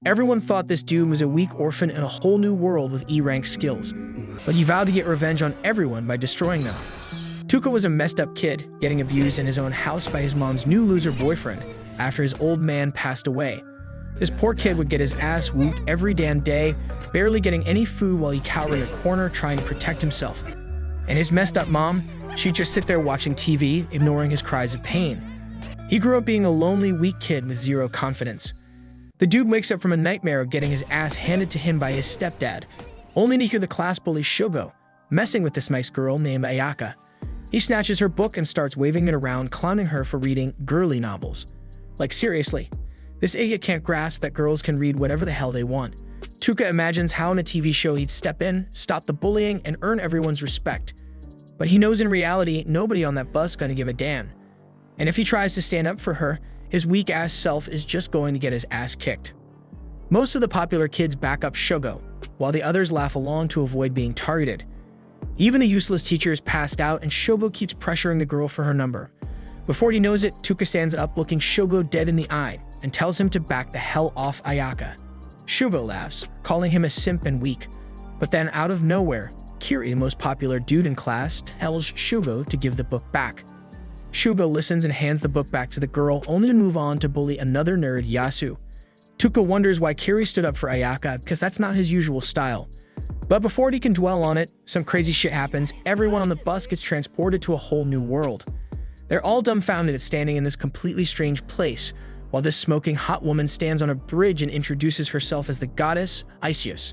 Everyone thought this dude was a weak orphan in a whole new world with E-rank skills, but he vowed to get revenge on everyone by destroying them. Tuka was a messed up kid, getting abused in his own house by his mom's new loser boyfriend after his old man passed away. This poor kid would get his ass whooped every damn day, barely getting any food while he cowered in a corner trying to protect himself. And his messed up mom, she'd just sit there watching TV, ignoring his cries of pain. He grew up being a lonely, weak kid with zero confidence. The dude wakes up from a nightmare of getting his ass handed to him by his stepdad, only to hear the class bully Shogo messing with this nice girl named Ayaka. He snatches her book and starts waving it around, clowning her for reading girly novels. Like, seriously, this idiot can't grasp that girls can read whatever the hell they want. Tuka imagines how in a TV show he'd step in, stop the bullying, and earn everyone's respect. But he knows in reality, nobody on that bus gonna give a damn. And if he tries to stand up for her, his weak-ass self is just going to get his ass kicked. Most of the popular kids back up Shogo, while the others laugh along to avoid being targeted. Even the useless teacher is passed out and Shogo keeps pressuring the girl for her number. Before he knows it, Tuka stands up looking Shogo dead in the eye and tells him to back the hell off Ayaka. Shogo laughs, calling him a simp and weak. But then out of nowhere, Kiri, the most popular dude in class, tells Shogo to give the book back. Shogo listens and hands the book back to the girl, only to move on to bully another nerd, Yasu. Tuka wonders why Kiri stood up for Ayaka, because that's not his usual style. But before he can dwell on it, some crazy shit happens. Everyone on the bus gets transported to a whole new world. They're all dumbfounded at standing in this completely strange place, while this smoking hot woman stands on a bridge and introduces herself as the goddess Isis.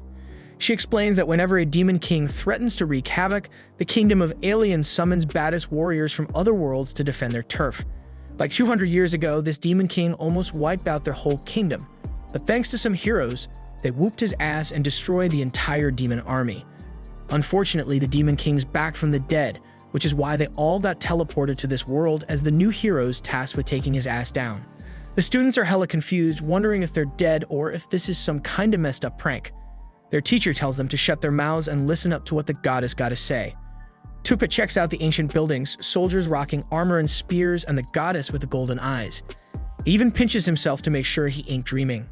She explains that whenever a demon king threatens to wreak havoc, the kingdom of aliens summons baddest warriors from other worlds to defend their turf. Like 200 years ago, this demon king almost wiped out their whole kingdom, but thanks to some heroes, they whooped his ass and destroyed the entire demon army. Unfortunately, the demon king's back from the dead, which is why they all got teleported to this world as the new heroes tasked with taking his ass down. The students are hella confused, wondering if they're dead or if this is some kinda messed up prank. Their teacher tells them to shut their mouths and listen up to what the goddess gotta say. Tuka checks out the ancient buildings, soldiers rocking armor and spears, and the goddess with the golden eyes. He even pinches himself to make sure he ain't dreaming.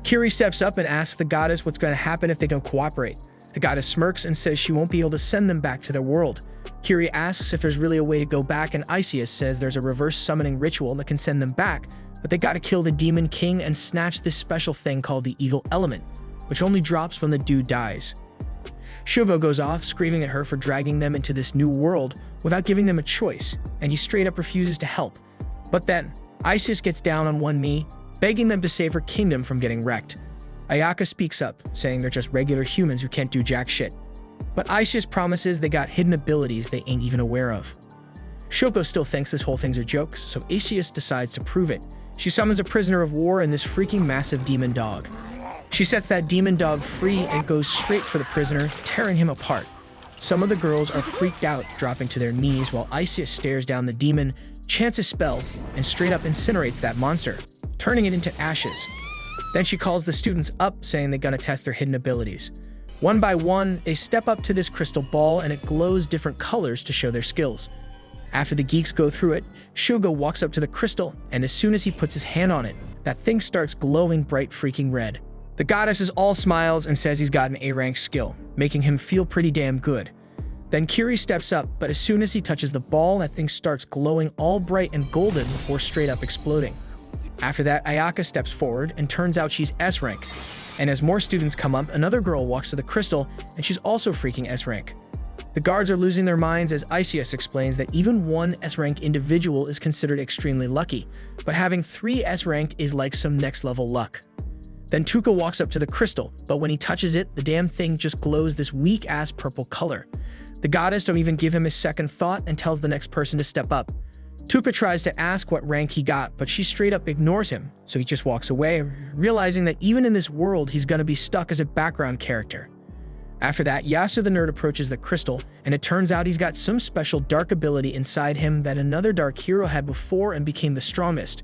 Kiri steps up and asks the goddess what's gonna happen if they don't cooperate. The goddess smirks and says she won't be able to send them back to their world. Kiri asks if there's really a way to go back, and Isis says there's a reverse summoning ritual that can send them back, but they gotta kill the demon king and snatch this special thing called the eagle element, which only drops when the dude dies. Shogo goes off, screaming at her for dragging them into this new world without giving them a choice, and he straight up refuses to help. But then, Isis gets down on one knee, begging them to save her kingdom from getting wrecked. Ayaka speaks up, saying they're just regular humans who can't do jack shit. But Isis promises they got hidden abilities they ain't even aware of. Shoko still thinks this whole thing's a joke, so Isis decides to prove it. She summons a prisoner of war and this freaking massive demon dog. She sets that demon dog free and goes straight for the prisoner, tearing him apart. Some of the girls are freaked out, dropping to their knees while Isis stares down the demon, chants a spell, and straight up incinerates that monster, turning it into ashes. Then she calls the students up, saying they're gonna test their hidden abilities. One by one, they step up to this crystal ball and it glows different colors to show their skills. After the geeks go through it, Shogo walks up to the crystal, and as soon as he puts his hand on it, that thing starts glowing bright freaking red. The goddess is all smiles and says he's got an A-rank skill, making him feel pretty damn good. Then Kiri steps up, but as soon as he touches the ball, that thing starts glowing all bright and golden before straight up exploding. After that, Ayaka steps forward, and turns out she's S-rank. And as more students come up, another girl walks to the crystal, and she's also freaking S-rank. The guards are losing their minds as Isis explains that even one S-rank individual is considered extremely lucky, but having 3 S-rank is like some next-level luck. Then Tuka walks up to the crystal, but when he touches it, the damn thing just glows this weak-ass purple color. The goddess don't even give him a second thought and tells the next person to step up. Tuka tries to ask what rank he got, but she straight up ignores him, so he just walks away, realizing that even in this world, he's gonna be stuck as a background character. After that, Yasu the nerd approaches the crystal, and it turns out he's got some special dark ability inside him that another dark hero had before and became the strongest.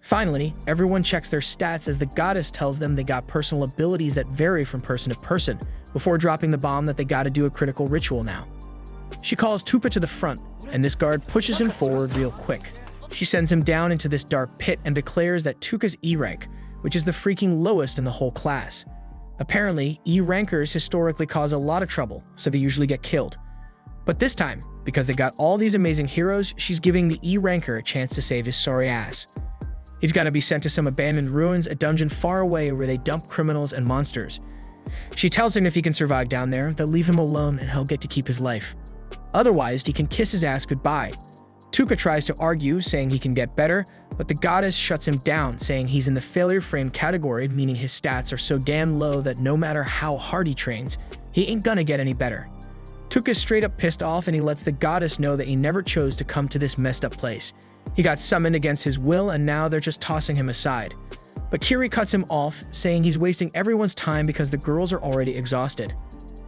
Finally, everyone checks their stats as the goddess tells them they got personal abilities that vary from person to person, before dropping the bomb that they gotta do a critical ritual now. She calls Tuka to the front, and this guard pushes him forward real quick. She sends him down into this dark pit and declares that Tuka's E-rank, which is the freaking lowest in the whole class. Apparently, E rankers historically cause a lot of trouble, so they usually get killed. But this time, because they got all these amazing heroes, she's giving the E ranker a chance to save his sorry ass. He's gotta be sent to some abandoned ruins, a dungeon far away where they dump criminals and monsters. She tells him if he can survive down there, they'll leave him alone and he'll get to keep his life. Otherwise, he can kiss his ass goodbye. Tuka tries to argue, saying he can get better, but the goddess shuts him down, saying he's in the failure frame category, meaning his stats are so damn low that no matter how hard he trains, he ain't gonna get any better. Tuka's straight up pissed off and he lets the goddess know that he never chose to come to this messed up place. He got summoned against his will and now they're just tossing him aside. But Kiri cuts him off, saying he's wasting everyone's time because the girls are already exhausted.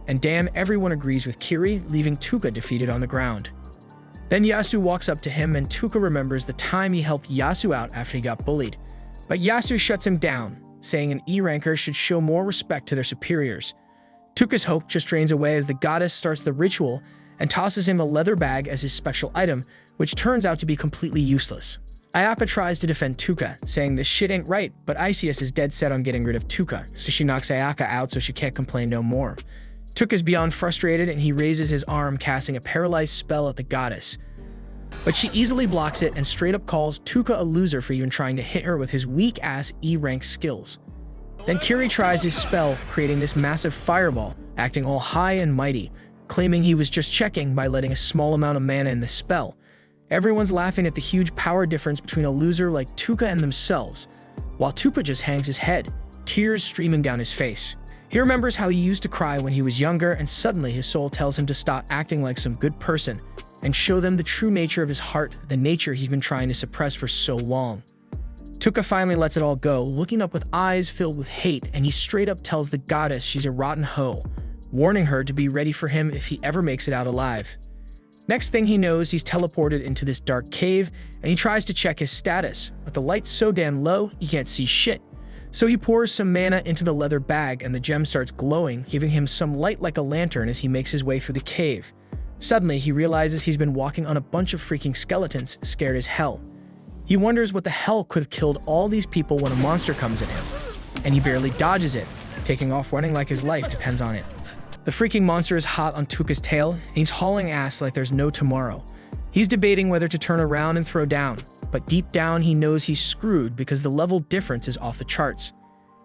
And damn, everyone agrees with Kiri, leaving Tuka defeated on the ground. Then Yasu walks up to him and Tuka remembers the time he helped Yasu out after he got bullied. But Yasu shuts him down, saying an E ranker should show more respect to their superiors. Tuka's hope just drains away as the goddess starts the ritual and tosses him a leather bag as his special item, which turns out to be completely useless. Ayaka tries to defend Tuka, saying this shit ain't right, but Isius is dead set on getting rid of Tuka, so she knocks Ayaka out so she can't complain no more. Tuka's beyond frustrated and he raises his arm, casting a paralyzed spell at the goddess. But she easily blocks it and straight up calls Tuka a loser for even trying to hit her with his weak-ass E-rank skills. Then Kiri tries his spell, creating this massive fireball, acting all high and mighty, claiming he was just checking by letting a small amount of mana in the spell. Everyone's laughing at the huge power difference between a loser like Tuka and themselves, while Tuka just hangs his head, tears streaming down his face. He remembers how he used to cry when he was younger, and suddenly his soul tells him to stop acting like some good person and show them the true nature of his heart, the nature he's been trying to suppress for so long. Tuka finally lets it all go, looking up with eyes filled with hate, and he straight up tells the goddess she's a rotten hoe, warning her to be ready for him if he ever makes it out alive. Next thing he knows, he's teleported into this dark cave, and he tries to check his status, but the light's so damn low, he can't see shit. So he pours some mana into the leather bag and the gem starts glowing, giving him some light like a lantern as he makes his way through the cave. Suddenly, he realizes he's been walking on a bunch of freaking skeletons, scared as hell. He wonders what the hell could have killed all these people when a monster comes at him. And he barely dodges it, taking off running like his life depends on it. The freaking monster is hot on Tuka's tail, and he's hauling ass like there's no tomorrow. He's debating whether to turn around and throw down, but deep down he knows he's screwed because the level difference is off the charts.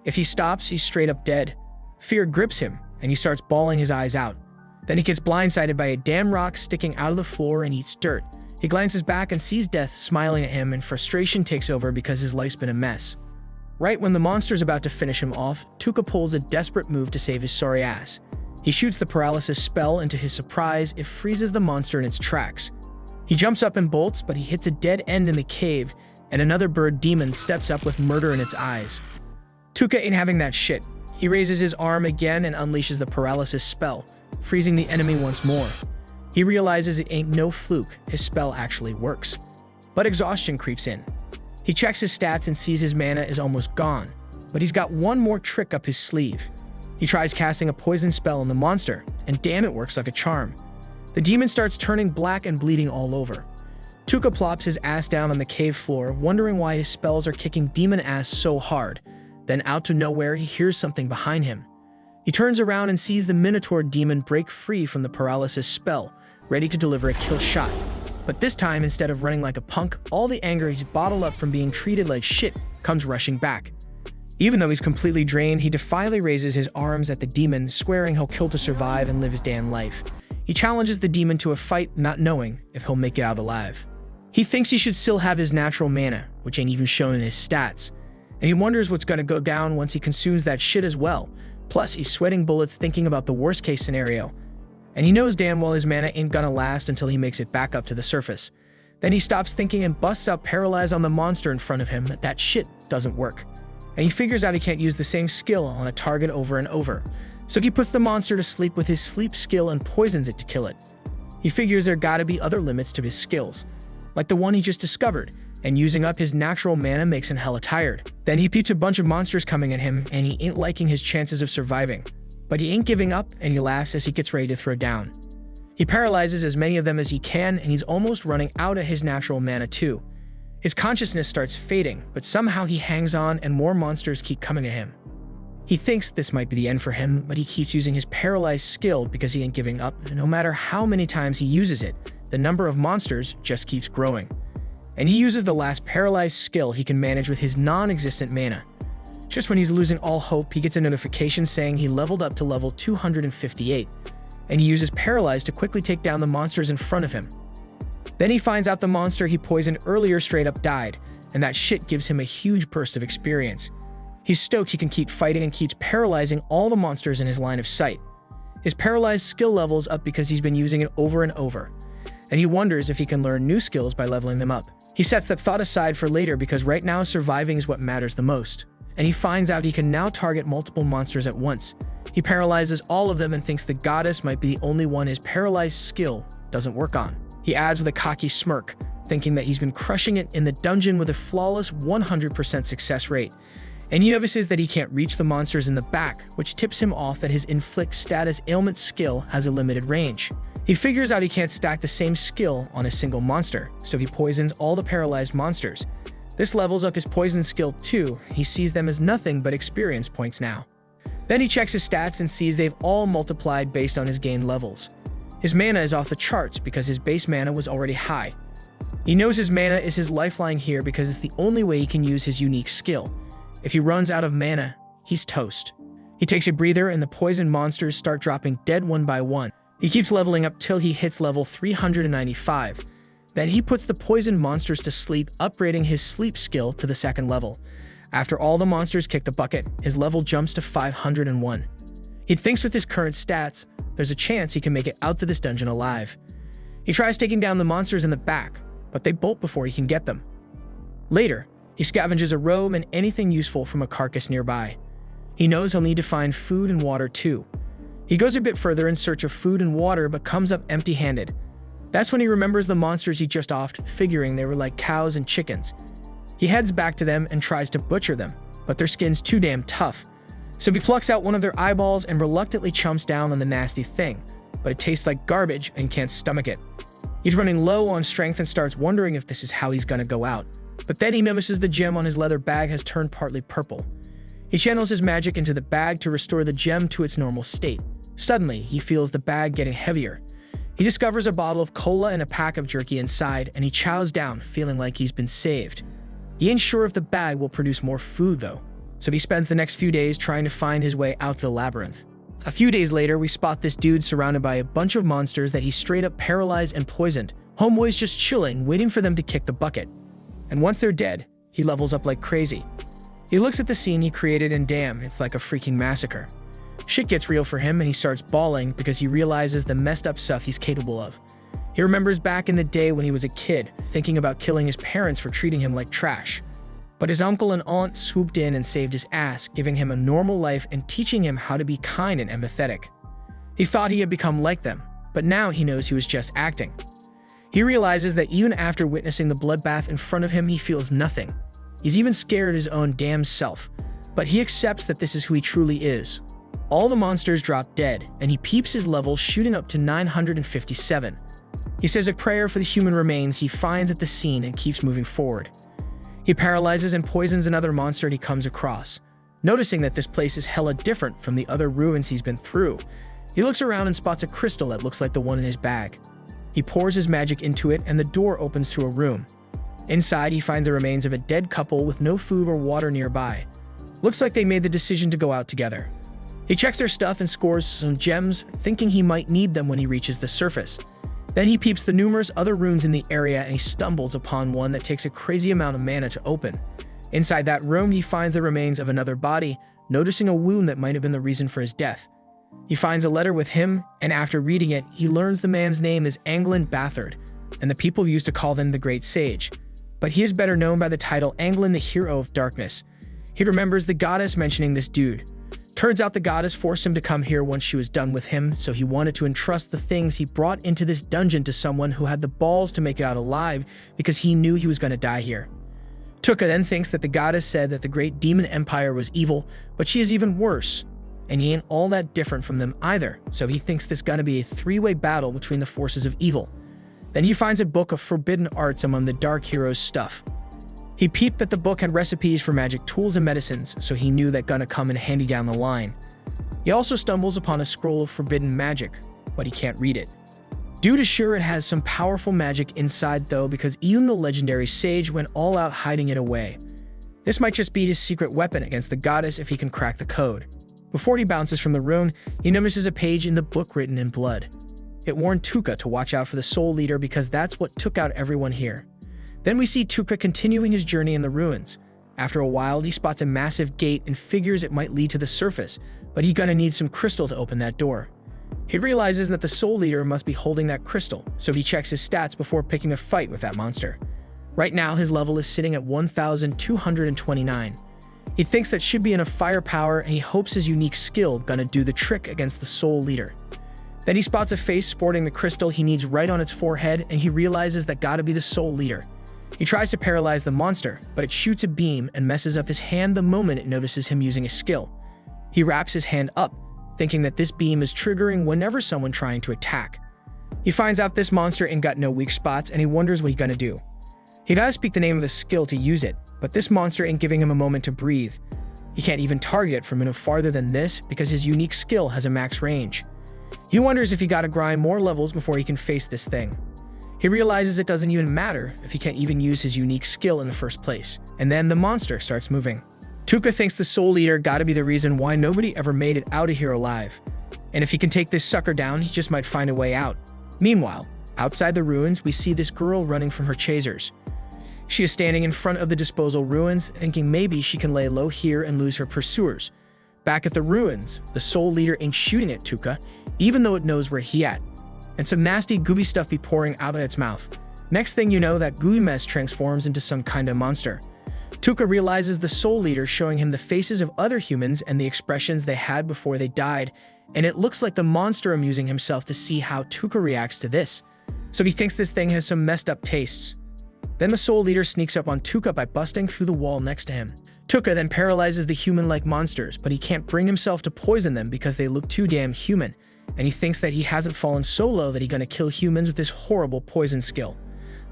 If he stops, he's straight up dead. Fear grips him, and he starts bawling his eyes out. Then he gets blindsided by a damn rock sticking out of the floor and eats dirt. He glances back and sees death smiling at him, and frustration takes over because his life's been a mess. Right when the monster's about to finish him off, Tuka pulls a desperate move to save his sorry ass. He shoots the paralysis spell, and to his surprise, it freezes the monster in its tracks. He jumps up and bolts, but he hits a dead end in the cave, and another bird demon steps up with murder in its eyes. Tuka ain't having that shit. He raises his arm again and unleashes the paralysis spell, freezing the enemy once more. He realizes it ain't no fluke, his spell actually works. But exhaustion creeps in. He checks his stats and sees his mana is almost gone, but he's got one more trick up his sleeve. He tries casting a poison spell on the monster, and damn, it works like a charm. The demon starts turning black and bleeding all over. Tuka plops his ass down on the cave floor, wondering why his spells are kicking demon ass so hard. Then out of nowhere, he hears something behind him. He turns around and sees the Minotaur demon break free from the paralysis spell, ready to deliver a kill shot. But this time, instead of running like a punk, all the anger he's bottled up from being treated like shit comes rushing back. Even though he's completely drained, he defiantly raises his arms at the demon, swearing he'll kill to survive and live his damn life. He challenges the demon to a fight, not knowing if he'll make it out alive. He thinks he should still have his natural mana, which ain't even shown in his stats, and he wonders what's gonna go down once he consumes that shit as well. Plus, he's sweating bullets thinking about the worst case scenario, and he knows damn well his mana ain't gonna last until he makes it back up to the surface. Then he stops thinking and busts out Paralyze on the monster in front of him. That shit doesn't work, and he figures out he can't use the same skill on a target over and over. So he puts the monster to sleep with his sleep skill and poisons it to kill it. He figures there gotta be other limits to his skills, like the one he just discovered, and using up his natural mana makes him hella tired. Then he peeps a bunch of monsters coming at him, and he ain't liking his chances of surviving. But he ain't giving up, and he laughs as he gets ready to throw down. He paralyzes as many of them as he can, and he's almost running out of his natural mana too. His consciousness starts fading, but somehow he hangs on and more monsters keep coming at him. He thinks this might be the end for him, but he keeps using his paralyzed skill because he ain't giving up, and no matter how many times he uses it, the number of monsters just keeps growing. And he uses the last paralyzed skill he can manage with his non-existent mana. Just when he's losing all hope, he gets a notification saying he leveled up to level 258, and he uses Paralyze to quickly take down the monsters in front of him. Then he finds out the monster he poisoned earlier straight up died, and that shit gives him a huge burst of experience. He's stoked he can keep fighting and keeps paralyzing all the monsters in his line of sight. His paralyzed skill level is up because he's been using it over and over, and he wonders if he can learn new skills by leveling them up. He sets that thought aside for later because right now surviving is what matters the most, and he finds out he can now target multiple monsters at once. He paralyzes all of them and thinks the goddess might be the only one his paralyzed skill doesn't work on. He adds with a cocky smirk, thinking that he's been crushing it in the dungeon with a flawless 100% success rate. And he notices that he can't reach the monsters in the back, which tips him off that his inflict status ailment skill has a limited range. He figures out he can't stack the same skill on a single monster, so he poisons all the paralyzed monsters. This levels up his poison skill too. He sees them as nothing but experience points now. Then he checks his stats and sees they've all multiplied based on his gained levels. His mana is off the charts because his base mana was already high. He knows his mana is his lifeline here because it's the only way he can use his unique skill. If he runs out of mana, he's toast. He takes a breather and the poison monsters start dropping dead one by one. He keeps leveling up till he hits level 395. Then he puts the poison monsters to sleep, upgrading his sleep skill to the second level. After all the monsters kick the bucket, his level jumps to 501. He thinks with his current stats, there's a chance he can make it out to this dungeon alive. He tries taking down the monsters in the back, but they bolt before he can get them. Later, he scavenges a robe and anything useful from a carcass nearby. He knows he'll need to find food and water too. He goes a bit further in search of food and water, but comes up empty-handed. That's when he remembers the monsters he just offed, figuring they were like cows and chickens. He heads back to them and tries to butcher them, but their skin's too damn tough. So he plucks out one of their eyeballs and reluctantly chomps down on the nasty thing, but it tastes like garbage and can't stomach it. He's running low on strength and starts wondering if this is how he's gonna go out. But then he notices the gem on his leather bag has turned partly purple. He channels his magic into the bag to restore the gem to its normal state. Suddenly, he feels the bag getting heavier. He discovers a bottle of cola and a pack of jerky inside, and he chows down, feeling like he's been saved. He ain't sure if the bag will produce more food, though, so he spends the next few days trying to find his way out to the labyrinth. A few days later, we spot this dude surrounded by a bunch of monsters that he straight up paralyzed and poisoned. Homeboy's just chilling, waiting for them to kick the bucket. And once they're dead, he levels up like crazy. He looks at the scene he created and damn, it's like a freaking massacre. Shit gets real for him and he starts bawling because he realizes the messed up stuff he's capable of. He remembers back in the day when he was a kid, thinking about killing his parents for treating him like trash. But his uncle and aunt swooped in and saved his ass, giving him a normal life and teaching him how to be kind and empathetic. He thought he had become like them, but now he knows he was just acting. He realizes that even after witnessing the bloodbath in front of him, he feels nothing. He's even scared of his own damn self, but he accepts that this is who he truly is. All the monsters drop dead, and he peeps his level shooting up to 957. He says a prayer for the human remains he finds at the scene and keeps moving forward. He paralyzes and poisons another monster he comes across. Noticing that this place is hella different from the other ruins he's been through, he looks around and spots a crystal that looks like the one in his bag. He pours his magic into it and the door opens to a room. Inside, he finds the remains of a dead couple with no food or water nearby. Looks like they made the decision to go out together. He checks their stuff and scores some gems, thinking he might need them when he reaches the surface. Then he peeps the numerous other runes in the area and he stumbles upon one that takes a crazy amount of mana to open. Inside that room, he finds the remains of another body, noticing a wound that might have been the reason for his death. He finds a letter with him, and after reading it, he learns the man's name is Anglin Bathard, and the people used to call him the Great Sage. But he is better known by the title Anglin the Hero of Darkness. He remembers the goddess mentioning this dude. Turns out the goddess forced him to come here once she was done with him, so he wanted to entrust the things he brought into this dungeon to someone who had the balls to make it out alive because he knew he was going to die here. Tuka then thinks that the goddess said that the great demon empire was evil, but she is even worse, and he ain't all that different from them either, so he thinks there's gonna be a three-way battle between the forces of evil. Then he finds a book of forbidden arts among the Dark Heroes' stuff. He peeped that the book had recipes for magic tools and medicines, so he knew that gonna come in handy down the line. He also stumbles upon a scroll of forbidden magic, but he can't read it. Dude is sure it has some powerful magic inside though, because even the legendary sage went all out hiding it away. This might just be his secret weapon against the goddess if he can crack the code. Before he bounces from the room, he notices a page in the book written in blood. It warned Tuka to watch out for the soul leader because that's what took out everyone here. Then we see Tuka continuing his journey in the ruins. After a while, he spots a massive gate and figures it might lead to the surface, but he's gonna need some crystal to open that door. He realizes that the soul leader must be holding that crystal, so he checks his stats before picking a fight with that monster. Right now, his level is sitting at 1,229. He thinks that should be enough firepower, and he hopes his unique skill gonna do the trick against the soul leader. Then he spots a face sporting the crystal he needs right on its forehead, and he realizes that gotta be the soul leader. He tries to paralyze the monster, but it shoots a beam and messes up his hand the moment it notices him using a skill. He wraps his hand up, thinking that this beam is triggering whenever someone trying to attack. He finds out this monster ain't got no weak spots, and he wonders what he's gonna do. He gotta speak the name of the skill to use it, but this monster ain't giving him a moment to breathe. He can't even target it from no farther than this because his unique skill has a max range. He wonders if he gotta grind more levels before he can face this thing. He realizes it doesn't even matter if he can't even use his unique skill in the first place, and then the monster starts moving. Tuka thinks the soul leader gotta be the reason why nobody ever made it out of here alive. And if he can take this sucker down, he just might find a way out. Meanwhile, outside the ruins, we see this girl running from her chasers. She is standing in front of the disposal ruins, thinking maybe she can lay low here and lose her pursuers. Back at the ruins, the soul leader ain't shooting at Tuka, even though it knows where he at. And some nasty gooey stuff be pouring out of its mouth. Next thing you know, that gooey mess transforms into some kind of monster. Tuka realizes the soul leader showing him the faces of other humans and the expressions they had before they died, and it looks like the monster amusing himself to see how Tuka reacts to this. So he thinks this thing has some messed up tastes. Then the soul leader sneaks up on Tuka by busting through the wall next to him. Tuka then paralyzes the human-like monsters, but he can't bring himself to poison them because they look too damn human, and he thinks that he hasn't fallen so low that he's gonna kill humans with this horrible poison skill.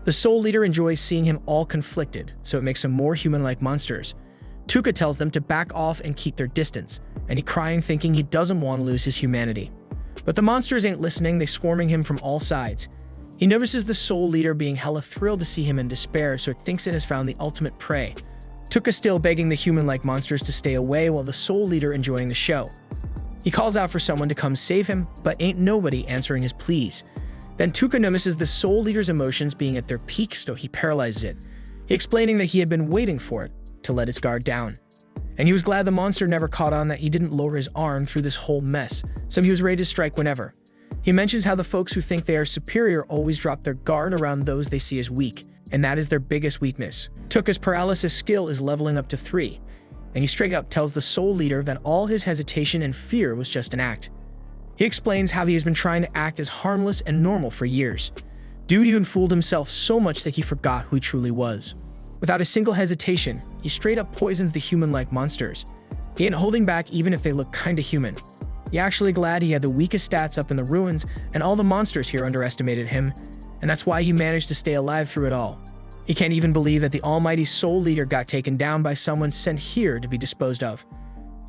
The soul leader enjoys seeing him all conflicted, so it makes him more human-like monsters. Tuka tells them to back off and keep their distance, and he's crying thinking he doesn't want to lose his humanity. But the monsters ain't listening, they swarming him from all sides. He notices the soul leader being hella thrilled to see him in despair, so it thinks it has found the ultimate prey. Tuka still begging the human-like monsters to stay away while the soul leader enjoying the show. He calls out for someone to come save him, but ain't nobody answering his pleas. Then Tuka notices the soul leader's emotions being at their peak, so he paralyzes it. He explaining that he had been waiting for it to let its guard down. And he was glad the monster never caught on that he didn't lower his arm through this whole mess, so he was ready to strike whenever. He mentions how the folks who think they are superior always drop their guard around those they see as weak, and that is their biggest weakness. Tuka's paralysis skill is leveling up to 3, and he straight up tells the soul leader that all his hesitation and fear was just an act. He explains how he has been trying to act as harmless and normal for years. Dude even fooled himself so much that he forgot who he truly was. Without a single hesitation, he straight up poisons the human-like monsters. He ain't holding back even if they look kinda human. He actually glad he had the weakest stats up in the ruins, and all the monsters here underestimated him, and that's why he managed to stay alive through it all. He can't even believe that the almighty soul leader got taken down by someone sent here to be disposed of.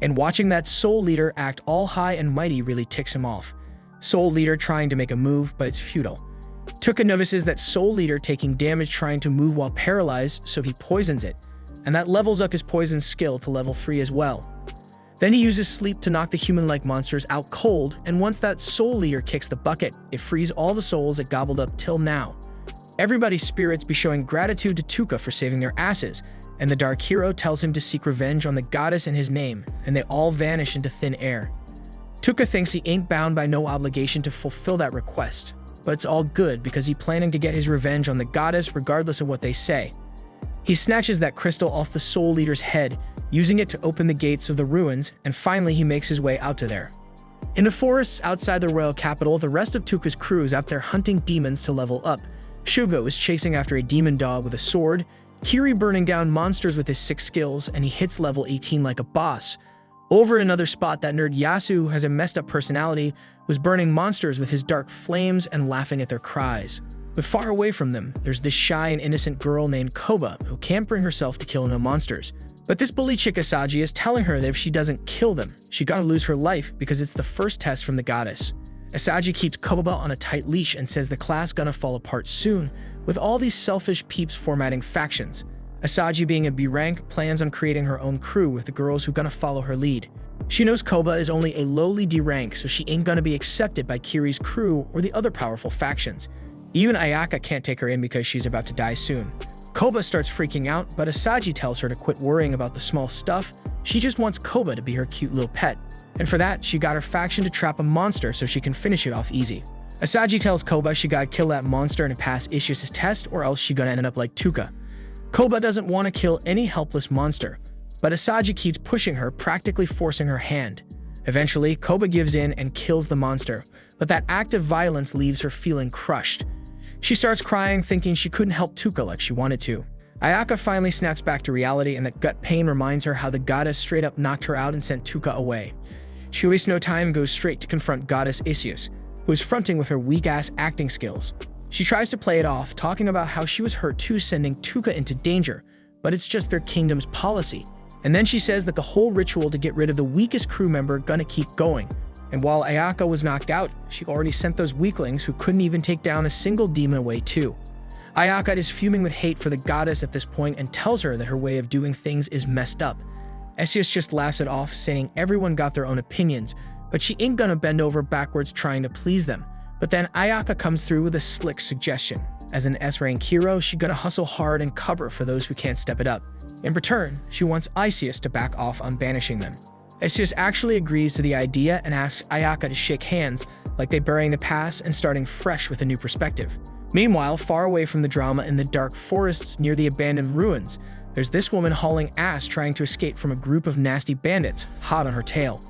And watching that soul leader act all high and mighty really ticks him off. Soul leader trying to make a move, but it's futile. Tuka notices that soul leader taking damage trying to move while paralyzed, so he poisons it, and that levels up his poison skill to level 3 as well. Then he uses sleep to knock the human-like monsters out cold, and once that soul leader kicks the bucket, it frees all the souls it gobbled up till now. Everybody's spirits be showing gratitude to Tuka for saving their asses, and the Dark Hero tells him to seek revenge on the goddess in his name, and they all vanish into thin air. Tuka thinks he ain't bound by no obligation to fulfill that request, but it's all good because he's planning to get his revenge on the goddess regardless of what they say. He snatches that crystal off the soul leader's head, using it to open the gates of the ruins, and finally he makes his way out to there. In the forests outside the royal capital, the rest of Tuka's crew is out there hunting demons to level up. Shugo is chasing after a demon dog with a sword, Kiri burning down monsters with his 6 skills, and he hits level 18 like a boss. Over in another spot, that nerd Yasu, who has a messed up personality, was burning monsters with his dark flames and laughing at their cries. But far away from them, there's this shy and innocent girl named Koba who can't bring herself to kill no monsters. But this bully chick Asagi is telling her that if she doesn't kill them, she gotta lose her life because it's the first test from the goddess. Asagi keeps Koba on a tight leash and says the class gonna fall apart soon, with all these selfish peeps formatting factions. Asagi, being a B rank, plans on creating her own crew with the girls who gonna follow her lead. She knows Koba is only a lowly D rank, so she ain't gonna be accepted by Kiri's crew or the other powerful factions. Even Ayaka can't take her in because she's about to die soon. Koba starts freaking out, but Asagi tells her to quit worrying about the small stuff. She just wants Koba to be her cute little pet. And for that, she got her faction to trap a monster so she can finish it off easy. Asagi tells Koba she gotta kill that monster and pass Ishius' test, or else she gonna end up like Tuka. Koba doesn't want to kill any helpless monster, but Asagi keeps pushing her, practically forcing her hand. Eventually, Koba gives in and kills the monster, but that act of violence leaves her feeling crushed. She starts crying, thinking she couldn't help Tuka like she wanted to. Ayaka finally snaps back to reality, and that gut pain reminds her how the goddess straight up knocked her out and sent Tuka away. She wastes no time and goes straight to confront goddess Ishius, who is fronting with her weak-ass acting skills. She tries to play it off, talking about how she was hurt too, sending Tuka into danger, but it's just their kingdom's policy. And then she says that the whole ritual to get rid of the weakest crew member gonna keep going. And while Ayaka was knocked out, she already sent those weaklings who couldn't even take down a single demon away too. Ayaka is fuming with hate for the goddess at this point and tells her that her way of doing things is messed up. Ishius just laughs it off, saying everyone got their own opinions, but she ain't gonna bend over backwards trying to please them. But then Ayaka comes through with a slick suggestion. As an S-rank hero, she's gonna hustle hard and cover for those who can't step it up. In return, she wants Ishius to back off on banishing them. Ishius actually agrees to the idea and asks Ayaka to shake hands, like they burying the past and starting fresh with a new perspective. Meanwhile, far away from the drama in the dark forests near the abandoned ruins, there's this woman hauling ass trying to escape from a group of nasty bandits, hot on her tail.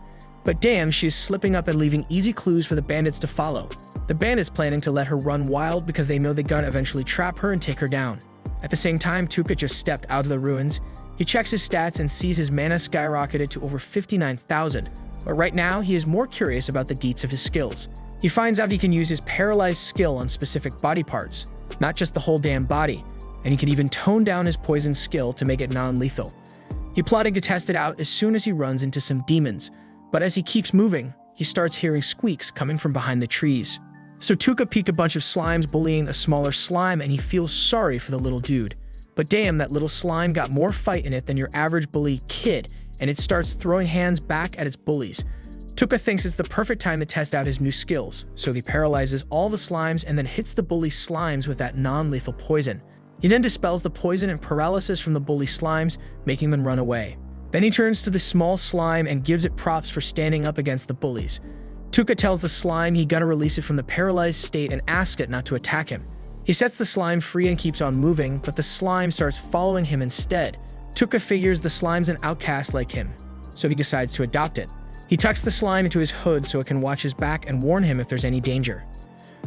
But damn, she's slipping up and leaving easy clues for the bandits to follow. The bandits planning to let her run wild because they know they're gonna eventually trap her and take her down. At the same time, Tuka just stepped out of the ruins. He checks his stats and sees his mana skyrocketed to over 59,000, but right now he is more curious about the deets of his skills. He finds out he can use his paralyzed skill on specific body parts, not just the whole damn body, and he can even tone down his poison skill to make it non-lethal. He plotted to test it out as soon as he runs into some demons, but as he keeps moving, he starts hearing squeaks coming from behind the trees. So Tuka peeked a bunch of slimes bullying a smaller slime, and he feels sorry for the little dude. But damn, that little slime got more fight in it than your average bully kid, and it starts throwing hands back at its bullies. Tuka thinks it's the perfect time to test out his new skills, so he paralyzes all the slimes and then hits the bully slimes with that non-lethal poison. He then dispels the poison and paralysis from the bully slimes, making them run away. Then he turns to the small slime and gives it props for standing up against the bullies. Tuka tells the slime he gotta release it from the paralyzed state and asks it not to attack him. He sets the slime free and keeps on moving, but the slime starts following him instead. Tuka figures the slime's an outcast like him, so he decides to adopt it. He tucks the slime into his hood so it can watch his back and warn him if there's any danger.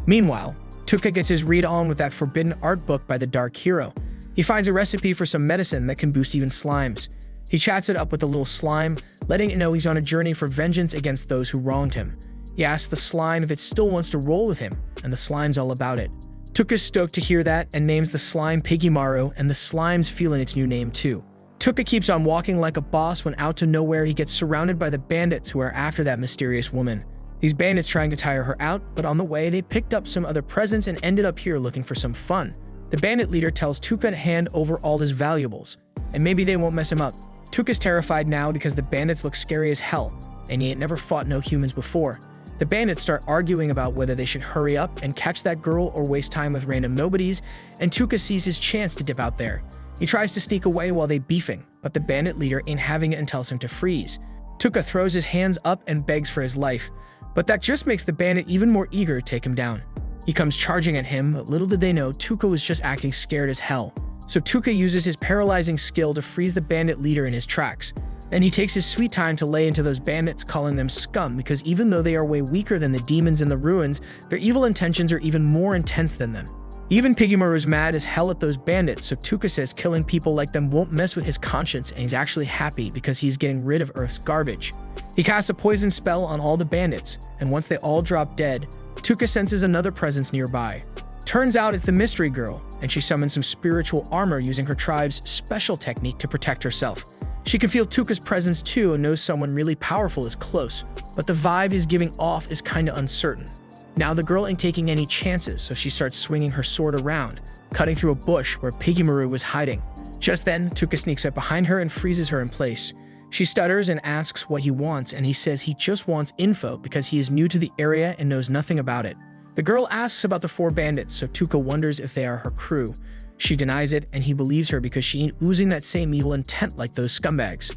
Meanwhile, Tuka gets his read on with that forbidden art book by the Dark Hero. He finds a recipe for some medicine that can boost even slimes. He chats it up with the little slime, letting it know he's on a journey for vengeance against those who wronged him. He asks the slime if it still wants to roll with him, and the slime's all about it. Tuka's stoked to hear that and names the slime Piggymaru, and the slime's feeling its new name too. Tuka keeps on walking like a boss when out to nowhere he gets surrounded by the bandits who are after that mysterious woman. These bandits trying to tire her out, but on the way they picked up some other presents and ended up here looking for some fun. The bandit leader tells Tuka to hand over all his valuables, and maybe they won't mess him up. Tuka's terrified now because the bandits look scary as hell, and he ain't never fought no humans before. The bandits start arguing about whether they should hurry up and catch that girl or waste time with random nobodies, and Tuka sees his chance to dip out there. He tries to sneak away while they beefing, but the bandit leader ain't having it and tells him to freeze. Tuka throws his hands up and begs for his life, but that just makes the bandit even more eager to take him down. He comes charging at him, but little did they know Tuka was just acting scared as hell. So Tuka uses his paralyzing skill to freeze the bandit leader in his tracks. Then he takes his sweet time to lay into those bandits, calling them scum, because even though they are way weaker than the demons in the ruins, their evil intentions are even more intense than them. Even Piggymaru's mad as hell at those bandits, so Tuka says killing people like them won't mess with his conscience, and he's actually happy because he's getting rid of Earth's garbage. He casts a poison spell on all the bandits, and once they all drop dead, Tuka senses another presence nearby. Turns out it's the mystery girl, and she summons some spiritual armor using her tribe's special technique to protect herself. She can feel Tuka's presence too and knows someone really powerful is close, but the vibe he's giving off is kinda uncertain. Now the girl ain't taking any chances, so she starts swinging her sword around, cutting through a bush where Piggymaru was hiding. Just then, Tuka sneaks up behind her and freezes her in place. She stutters and asks what he wants, and he says he just wants info because he is new to the area and knows nothing about it. The girl asks about the 4 bandits, so Tuka wonders if they are her crew. She denies it, and he believes her because she ain't oozing that same evil intent like those scumbags.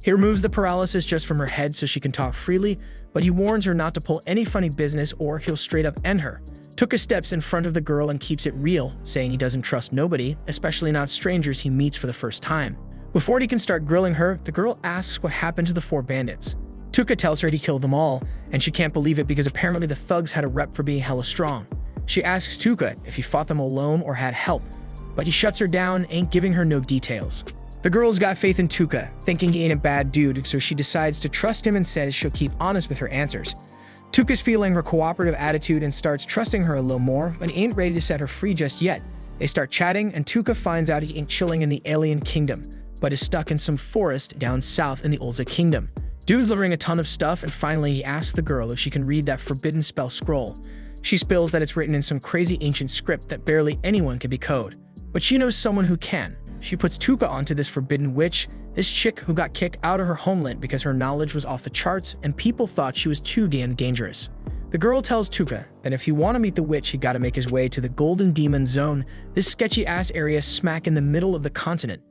He removes the paralysis just from her head so she can talk freely, but he warns her not to pull any funny business or he'll straight up end her. Tuka steps in front of the girl and keeps it real, saying he doesn't trust nobody, especially not strangers he meets for the first time. Before he can start grilling her, the girl asks what happened to the 4 bandits. Tuka tells her he killed them all, and she can't believe it because apparently the thugs had a rep for being hella strong. She asks Tuka if he fought them alone or had help, but he shuts her down, ain't giving her no details. The girl's got faith in Tuka, thinking he ain't a bad dude, so she decides to trust him and says she'll keep honest with her answers. Tuka's feeling her cooperative attitude and starts trusting her a little more, but he ain't ready to set her free just yet. They start chatting, and Tuka finds out he ain't chilling in the alien kingdom, but is stuck in some forest down south in the Ulza kingdom. Dude's delivering a ton of stuff, and finally he asks the girl if she can read that forbidden spell scroll. She spills that it's written in some crazy ancient script that barely anyone can decode, but she knows someone who can. She puts Tuka onto this forbidden witch, this chick who got kicked out of her homeland because her knowledge was off the charts and people thought she was too gay and dangerous. The girl tells Tuka that if he want to meet the witch, he gotta make his way to the Golden Demon Zone, this sketchy-ass area smack in the middle of the continent.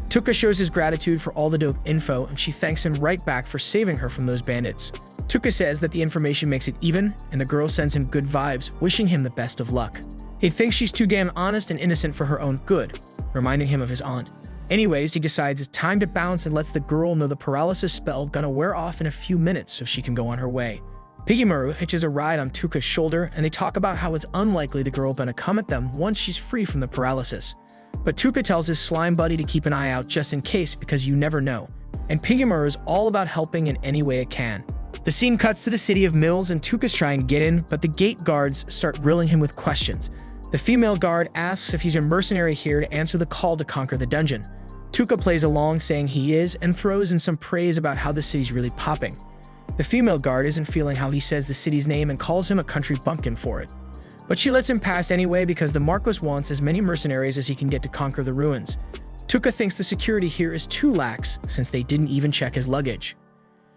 Tuka shows his gratitude for all the dope info, and she thanks him right back for saving her from those bandits. Tuka says that the information makes it even, and the girl sends him good vibes, wishing him the best of luck. He thinks she's too damn honest and innocent for her own good, reminding him of his aunt. Anyways, he decides it's time to bounce and lets the girl know the paralysis spell gonna wear off in a few minutes so she can go on her way. Piggymaru hitches a ride on Tuka's shoulder, and they talk about how it's unlikely the girl gonna come at them once she's free from the paralysis. But Tuka tells his slime buddy to keep an eye out just in case because you never know. And Piggymaru is all about helping in any way it can. The scene cuts to the city of Mills, and Tuka's trying to get in, but the gate guards start grilling him with questions. The female guard asks if he's a mercenary here to answer the call to conquer the dungeon. Tuka plays along saying he is and throws in some praise about how the city's really popping. The female guard isn't feeling how he says the city's name and calls him a country bumpkin for it. But she lets him pass anyway because the Marquis wants as many mercenaries as he can get to conquer the ruins. Tuka thinks the security here is too lax since they didn't even check his luggage.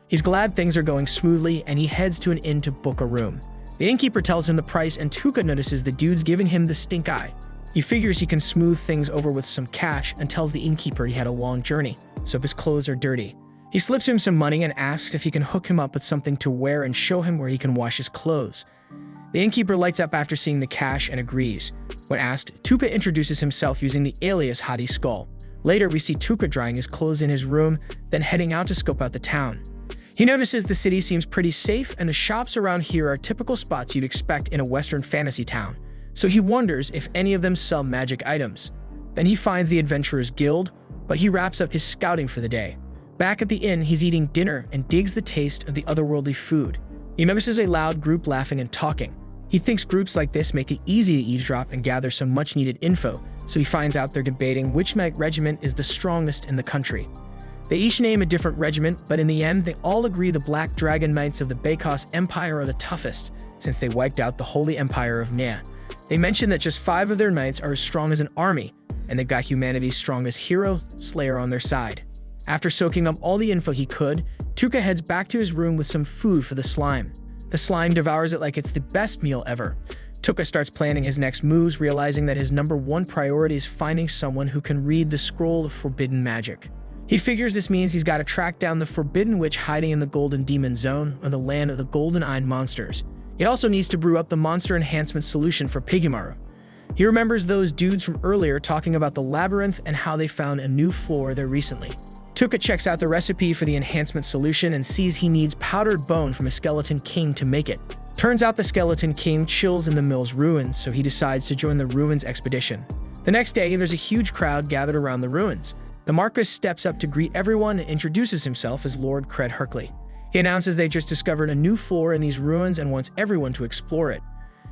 He's glad things are going smoothly, and he heads to an inn to book a room. The innkeeper tells him the price, and Tuka notices the dude's giving him the stink eye. He figures he can smooth things over with some cash and tells the innkeeper he had a long journey, so his clothes are dirty. He slips him some money and asks if he can hook him up with something to wear and show him where he can wash his clothes. The innkeeper lights up after seeing the cash and agrees. When asked, Tuka introduces himself using the alias Hadi Skull. Later, we see Tuka drying his clothes in his room, then heading out to scope out the town. He notices the city seems pretty safe, and the shops around here are typical spots you'd expect in a Western fantasy town, so he wonders if any of them sell magic items. Then he finds the Adventurers Guild, but he wraps up his scouting for the day. Back at the inn, he's eating dinner and digs the taste of the otherworldly food. He notices a loud group laughing and talking. He thinks groups like this make it easy to eavesdrop and gather some much-needed info, so he finds out they're debating which knight regiment is the strongest in the country. They each name a different regiment, but in the end, they all agree the Black Dragon Knights of the Bekos Empire are the toughest, since they wiped out the Holy Empire of Nea. They mention that just 5 of their knights are as strong as an army, and they've got humanity's strongest hero, Slayer, on their side. After soaking up all the info he could, Tuka heads back to his room with some food for the slime. The slime devours it like it's the best meal ever. Tuka starts planning his next moves, realizing that his #1 priority is finding someone who can read the scroll of forbidden magic. He figures this means he's got to track down the forbidden witch hiding in the Golden Demon Zone, or the land of the golden-eyed monsters. He also needs to brew up the monster enhancement solution for Piggymaru. He remembers those dudes from earlier talking about the labyrinth and how they found a new floor there recently. Tuka checks out the recipe for the enhancement solution and sees he needs powdered bone from a skeleton king to make it. Turns out the skeleton king chills in the mill's ruins, so he decides to join the ruins expedition. The next day, there's a huge crowd gathered around the ruins. The Marquis steps up to greet everyone and introduces himself as Lord Cred Hercley. He announces they just discovered a new floor in these ruins and wants everyone to explore it.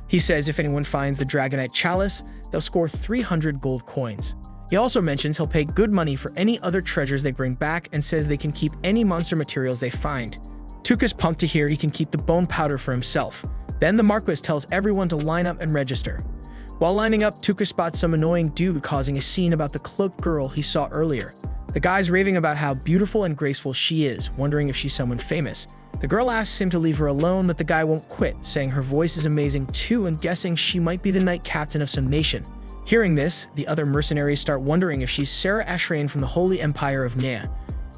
He says if anyone finds the Dragonite Chalice, they'll score 300 gold coins. He also mentions he'll pay good money for any other treasures they bring back and says they can keep any monster materials they find. Tuca's pumped to hear he can keep the bone powder for himself. Then the Marquis tells everyone to line up and register. While lining up, Tuca spots some annoying dude causing a scene about the cloaked girl he saw earlier. The guy's raving about how beautiful and graceful she is, wondering if she's someone famous. The girl asks him to leave her alone, but the guy won't quit, saying her voice is amazing too and guessing she might be the knight captain of some nation. Hearing this, the other mercenaries start wondering if she's Sarah Ashrain from the Holy Empire of Nea.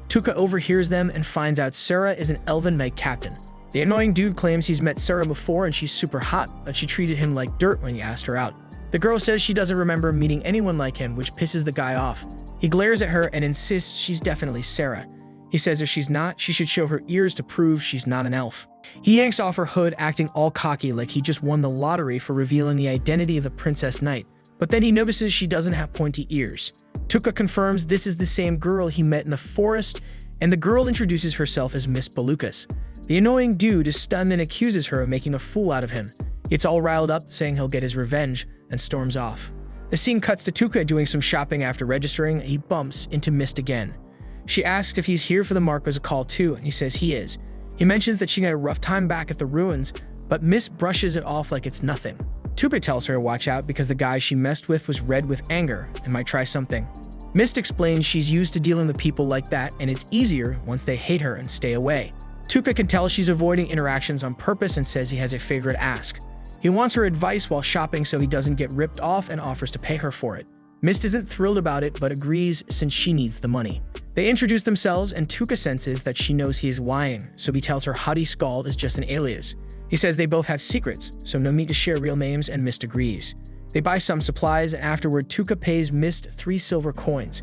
Tuca overhears them and finds out Sarah is an elven knight captain. The annoying dude claims he's met Sarah before and she's super hot, but she treated him like dirt when he asked her out. The girl says she doesn't remember meeting anyone like him, which pisses the guy off. He glares at her and insists she's definitely Sarah. He says if she's not, she should show her ears to prove she's not an elf. He yanks off her hood, acting all cocky like he just won the lottery for revealing the identity of the princess knight. But then he notices she doesn't have pointy ears. Tuca confirms this is the same girl he met in the forest, and the girl introduces herself as Miss Balukas. The annoying dude is stunned and accuses her of making a fool out of him. He gets all riled up, saying he'll get his revenge, and storms off. The scene cuts to Tuca doing some shopping after registering, and he bumps into Mist again. She asks if he's here for the Marquis call too, and he says he is. He mentions that she had a rough time back at the ruins, but Mist brushes it off like it's nothing. Tuca tells her to watch out because the guy she messed with was red with anger and might try something. Mist explains she's used to dealing with people like that and it's easier once they hate her and stay away. Tuca can tell she's avoiding interactions on purpose and says he has a favorite ask. He wants her advice while shopping so he doesn't get ripped off and offers to pay her for it. Mist isn't thrilled about it but agrees since she needs the money. They introduce themselves and Tuca senses that she knows he is lying, so he tells her Hottie Scald is just an alias. He says they both have secrets, so no need to share real names, and Mist agrees. They buy some supplies, and afterward Tuca pays Mist 3 silver coins.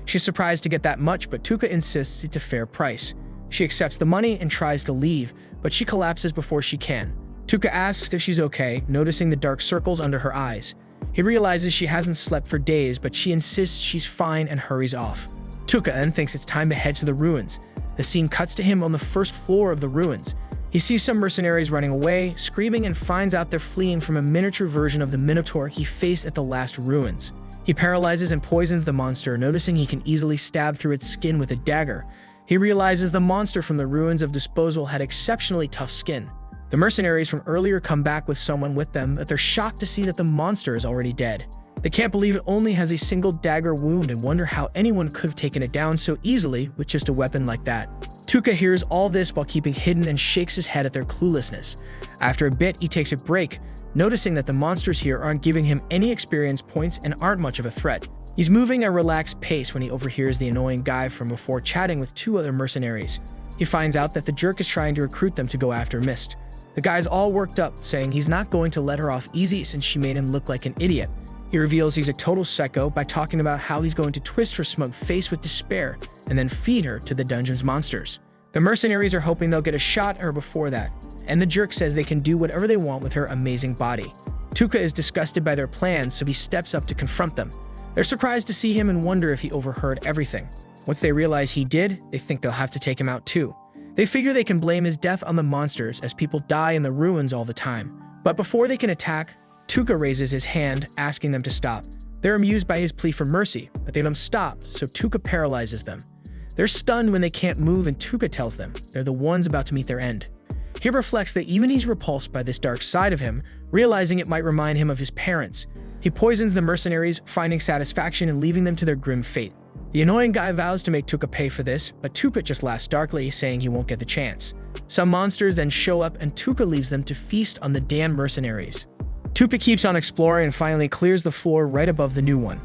She's surprised to get that much, but Tuca insists it's a fair price. She accepts the money and tries to leave, but she collapses before she can. Tuca asks if she's okay, noticing the dark circles under her eyes. He realizes she hasn't slept for days, but she insists she's fine and hurries off. Tuca then thinks it's time to head to the ruins. The scene cuts to him on the first floor of the ruins. He sees some mercenaries running away, screaming, and finds out they're fleeing from a miniature version of the Minotaur he faced at the last ruins. He paralyzes and poisons the monster, noticing he can easily stab through its skin with a dagger. He realizes the monster from the ruins of Disposal had exceptionally tough skin. The mercenaries from earlier come back with someone with them, but they're shocked to see that the monster is already dead. They can't believe it only has a single dagger wound and wonder how anyone could have taken it down so easily with just a weapon like that. Tuca hears all this while keeping hidden and shakes his head at their cluelessness. After a bit, he takes a break, noticing that the monsters here aren't giving him any experience points and aren't much of a threat. He's moving at a relaxed pace when he overhears the annoying guy from before chatting with 2 other mercenaries. He finds out that the jerk is trying to recruit them to go after Mist. The guy's all worked up, saying he's not going to let her off easy since she made him look like an idiot. He reveals he's a total psycho by talking about how he's going to twist her smug face with despair and then feed her to the dungeon's monsters. The mercenaries are hoping they'll get a shot at her before that, and the jerk says they can do whatever they want with her amazing body. Tuca is disgusted by their plans, so he steps up to confront them. They're surprised to see him and wonder if he overheard everything. Once they realize he did, they think they'll have to take him out too. They figure they can blame his death on the monsters as people die in the ruins all the time. But before they can attack, Tuca raises his hand, asking them to stop. They're amused by his plea for mercy, but they don't stop, so Tuca paralyzes them. They're stunned when they can't move, and Tuca tells them they're the ones about to meet their end. He reflects that even he's repulsed by this dark side of him, realizing it might remind him of his parents. He poisons the mercenaries, finding satisfaction in leaving them to their grim fate. The annoying guy vows to make Tuca pay for this, but Tuca just laughs darkly, saying he won't get the chance. Some monsters then show up, and Tuca leaves them to feast on the Dan mercenaries. Tuca keeps on exploring and finally clears the floor right above the new one.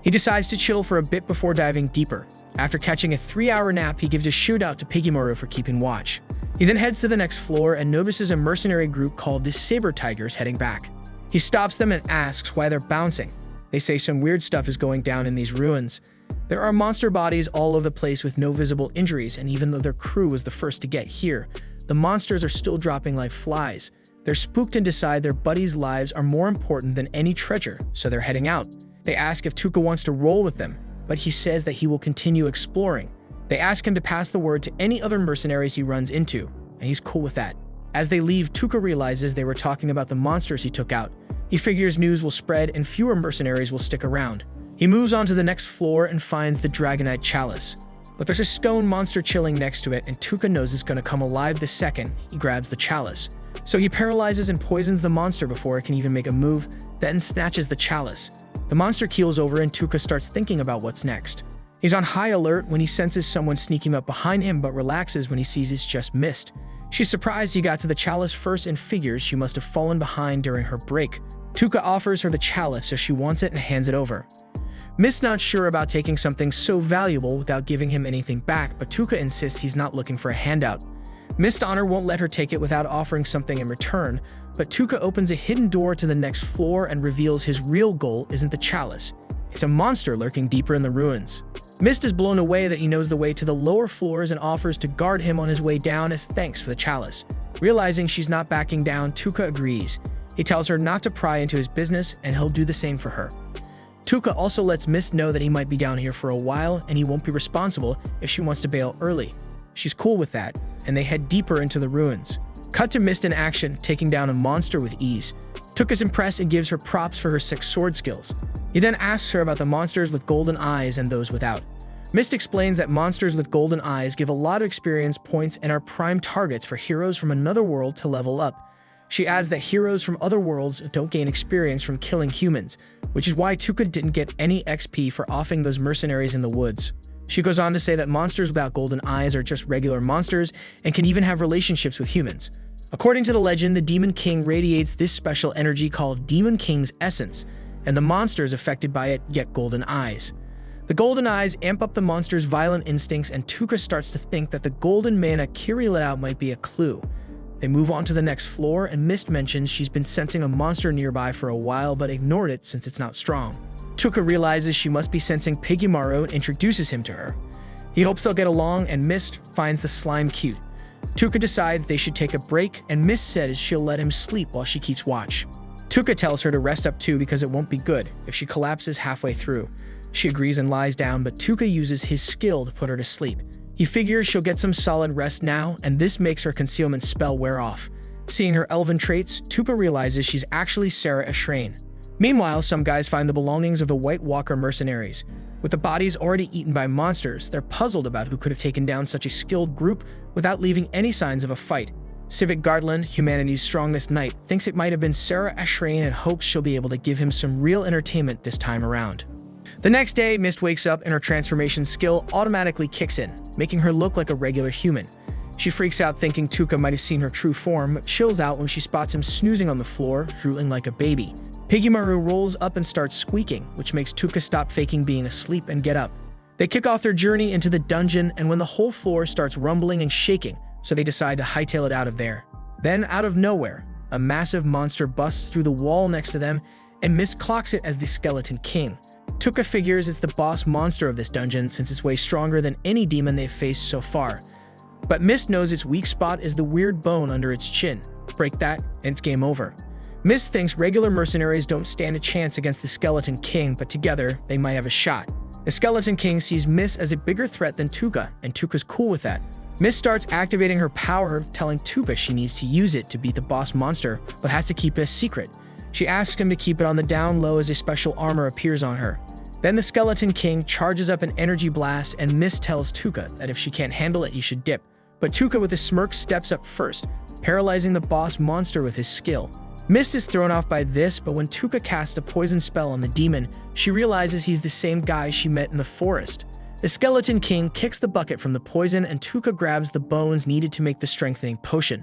He decides to chill for a bit before diving deeper. After catching a 3-hour nap, he gives a shootout to Piggymoru for keeping watch. He then heads to the next floor and notices a mercenary group called the Saber Tigers heading back. He stops them and asks why they're bouncing. They say some weird stuff is going down in these ruins. There are monster bodies all over the place with no visible injuries, and even though their crew was the first to get here, the monsters are still dropping like flies. They're spooked and decide their buddies' lives are more important than any treasure, so they're heading out. They ask if Tuca wants to roll with them, but he says that he will continue exploring. They ask him to pass the word to any other mercenaries he runs into, and he's cool with that. As they leave, Tuka realizes they were talking about the monsters he took out. He figures news will spread and fewer mercenaries will stick around. He moves on to the next floor and finds the Dragonite Chalice. But there's a stone monster chilling next to it, and Tuka knows it's going to come alive the second he grabs the chalice. So he paralyzes and poisons the monster before it can even make a move, then snatches the chalice. The monster keels over and Tuka starts thinking about what's next. He's on high alert when he senses someone sneaking up behind him, but relaxes when he sees it's just Mist. She's surprised he got to the chalice first and figures she must have fallen behind during her break. Tuka offers her the chalice, so she wants it and hands it over. Mist's not sure about taking something so valuable without giving him anything back, but Tuka insists he's not looking for a handout. Mist Honor won't let her take it without offering something in return, but Tuka opens a hidden door to the next floor and reveals his real goal isn't the chalice. It's a monster lurking deeper in the ruins. Mist is blown away that he knows the way to the lower floors and offers to guard him on his way down as thanks for the chalice. Realizing she's not backing down, Tuka agrees. He tells her not to pry into his business and he'll do the same for her. Tuka also lets Mist know that he might be down here for a while and he won't be responsible if she wants to bail early. She's cool with that, and they head deeper into the ruins. Cut to Mist in action, taking down a monster with ease. Tuka's impressed and gives her props for her 6 sword skills. He then asks her about the monsters with golden eyes and those without. Mist explains that monsters with golden eyes give a lot of experience points and are prime targets for heroes from another world to level up. She adds that heroes from other worlds don't gain experience from killing humans, which is why Tuka didn't get any XP for offing those mercenaries in the woods. She goes on to say that monsters without golden eyes are just regular monsters and can even have relationships with humans. According to the legend, the Demon King radiates this special energy called Demon King's Essence, and the monsters affected by it get golden eyes. The golden eyes amp up the monster's violent instincts, and Tuka starts to think that the golden mana Kiri let out might be a clue. They move on to the next floor, and Mist mentions she's been sensing a monster nearby for a while but ignored it since it's not strong. Tuka realizes she must be sensing Piggymaru and introduces him to her. He hopes they'll get along, and Mist finds the slime cute. Tuka decides they should take a break, and Mist says she'll let him sleep while she keeps watch. Tuka tells her to rest up too because it won't be good if she collapses halfway through. She agrees and lies down, but Tuka uses his skill to put her to sleep. He figures she'll get some solid rest now, and this makes her concealment spell wear off. Seeing her elven traits, Tuka realizes she's actually Sarah Ashrain. Meanwhile, some guys find the belongings of the White Walker mercenaries. With the bodies already eaten by monsters, they're puzzled about who could have taken down such a skilled group without leaving any signs of a fight. Civic Gartland, humanity's strongest knight, thinks it might have been Sarah Ashrain and hopes she'll be able to give him some real entertainment this time around. The next day, Mist wakes up and her transformation skill automatically kicks in, making her look like a regular human. She freaks out thinking Tuka might have seen her true form, but chills out when she spots him snoozing on the floor, drooling like a baby. Piggymaru rolls up and starts squeaking, which makes Tuka stop faking being asleep and get up. They kick off their journey into the dungeon, and when the whole floor starts rumbling and shaking, so they decide to hightail it out of there. Then, out of nowhere, a massive monster busts through the wall next to them, and Mist clocks it as the Skeleton King. Tuka figures it's the boss monster of this dungeon since it's way stronger than any demon they've faced so far. But Mist knows its weak spot is the weird bone under its chin. Break that, and it's game over. Mist thinks regular mercenaries don't stand a chance against the Skeleton King, but together, they might have a shot. The Skeleton King sees Mist as a bigger threat than Tuka, and Tuka's cool with that. Mist starts activating her power, telling Tuka she needs to use it to beat the boss monster, but has to keep it a secret. She asks him to keep it on the down low as a special armor appears on her. Then the Skeleton King charges up an energy blast, and Mist tells Tuka that if she can't handle it, he should dip. But Tuka with a smirk steps up first, paralyzing the boss monster with his skill. Mist is thrown off by this, but when Tuka casts a poison spell on the demon, she realizes he's the same guy she met in the forest. The Skeleton King kicks the bucket from the poison, and Tuka grabs the bones needed to make the strengthening potion.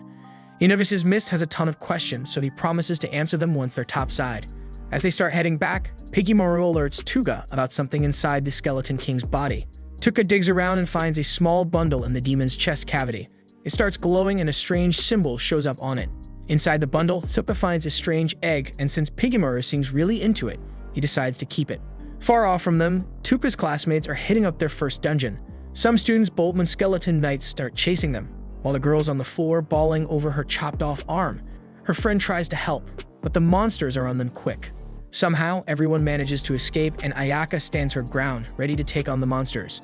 He notices Mist has a ton of questions, so he promises to answer them once they're topside. As they start heading back, Piggymaru alerts Tuka about something inside the Skeleton King's body. Tuka digs around and finds a small bundle in the demon's chest cavity. It starts glowing and a strange symbol shows up on it. Inside the bundle, Tuka finds a strange egg, and since Piggymaru seems really into it, he decides to keep it. Far off from them, Tuka's classmates are hitting up their first dungeon. Some students bolt when skeleton knights start chasing them, while the girl's on the floor bawling over her chopped off arm. Her friend tries to help, but the monsters are on them quick. Somehow, everyone manages to escape, and Ayaka stands her ground, ready to take on the monsters.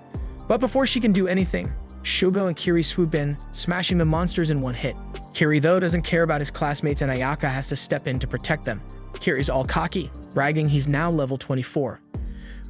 But before she can do anything, Shugo and Kiri swoop in, smashing the monsters in one hit. Kiri, though, doesn't care about his classmates and Ayaka has to step in to protect them. Kiri's all cocky, bragging he's now level 24.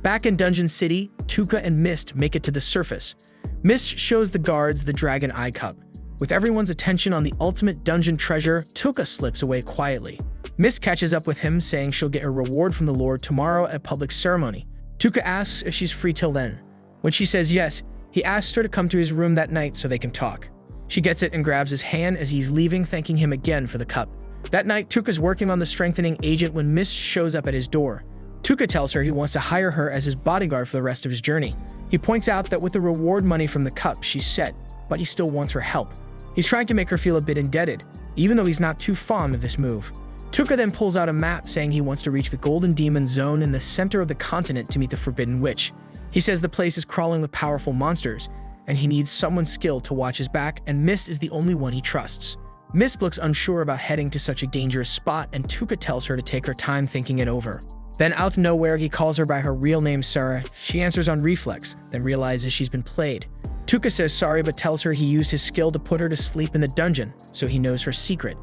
Back in Dungeon City, Tuka and Mist make it to the surface. Mist shows the guards the Dragon Eye Cup. With everyone's attention on the ultimate dungeon treasure, Tuka slips away quietly. Mist catches up with him, saying she'll get her reward from the Lord tomorrow at a public ceremony. Tuka asks if she's free till then. When she says yes, he asks her to come to his room that night so they can talk. She gets it and grabs his hand as he's leaving, thanking him again for the cup. That night, Tuka's working on the strengthening agent when Mist shows up at his door. Tuka tells her he wants to hire her as his bodyguard for the rest of his journey. He points out that with the reward money from the cup, she's set, but he still wants her help. He's trying to make her feel a bit indebted, even though he's not too fond of this move. Tuka then pulls out a map saying he wants to reach the Golden Demon Zone in the center of the continent to meet the Forbidden Witch. He says the place is crawling with powerful monsters, and he needs someone skilled to watch his back, and Mist is the only one he trusts. Mist looks unsure about heading to such a dangerous spot, and Tuka tells her to take her time thinking it over. Then out of nowhere, he calls her by her real name, Sarah. She answers on reflex, then realizes she's been played. Tuka says sorry but tells her he used his skill to put her to sleep in the dungeon, so he knows her secret.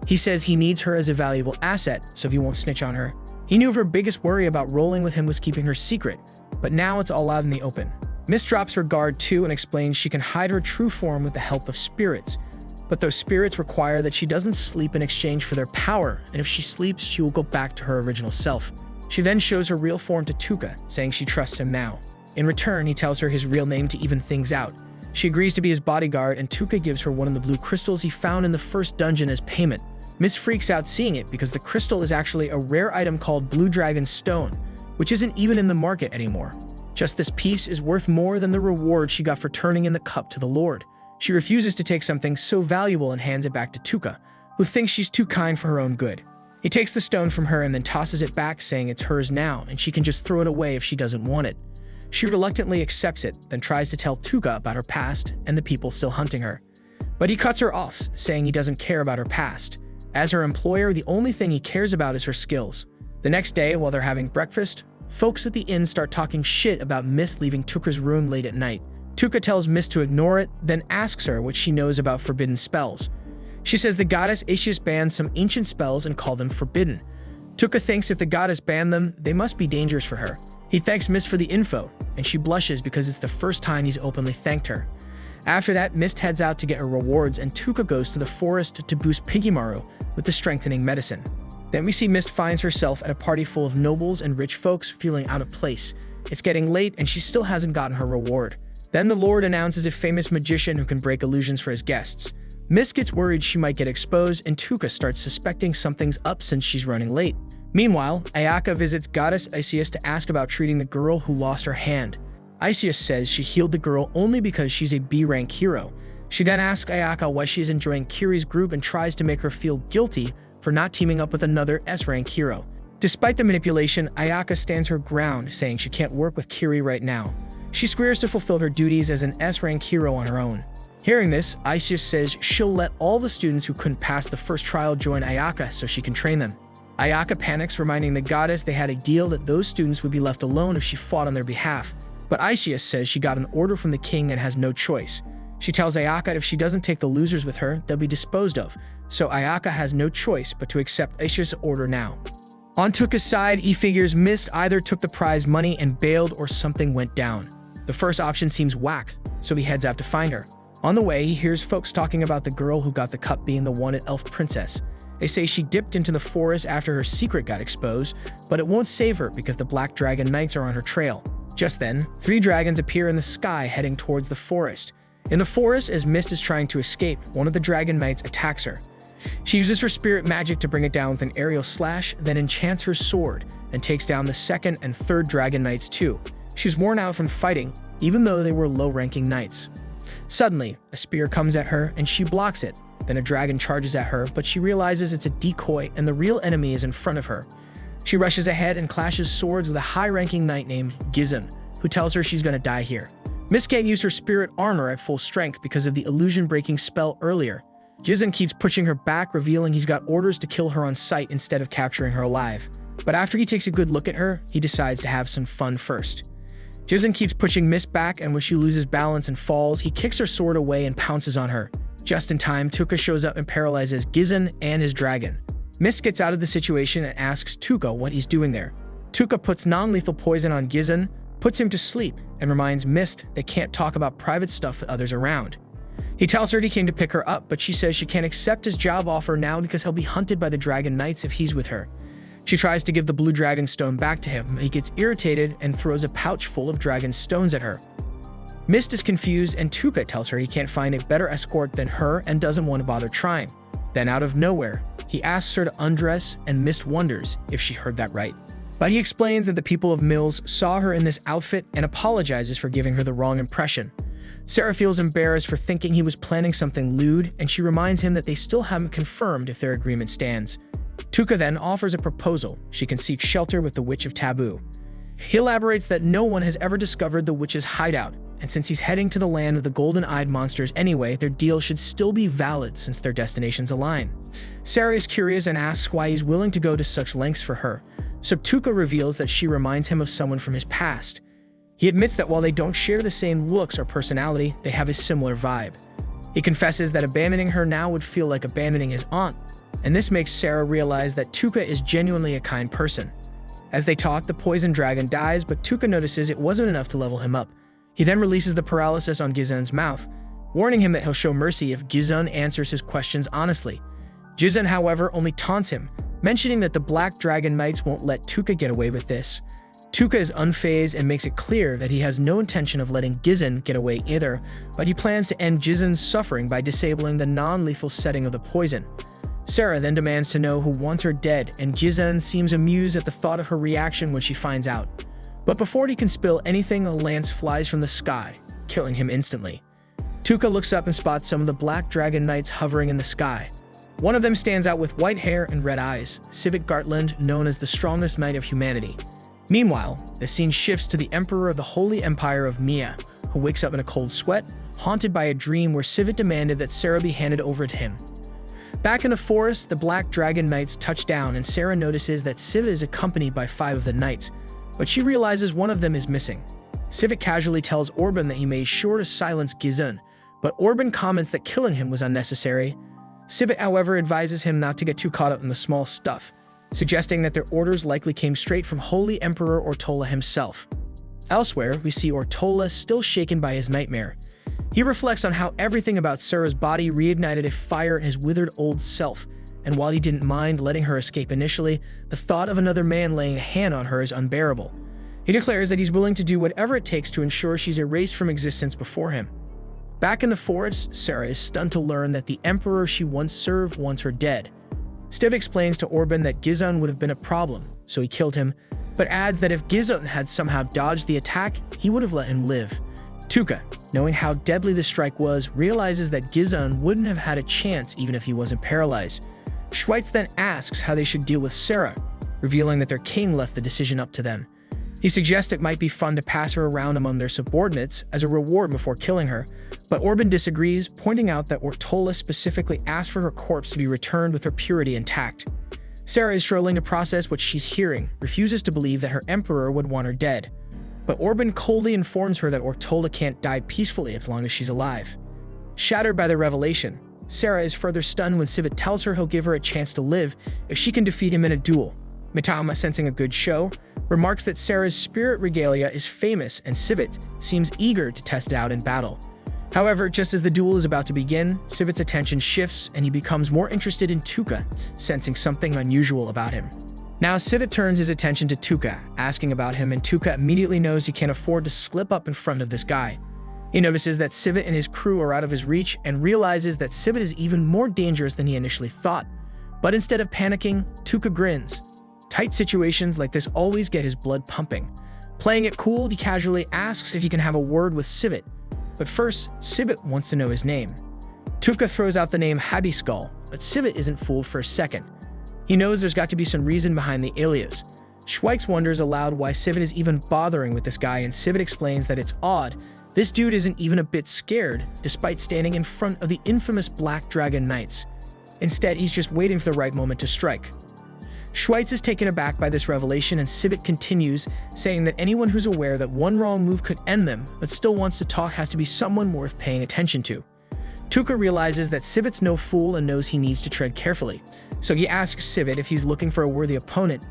He says he needs her as a valuable asset, so he won't snitch on her. He knew her biggest worry about rolling with him was keeping her secret, but now it's all out in the open. Mist drops her guard too and explains she can hide her true form with the help of spirits. But those spirits require that she doesn't sleep in exchange for their power, and if she sleeps, she will go back to her original self. She then shows her real form to Tuka, saying she trusts him now. In return, he tells her his real name to even things out. She agrees to be his bodyguard, and Tuka gives her one of the blue crystals he found in the first dungeon as payment. Mist freaks out seeing it because the crystal is actually a rare item called Blue Dragon Stone, which isn't even in the market anymore. Just this piece is worth more than the reward she got for turning in the cup to the Lord. She refuses to take something so valuable and hands it back to Tuka, who thinks she's too kind for her own good. He takes the stone from her and then tosses it back, saying it's hers now and she can just throw it away if she doesn't want it. She reluctantly accepts it, then tries to tell Tuka about her past and the people still hunting her. But he cuts her off, saying he doesn't care about her past. As her employer, the only thing he cares about is her skills. The next day, while they're having breakfast, folks at the inn start talking shit about Mist leaving Tuka's room late at night. Tuka tells Mist to ignore it, then asks her what she knows about forbidden spells. She says the goddess Asius banned some ancient spells and called them forbidden. Tuka thinks if the goddess banned them, they must be dangerous for her. He thanks Mist for the info, and she blushes because it's the first time he's openly thanked her. After that, Mist heads out to get her rewards, and Tuka goes to the forest to boost Pinkimaru with the strengthening medicine. Then we see Mist finds herself at a party full of nobles and rich folks feeling out of place. It's getting late, and she still hasn't gotten her reward. Then the Lord announces a famous magician who can break illusions for his guests. Mist gets worried she might get exposed, and Tuka starts suspecting something's up since she's running late. Meanwhile, Ayaka visits goddess Isius to ask about treating the girl who lost her hand. Isius says she healed the girl only because she's a B-rank hero. She then asks Ayaka why she is enjoying Kiri's group and tries to make her feel guilty for not teaming up with another S-rank hero. Despite the manipulation, Ayaka stands her ground, saying she can't work with Kiri right now. She swears to fulfill her duties as an S-rank hero on her own. Hearing this, Isius says she'll let all the students who couldn't pass the first trial join Ayaka so she can train them. Ayaka panics, reminding the goddess they had a deal that those students would be left alone if she fought on their behalf. But Isius says she got an order from the king and has no choice. She tells Ayaka if she doesn't take the losers with her, they'll be disposed of, so Ayaka has no choice but to accept Isius' order now. On Tuka's side, he figures Mist either took the prize money and bailed or something went down. The first option seems whack, so he heads out to find her. On the way, he hears folks talking about the girl who got the cup being the wanted elf princess. They say she dipped into the forest after her secret got exposed, but it won't save her because the Black Dragon Knights are on her trail. Just then, 3 dragons appear in the sky heading towards the forest. In the forest, as Mist is trying to escape, one of the Dragon Knights attacks her. She uses her spirit magic to bring it down with an aerial slash, then enchants her sword, and takes down the 2nd and 3rd Dragon Knights too. She's worn out from fighting, even though they were low-ranking knights. Suddenly, a spear comes at her, and she blocks it. Then a dragon charges at her, but she realizes it's a decoy and the real enemy is in front of her. She rushes ahead and clashes swords with a high-ranking knight named Gizon, who tells her she's gonna die here. Mist can't use her spirit armor at full strength because of the illusion-breaking spell earlier. Gizon keeps pushing her back, revealing he's got orders to kill her on sight instead of capturing her alive. But after he takes a good look at her, he decides to have some fun first. Gizon keeps pushing Mist back, and when she loses balance and falls, he kicks her sword away and pounces on her. Just in time, Tuka shows up and paralyzes Gizun and his dragon. Mist gets out of the situation and asks Tuka what he's doing there. Tuka puts non-lethal poison on Gizun, puts him to sleep, and reminds Mist they can't talk about private stuff with others around. He tells her he came to pick her up, but she says she can't accept his job offer now because he'll be hunted by the Dragon Knights if he's with her. She tries to give the blue dragon stone back to him, but he gets irritated and throws a pouch full of dragon stones at her. Mist is confused, and Tuka tells her he can't find a better escort than her and doesn't want to bother trying. Then out of nowhere, he asks her to undress, and Mist wonders if she heard that right. But he explains that the people of Mills saw her in this outfit and apologizes for giving her the wrong impression. Sarah feels embarrassed for thinking he was planning something lewd, and she reminds him that they still haven't confirmed if their agreement stands. Tuka then offers a proposal. She can seek shelter with the Witch of Taboo. He elaborates that no one has ever discovered the witch's hideout, and since he's heading to the land of the golden-eyed monsters anyway, their deal should still be valid since their destinations align. Sarah is curious and asks why he's willing to go to such lengths for her, so Tuka reveals that she reminds him of someone from his past. He admits that while they don't share the same looks or personality, they have a similar vibe. He confesses that abandoning her now would feel like abandoning his aunt, and this makes Sarah realize that Tuka is genuinely a kind person. As they talk, the poison dragon dies, but Tuka notices it wasn't enough to level him up. He then releases the paralysis on Gizun's mouth, warning him that he'll show mercy if Gizun answers his questions honestly. Gizun, however, only taunts him, mentioning that the Black Dragon Knights won't let Tuka get away with this. Tuka is unfazed and makes it clear that he has no intention of letting Gizun get away either, but he plans to end Gizun's suffering by disabling the non-lethal setting of the poison. Sarah then demands to know who wants her dead, and Gizun seems amused at the thought of her reaction when she finds out. But before he can spill anything, a lance flies from the sky, killing him instantly. Tuka looks up and spots some of the Black Dragon Knights hovering in the sky. One of them stands out with white hair and red eyes, Civic Gartland, known as the strongest knight of humanity. Meanwhile, the scene shifts to the Emperor of the Holy Empire of Mia, who wakes up in a cold sweat, haunted by a dream where Civic demanded that Sarah be handed over to him. Back in the forest, the Black Dragon Knights touch down, and Sarah notices that Civic is accompanied by 5 of the knights, but she realizes one of them is missing. Civic casually tells Orban that he made sure to silence Gizun, but Orban comments that killing him was unnecessary. Civic, however, advises him not to get too caught up in the small stuff, suggesting that their orders likely came straight from Holy Emperor Ortola himself. Elsewhere, we see Ortola still shaken by his nightmare. He reflects on how everything about Sarah's body reignited a fire in his withered old self, and while he didn't mind letting her escape initially, the thought of another man laying a hand on her is unbearable. He declares that he's willing to do whatever it takes to ensure she's erased from existence before him. Back in the forest, Sarah is stunned to learn that the emperor she once served wants her dead. Stiv explains to Orban that Gizun would have been a problem, so he killed him, but adds that if Gizun had somehow dodged the attack, he would have let him live. Tuka, knowing how deadly the strike was, realizes that Gizun wouldn't have had a chance even if he wasn't paralyzed. Schweitz then asks how they should deal with Sarah, revealing that their king left the decision up to them. He suggests it might be fun to pass her around among their subordinates as a reward before killing her, but Orban disagrees, pointing out that Ortola specifically asked for her corpse to be returned with her purity intact. Sarah is struggling to process what she's hearing, refuses to believe that her emperor would want her dead. But Orban coldly informs her that Ortola can't die peacefully as long as she's alive. Shattered by the revelation, Sarah is further stunned when Civic tells her he'll give her a chance to live if she can defeat him in a duel. Mitama, sensing a good show, remarks that Sarah's spirit regalia is famous and Civic seems eager to test it out in battle. However, just as the duel is about to begin, Civic's attention shifts and he becomes more interested in Tuka, sensing something unusual about him. Now Civic turns his attention to Tuka, asking about him, and Tuka immediately knows he can't afford to slip up in front of this guy. He notices that Civic and his crew are out of his reach and realizes that Civic is even more dangerous than he initially thought. But instead of panicking, Tuka grins. Tight situations like this always get his blood pumping. Playing it cool, he casually asks if he can have a word with Civic. But first, Civic wants to know his name. Tuka throws out the name Happy Skull, but Civic isn't fooled for a second. He knows there's got to be some reason behind the alias. Schweitz wonders aloud why Civic is even bothering with this guy, and Civic explains that it's odd. This dude isn't even a bit scared, despite standing in front of the infamous Black Dragon Knights. Instead, he's just waiting for the right moment to strike. Schweitz is taken aback by this revelation, and Civic continues, saying that anyone who's aware that one wrong move could end them, but still wants to talk has to be someone worth paying attention to. Tuka realizes that Sivit's no fool and knows he needs to tread carefully, so he asks Sivit if he's looking for a worthy opponent.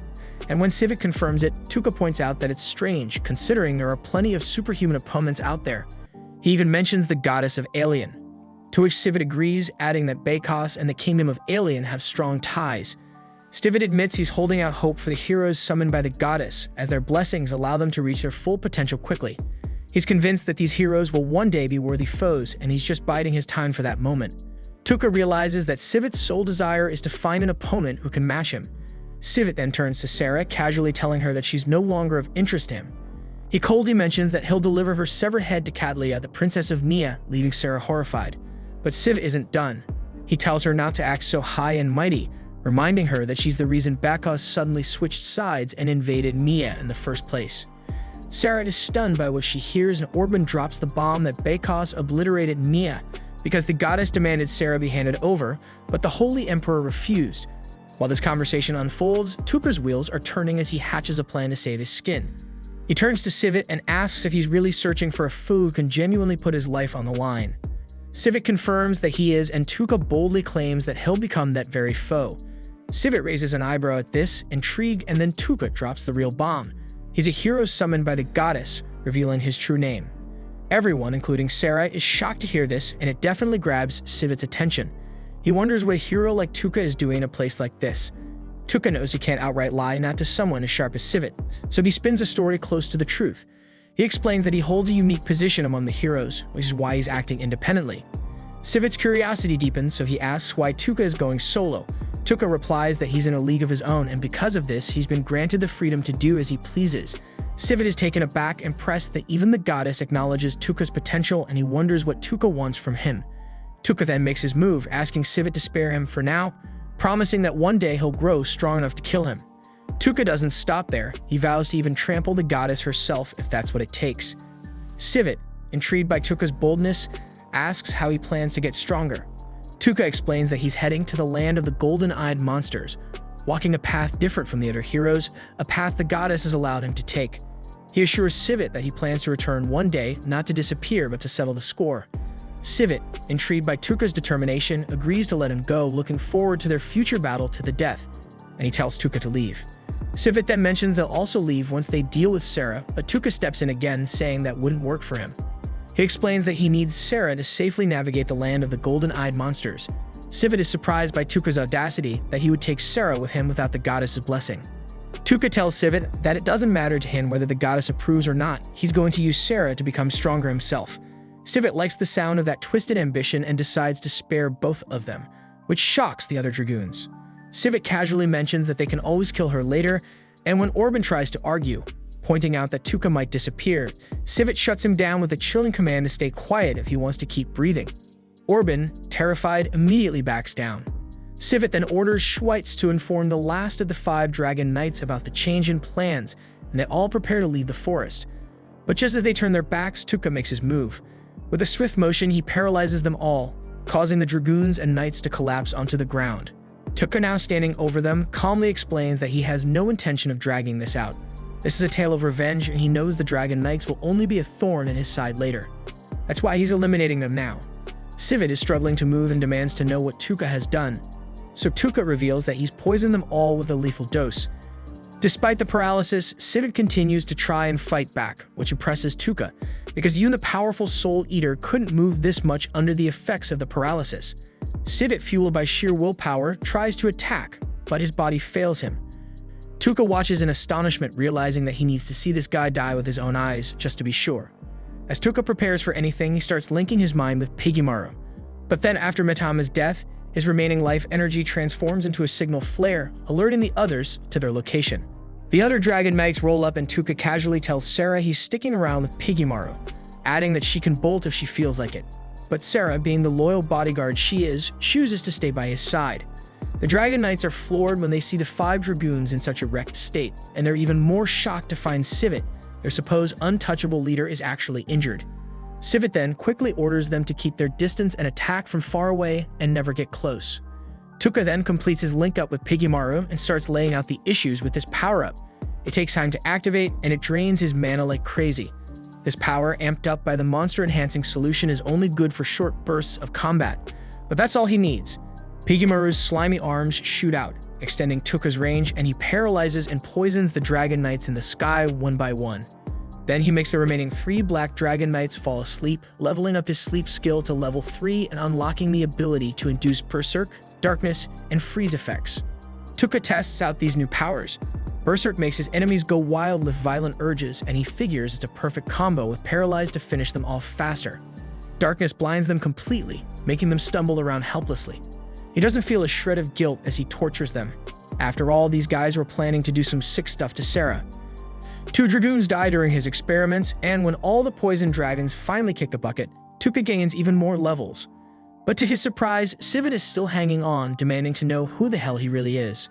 And when Sivit confirms it, Tuka points out that it's strange, considering there are plenty of superhuman opponents out there. He even mentions the goddess of Alien, to which Sivit agrees, adding that Bekos and the kingdom of Alien have strong ties. Sivit admits he's holding out hope for the heroes summoned by the goddess, as their blessings allow them to reach their full potential quickly. He's convinced that these heroes will one day be worthy foes, and he's just biding his time for that moment. Tuka realizes that Sivit's sole desire is to find an opponent who can match him. Sivit then turns to Sarah, casually telling her that she's no longer of interest to him. He coldly mentions that he'll deliver her severed head to Cadlia, the princess of Nia, leaving Sarah horrified. But Sivit isn't done. He tells her not to act so high and mighty, reminding her that she's the reason Bekos suddenly switched sides and invaded Nia in the first place. Sarah is stunned by what she hears, and Orban drops the bomb that Bekos obliterated Nia because the goddess demanded Sarah be handed over, but the Holy Emperor refused. While this conversation unfolds, Tuka's wheels are turning as he hatches a plan to save his skin. He turns to Sivit and asks if he's really searching for a foe who can genuinely put his life on the line. Sivit confirms that he is, and Tuka boldly claims that he'll become that very foe. Sivit raises an eyebrow at this, intrigued, and then Tuka drops the real bomb. He's a hero summoned by the goddess, revealing his true name. Everyone, including Sarah, is shocked to hear this, and it definitely grabs Sivit's attention. He wonders what a hero like Tuka is doing in a place like this. Tuka knows he can't outright lie, not to someone as sharp as Sivit, so he spins a story close to the truth. He explains that he holds a unique position among the heroes, which is why he's acting independently. Sivit's curiosity deepens, so he asks why Tuka is going solo. Tuka replies that he's in a league of his own, and because of this, he's been granted the freedom to do as he pleases. Sivit is taken aback, impressed that even the goddess acknowledges Tuka's potential, and he wonders what Tuka wants from him. Tuka then makes his move, asking Sivit to spare him for now, promising that one day he'll grow strong enough to kill him. Tuka doesn't stop there. He vows to even trample the goddess herself if that's what it takes. Sivit, intrigued by Tuka's boldness, asks how he plans to get stronger. Tuka explains that he's heading to the land of the golden-eyed monsters, walking a path different from the other heroes, a path the goddess has allowed him to take. He assures Sivit that he plans to return one day, not to disappear but to settle the score. Sivit, intrigued by Tuka's determination, agrees to let him go, looking forward to their future battle to the death, and he tells Tuka to leave. Sivit then mentions they'll also leave once they deal with Sarah, but Tuka steps in again, saying that wouldn't work for him. He explains that he needs Sarah to safely navigate the land of the golden-eyed monsters. Sivit is surprised by Tuka's audacity that he would take Sarah with him without the goddess's blessing. Tuka tells Sivit that it doesn't matter to him whether the goddess approves or not, he's going to use Sarah to become stronger himself. Sivit likes the sound of that twisted ambition and decides to spare both of them, which shocks the other dragoons. Sivit casually mentions that they can always kill her later, and when Orban tries to argue, pointing out that Tuka might disappear, Sivit shuts him down with a chilling command to stay quiet if he wants to keep breathing. Orban, terrified, immediately backs down. Sivit then orders Schweitz to inform the last of the 5 dragon knights about the change in plans, and they all prepare to leave the forest. But just as they turn their backs, Tuka makes his move. With a swift motion, he paralyzes them all, causing the dragoons and knights to collapse onto the ground. Tuka, now standing over them, calmly explains that he has no intention of dragging this out. This is a tale of revenge, and he knows the dragon knights will only be a thorn in his side later. That's why he's eliminating them now. Sivit is struggling to move and demands to know what Tuka has done, so Tuka reveals that he's poisoned them all with a lethal dose. Despite the paralysis, Sivit continues to try and fight back, which impresses Tuka, because even the powerful Soul Eater couldn't move this much under the effects of the paralysis. Sivit, fueled by sheer willpower, tries to attack, but his body fails him. Tuka watches in astonishment, realizing that he needs to see this guy die with his own eyes, just to be sure. As Tuka prepares for anything, he starts linking his mind with Pigimaru. But then, after Mitama's death, his remaining life energy transforms into a signal flare, alerting the others to their location. The other dragon knights roll up, and Tuka casually tells Sarah he's sticking around with Pigimaru, adding that she can bolt if she feels like it. But Sarah, being the loyal bodyguard she is, chooses to stay by his side. The dragon knights are floored when they see the 5 dragoons in such a wrecked state, and they're even more shocked to find Sivit, their supposed untouchable leader, is actually injured. Sivit then quickly orders them to keep their distance and attack from far away and never get close. Tuka then completes his link-up with Pigimaru and starts laying out the issues with his power-up. It takes time to activate, and it drains his mana like crazy. This power, amped up by the monster-enhancing solution, is only good for short bursts of combat, but that's all he needs. Piggymaru's slimy arms shoot out, extending Tuka's range, and he paralyzes and poisons the Dragon Knights in the sky one by one. Then he makes the remaining 3 Black Dragon Knights fall asleep, leveling up his sleep skill to level 3 and unlocking the ability to induce Berserk, Darkness, and Freeze effects. Tuka tests out these new powers. Berserk makes his enemies go wild with violent urges, and he figures it's a perfect combo with Paralyze to finish them off faster. Darkness blinds them completely, making them stumble around helplessly. He doesn't feel a shred of guilt as he tortures them. After all, these guys were planning to do some sick stuff to Sarah. 2 Dragoons die during his experiments, and when all the poison dragons finally kick the bucket, Tuka gains even more levels. But to his surprise, Sivit is still hanging on, demanding to know who the hell he really is.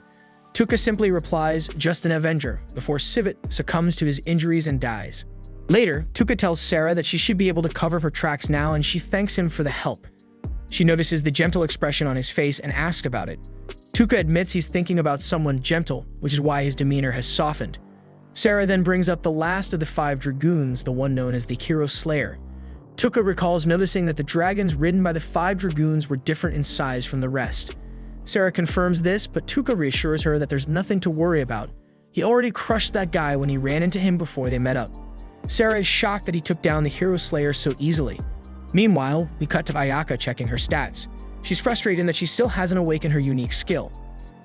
Tuka simply replies, "Just an Avenger," before Sivit succumbs to his injuries and dies. Later, Tuka tells Sarah that she should be able to cover her tracks now, and she thanks him for the help. She notices the gentle expression on his face and asks about it. Tuka admits he's thinking about someone gentle, which is why his demeanor has softened. Sarah then brings up the last of the 5 Dragoons, the one known as the Hero Slayer. Tuka recalls noticing that the dragons ridden by the 5 Dragoons were different in size from the rest. Sarah confirms this, but Tuka reassures her that there's nothing to worry about. He already crushed that guy when he ran into him before they met up. Sarah is shocked that he took down the Hero Slayer so easily. Meanwhile, we cut to Ayaka checking her stats. She's frustrated that she still hasn't awakened her unique skill.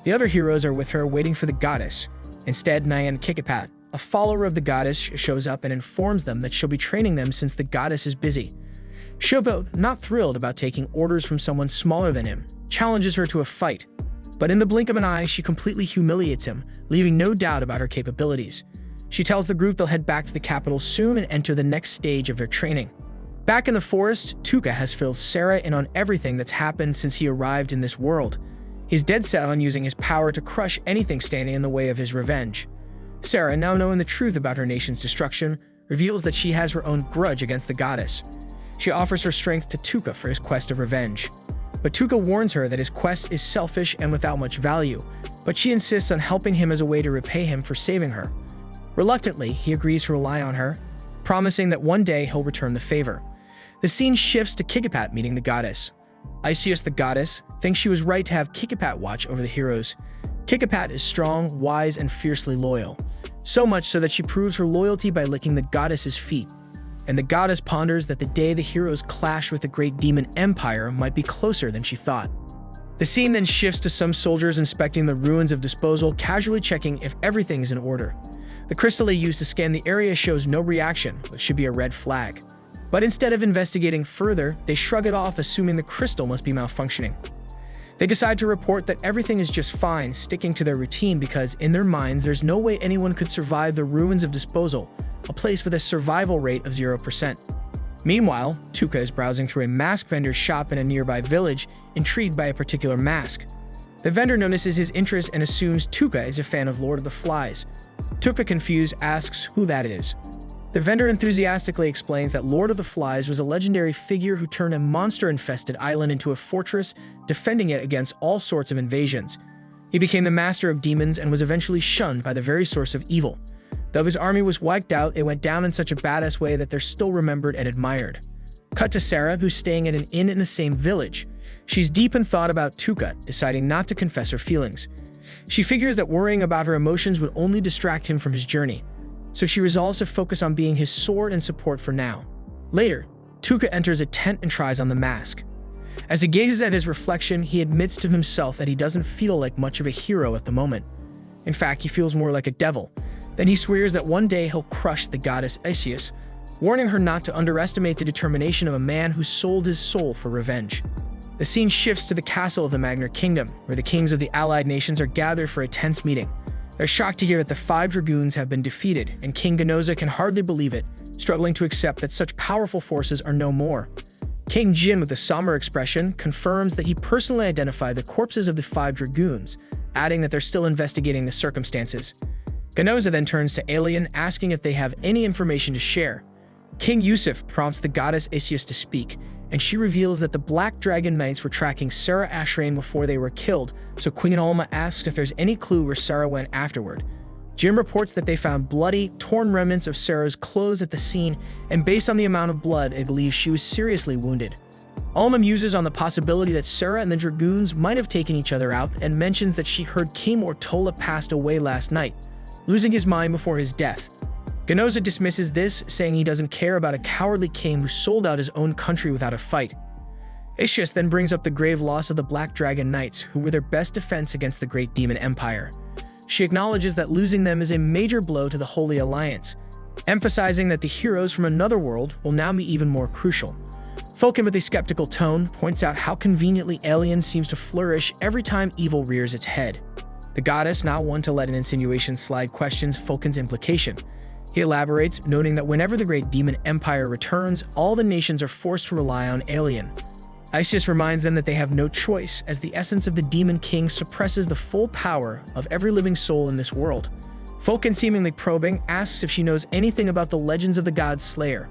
The other heroes are with her waiting for the goddess. Instead, Nyan Kikipat, a follower of the goddess, shows up and informs them that she'll be training them since the goddess is busy. Shobo, not thrilled about taking orders from someone smaller than him, challenges her to a fight. But in the blink of an eye, she completely humiliates him, leaving no doubt about her capabilities. She tells the group they'll head back to the capital soon and enter the next stage of their training. Back in the forest, Tuka has filled Sarah in on everything that's happened since he arrived in this world. He's dead set on using his power to crush anything standing in the way of his revenge. Sarah, now knowing the truth about her nation's destruction, reveals that she has her own grudge against the goddess. She offers her strength to Tuka for his quest of revenge. But Tuka warns her that his quest is selfish and without much value, but she insists on helping him as a way to repay him for saving her. Reluctantly, he agrees to rely on her, promising that one day he'll return the favor. The scene shifts to Kikipat meeting the goddess. Isius, the goddess, thinks she was right to have Kikipat watch over the heroes. Kikipat is strong, wise, and fiercely loyal. So much so that she proves her loyalty by licking the goddess's feet. And the goddess ponders that the day the heroes clash with the great demon empire might be closer than she thought. The scene then shifts to some soldiers inspecting the ruins of Disposal, casually checking if everything is in order. The crystal they used to scan the area shows no reaction, which should be a red flag. But instead of investigating further, they shrug it off, assuming the crystal must be malfunctioning. They decide to report that everything is just fine, sticking to their routine because, in their minds, there's no way anyone could survive the ruins of Disposal, a place with a survival rate of 0%. Meanwhile, Tuka is browsing through a mask vendor's shop in a nearby village, intrigued by a particular mask. The vendor notices his interest and assumes Tuka is a fan of Lord of the Flies. Tuka, confused, asks who that is. The vendor enthusiastically explains that Lord of the Flies was a legendary figure who turned a monster-infested island into a fortress, defending it against all sorts of invasions. He became the master of demons and was eventually shunned by the very source of evil. Though his army was wiped out, it went down in such a badass way that they're still remembered and admired. Cut to Sarah, who's staying at an inn in the same village. She's deep in thought about Tuka, deciding not to confess her feelings. She figures that worrying about her emotions would only distract him from his journey, so she resolves to focus on being his sword and support for now. Later, Tuka enters a tent and tries on the mask. As he gazes at his reflection, he admits to himself that he doesn't feel like much of a hero at the moment. In fact, he feels more like a devil. Then he swears that one day he'll crush the goddess Isius, warning her not to underestimate the determination of a man who sold his soul for revenge. The scene shifts to the castle of the Magnar Kingdom, where the kings of the allied nations are gathered for a tense meeting. They're shocked to hear that the 5 Dragoons have been defeated, and King Ganoza can hardly believe it, struggling to accept that such powerful forces are no more. King Jin, with a somber expression, confirms that he personally identified the corpses of the 5 Dragoons, adding that they're still investigating the circumstances. Ganoza then turns to Alien, asking if they have any information to share. King Yusuf prompts the goddess Isius to speak, and she reveals that the Black Dragon Knights were tracking Sarah Ashrain before they were killed, so Queen Alma asks if there's any clue where Sarah went afterward. Jim reports that they found bloody, torn remnants of Sarah's clothes at the scene, and based on the amount of blood, it believes she was seriously wounded. Alma muses on the possibility that Sarah and the Dragoons might have taken each other out and mentions that she heard King Ortola passed away last night, losing his mind before his death. Ganoza dismisses this, saying he doesn't care about a cowardly king who sold out his own country without a fight. Ischias then brings up the grave loss of the Black Dragon Knights, who were their best defense against the Great Demon Empire. She acknowledges that losing them is a major blow to the Holy Alliance, emphasizing that the heroes from another world will now be even more crucial. Falcon, with a skeptical tone, points out how conveniently Alien seems to flourish every time evil rears its head. The goddess, not one to let an insinuation slide, questions Falcon's implication. He elaborates, noting that whenever the Great Demon Empire returns, all the nations are forced to rely on Alien. Isis reminds them that they have no choice, as the essence of the Demon King suppresses the full power of every living soul in this world. Falcon, seemingly probing, asks if she knows anything about the legends of the god Slayer.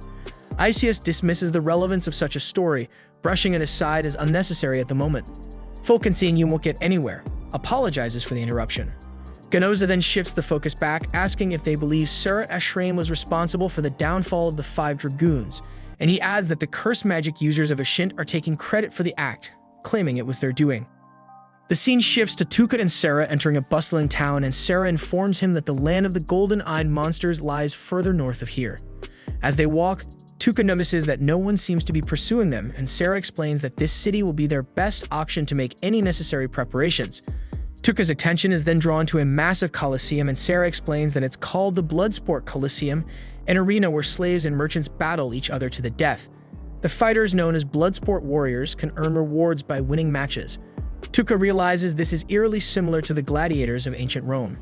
Isis dismisses the relevance of such a story, brushing it aside as unnecessary at the moment. Falcon, seeing you won't get anywhere, apologizes for the interruption. Ganoza then shifts the focus back, asking if they believe Sarah Ashraim was responsible for the downfall of the 5 Dragoons, and he adds that the cursed magic users of Ashint are taking credit for the act, claiming it was their doing. The scene shifts to Tuka and Sarah entering a bustling town, and Sarah informs him that the land of the golden-eyed monsters lies further north of here. As they walk, Tuka notices that no one seems to be pursuing them, and Sarah explains that this city will be their best option to make any necessary preparations. Tuka's attention is then drawn to a massive coliseum, and Sarah explains that it's called the Bloodsport Coliseum, an arena where slaves and merchants battle each other to the death. The fighters, known as Bloodsport Warriors, can earn rewards by winning matches. Tuka realizes this is eerily similar to the gladiators of ancient Rome.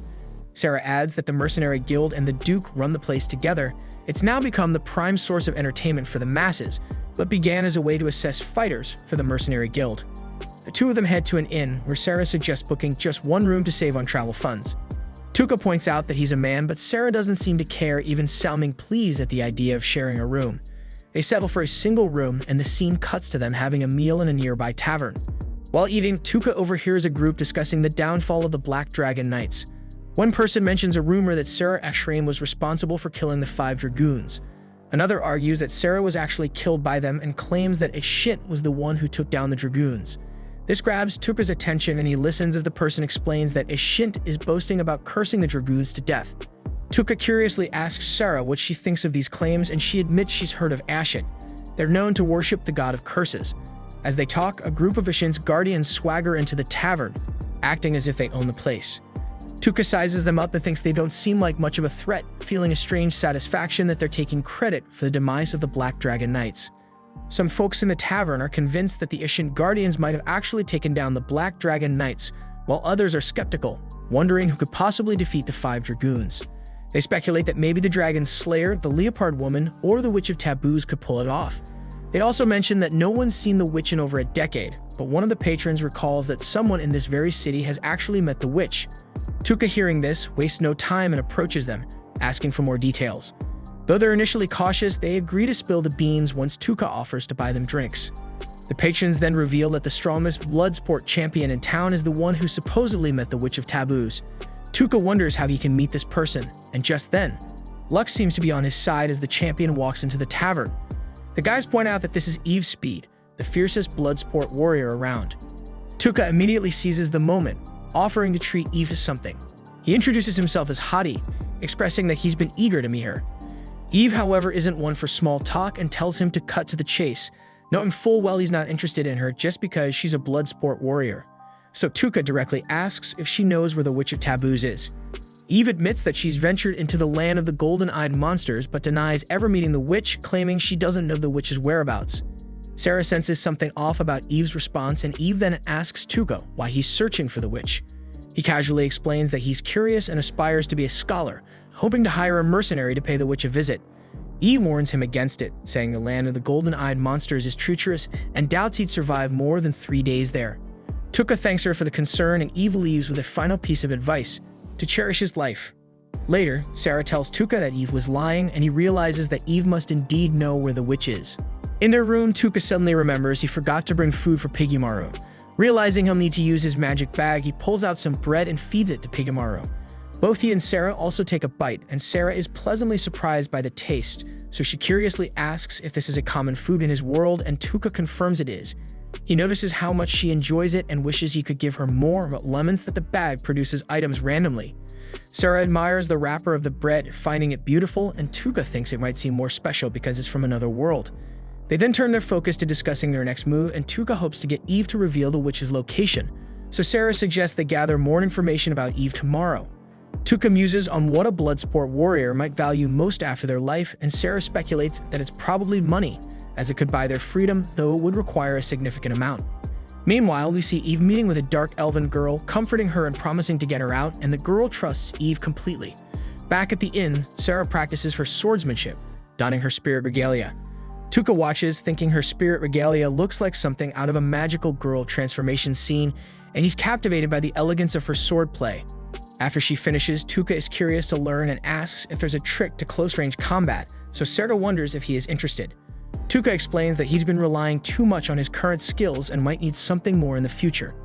Sarah adds that the Mercenary Guild and the Duke run the place together. It's now become the prime source of entertainment for the masses, but began as a way to assess fighters for the Mercenary Guild. The two of them head to an inn, where Sarah suggests booking just one room to save on travel funds. Tuka points out that he's a man, but Sarah doesn't seem to care, even sounding pleased at the idea of sharing a room. They settle for a single room, and the scene cuts to them having a meal in a nearby tavern. While eating, Tuka overhears a group discussing the downfall of the Black Dragon Knights. One person mentions a rumor that Sarah Ashraim was responsible for killing the 5 Dragoons. Another argues that Sarah was actually killed by them and claims that Ashint was the one who took down the Dragoons. This grabs Tuka's attention, and he listens as the person explains that Ashint is boasting about cursing the Dragoons to death. Tuka curiously asks Sarah what she thinks of these claims, and she admits she's heard of Ashint. They're known to worship the god of curses. As they talk, a group of Ashint's guardians swagger into the tavern, acting as if they own the place. Tuka sizes them up and thinks they don't seem like much of a threat, feeling a strange satisfaction that they're taking credit for the demise of the Black Dragon Knights. Some folks in the tavern are convinced that the Ashint guardians might have actually taken down the Black Dragon Knights, while others are skeptical, wondering who could possibly defeat the 5 Dragoons. They speculate that maybe the Dragon Slayer, the Leopard Woman, or the Witch of Taboos could pull it off. They also mention that no one's seen the witch in over a decade, but one of the patrons recalls that someone in this very city has actually met the witch. Tuka, hearing this, wastes no time and approaches them, asking for more details. Though they're initially cautious, they agree to spill the beans once Tuka offers to buy them drinks. The patrons then reveal that the strongest Bloodsport champion in town is the one who supposedly met the Witch of Taboos. Tuka wonders how he can meet this person, and just then, luck seems to be on his side as the champion walks into the tavern. The guys point out that this is Eve Speed, the fiercest Bloodsport warrior around. Tuka immediately seizes the moment, offering to treat Eve to something. He introduces himself as Hadi, expressing that he's been eager to meet her. Eve, however, isn't one for small talk and tells him to cut to the chase, knowing full well he's not interested in her just because she's a Bloodsport warrior. So Tuka directly asks if she knows where the Witch of Taboos is. Eve admits that she's ventured into the land of the golden-eyed monsters, but denies ever meeting the witch, claiming she doesn't know the witch's whereabouts. Sarah senses something off about Eve's response, and Eve then asks Tuka why he's searching for the witch. He casually explains that he's curious and aspires to be a scholar, hoping to hire a mercenary to pay the witch a visit. Eve warns him against it, saying the land of the golden-eyed monsters is treacherous and doubts he'd survive more than 3 days there. Tuka thanks her for the concern, and Eve leaves with a final piece of advice: to cherish his life. Later, Sarah tells Tuka that Eve was lying, and he realizes that Eve must indeed know where the witch is. In their room, Tuka suddenly remembers he forgot to bring food for Piggymaru. Realizing he'll need to use his magic bag, he pulls out some bread and feeds it to Piggymaru. Both he and Sarah also take a bite, and Sarah is pleasantly surprised by the taste, so she curiously asks if this is a common food in his world, and Tuca confirms it is. He notices how much she enjoys it and wishes he could give her more, but laments that the bag produces items randomly. Sarah admires the wrapper of the bread, finding it beautiful, and Tuca thinks it might seem more special because it's from another world. They then turn their focus to discussing their next move, and Tuca hopes to get Eve to reveal the witch's location. So Sarah suggests they gather more information about Eve tomorrow. Tuca muses on what a bloodsport warrior might value most after their life, and Sarah speculates that it's probably money, as it could buy their freedom, though it would require a significant amount. Meanwhile, we see Eve meeting with a dark elven girl, comforting her and promising to get her out, and the girl trusts Eve completely. Back at the inn, Sarah practices her swordsmanship, donning her spirit regalia. Tuca watches, thinking her spirit regalia looks like something out of a magical girl transformation scene, and he's captivated by the elegance of her swordplay. After she finishes, Tuca is curious to learn and asks if there's a trick to close-range combat, so Sarah wonders if he is interested. Tuca explains that he's been relying too much on his current skills and might need something more in the future.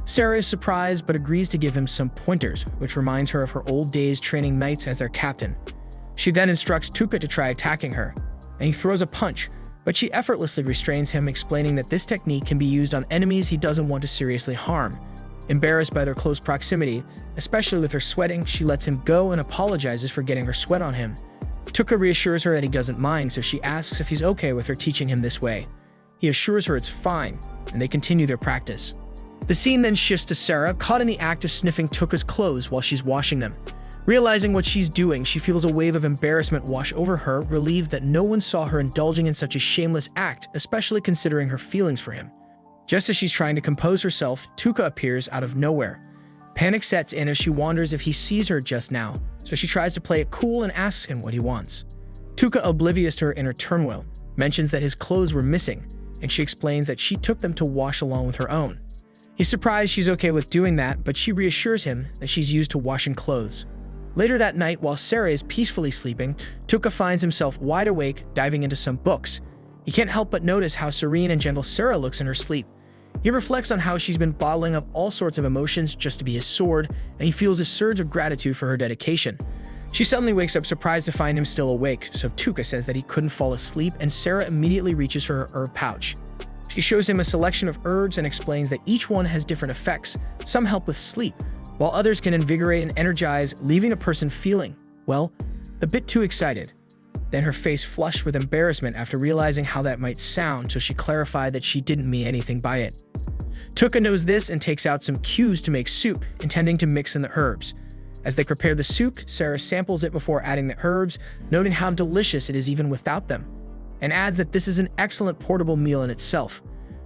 Sarah is surprised but agrees to give him some pointers, which reminds her of her old days training knights as their captain. She then instructs Tuca to try attacking her, and he throws a punch, but she effortlessly restrains him, explaining that this technique can be used on enemies he doesn't want to seriously harm. Embarrassed by their close proximity, especially with her sweating, she lets him go and apologizes for getting her sweat on him. Tuca reassures her that he doesn't mind, so she asks if he's okay with her teaching him this way. He assures her it's fine, and they continue their practice. The scene then shifts to Sarah, caught in the act of sniffing Tuca's clothes while she's washing them. Realizing what she's doing, she feels a wave of embarrassment wash over her, relieved that no one saw her indulging in such a shameless act, especially considering her feelings for him. Just as she's trying to compose herself, Tuca appears out of nowhere. Panic sets in as she wonders if he sees her just now, so she tries to play it cool and asks him what he wants. Tuca, oblivious to her inner turmoil, mentions that his clothes were missing, and she explains that she took them to wash along with her own. He's surprised she's okay with doing that, but she reassures him that she's used to washing clothes. Later that night, while Sarah is peacefully sleeping, Tuca finds himself wide awake, diving into some books. He can't help but notice how serene and gentle Sarah looks in her sleep. He reflects on how she's been bottling up all sorts of emotions just to be his sword, and he feels a surge of gratitude for her dedication. She suddenly wakes up surprised to find him still awake, so Tuca says that he couldn't fall asleep, and Sarah immediately reaches for her herb pouch. She shows him a selection of herbs and explains that each one has different effects. Some help with sleep, while others can invigorate and energize, leaving a person feeling, well, a bit too excited. Then her face flushed with embarrassment after realizing how that might sound, so she clarified that she didn't mean anything by it. Tuca knows this and takes out some cues to make soup, intending to mix in the herbs. As they prepare the soup, Sarah samples it before adding the herbs, noting how delicious it is even without them, and adds that this is an excellent portable meal in itself.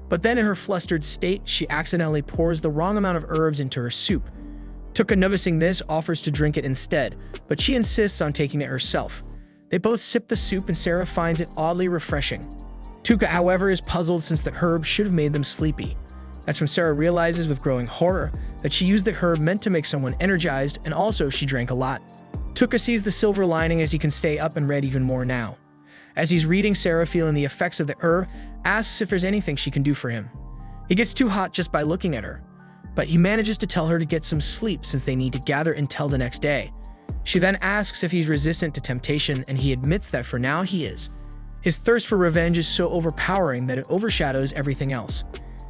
But then in her flustered state, she accidentally pours the wrong amount of herbs into her soup. Tuca, noticing this, offers to drink it instead, but she insists on taking it herself. They both sip the soup and Sarah finds it oddly refreshing. Tuca, however, is puzzled since the herb should have made them sleepy. That's when Sarah realizes with growing horror that she used the herb meant to make someone energized, and also she drank a lot. Tuca sees the silver lining as he can stay up and read even more now. As he's reading, Sarah, feeling the effects of the herb, asks if there's anything she can do for him. He gets too hot just by looking at her, but he manages to tell her to get some sleep since they need to gather until the next day. She then asks if he's resistant to temptation, and he admits that for now he is. His thirst for revenge is so overpowering that it overshadows everything else.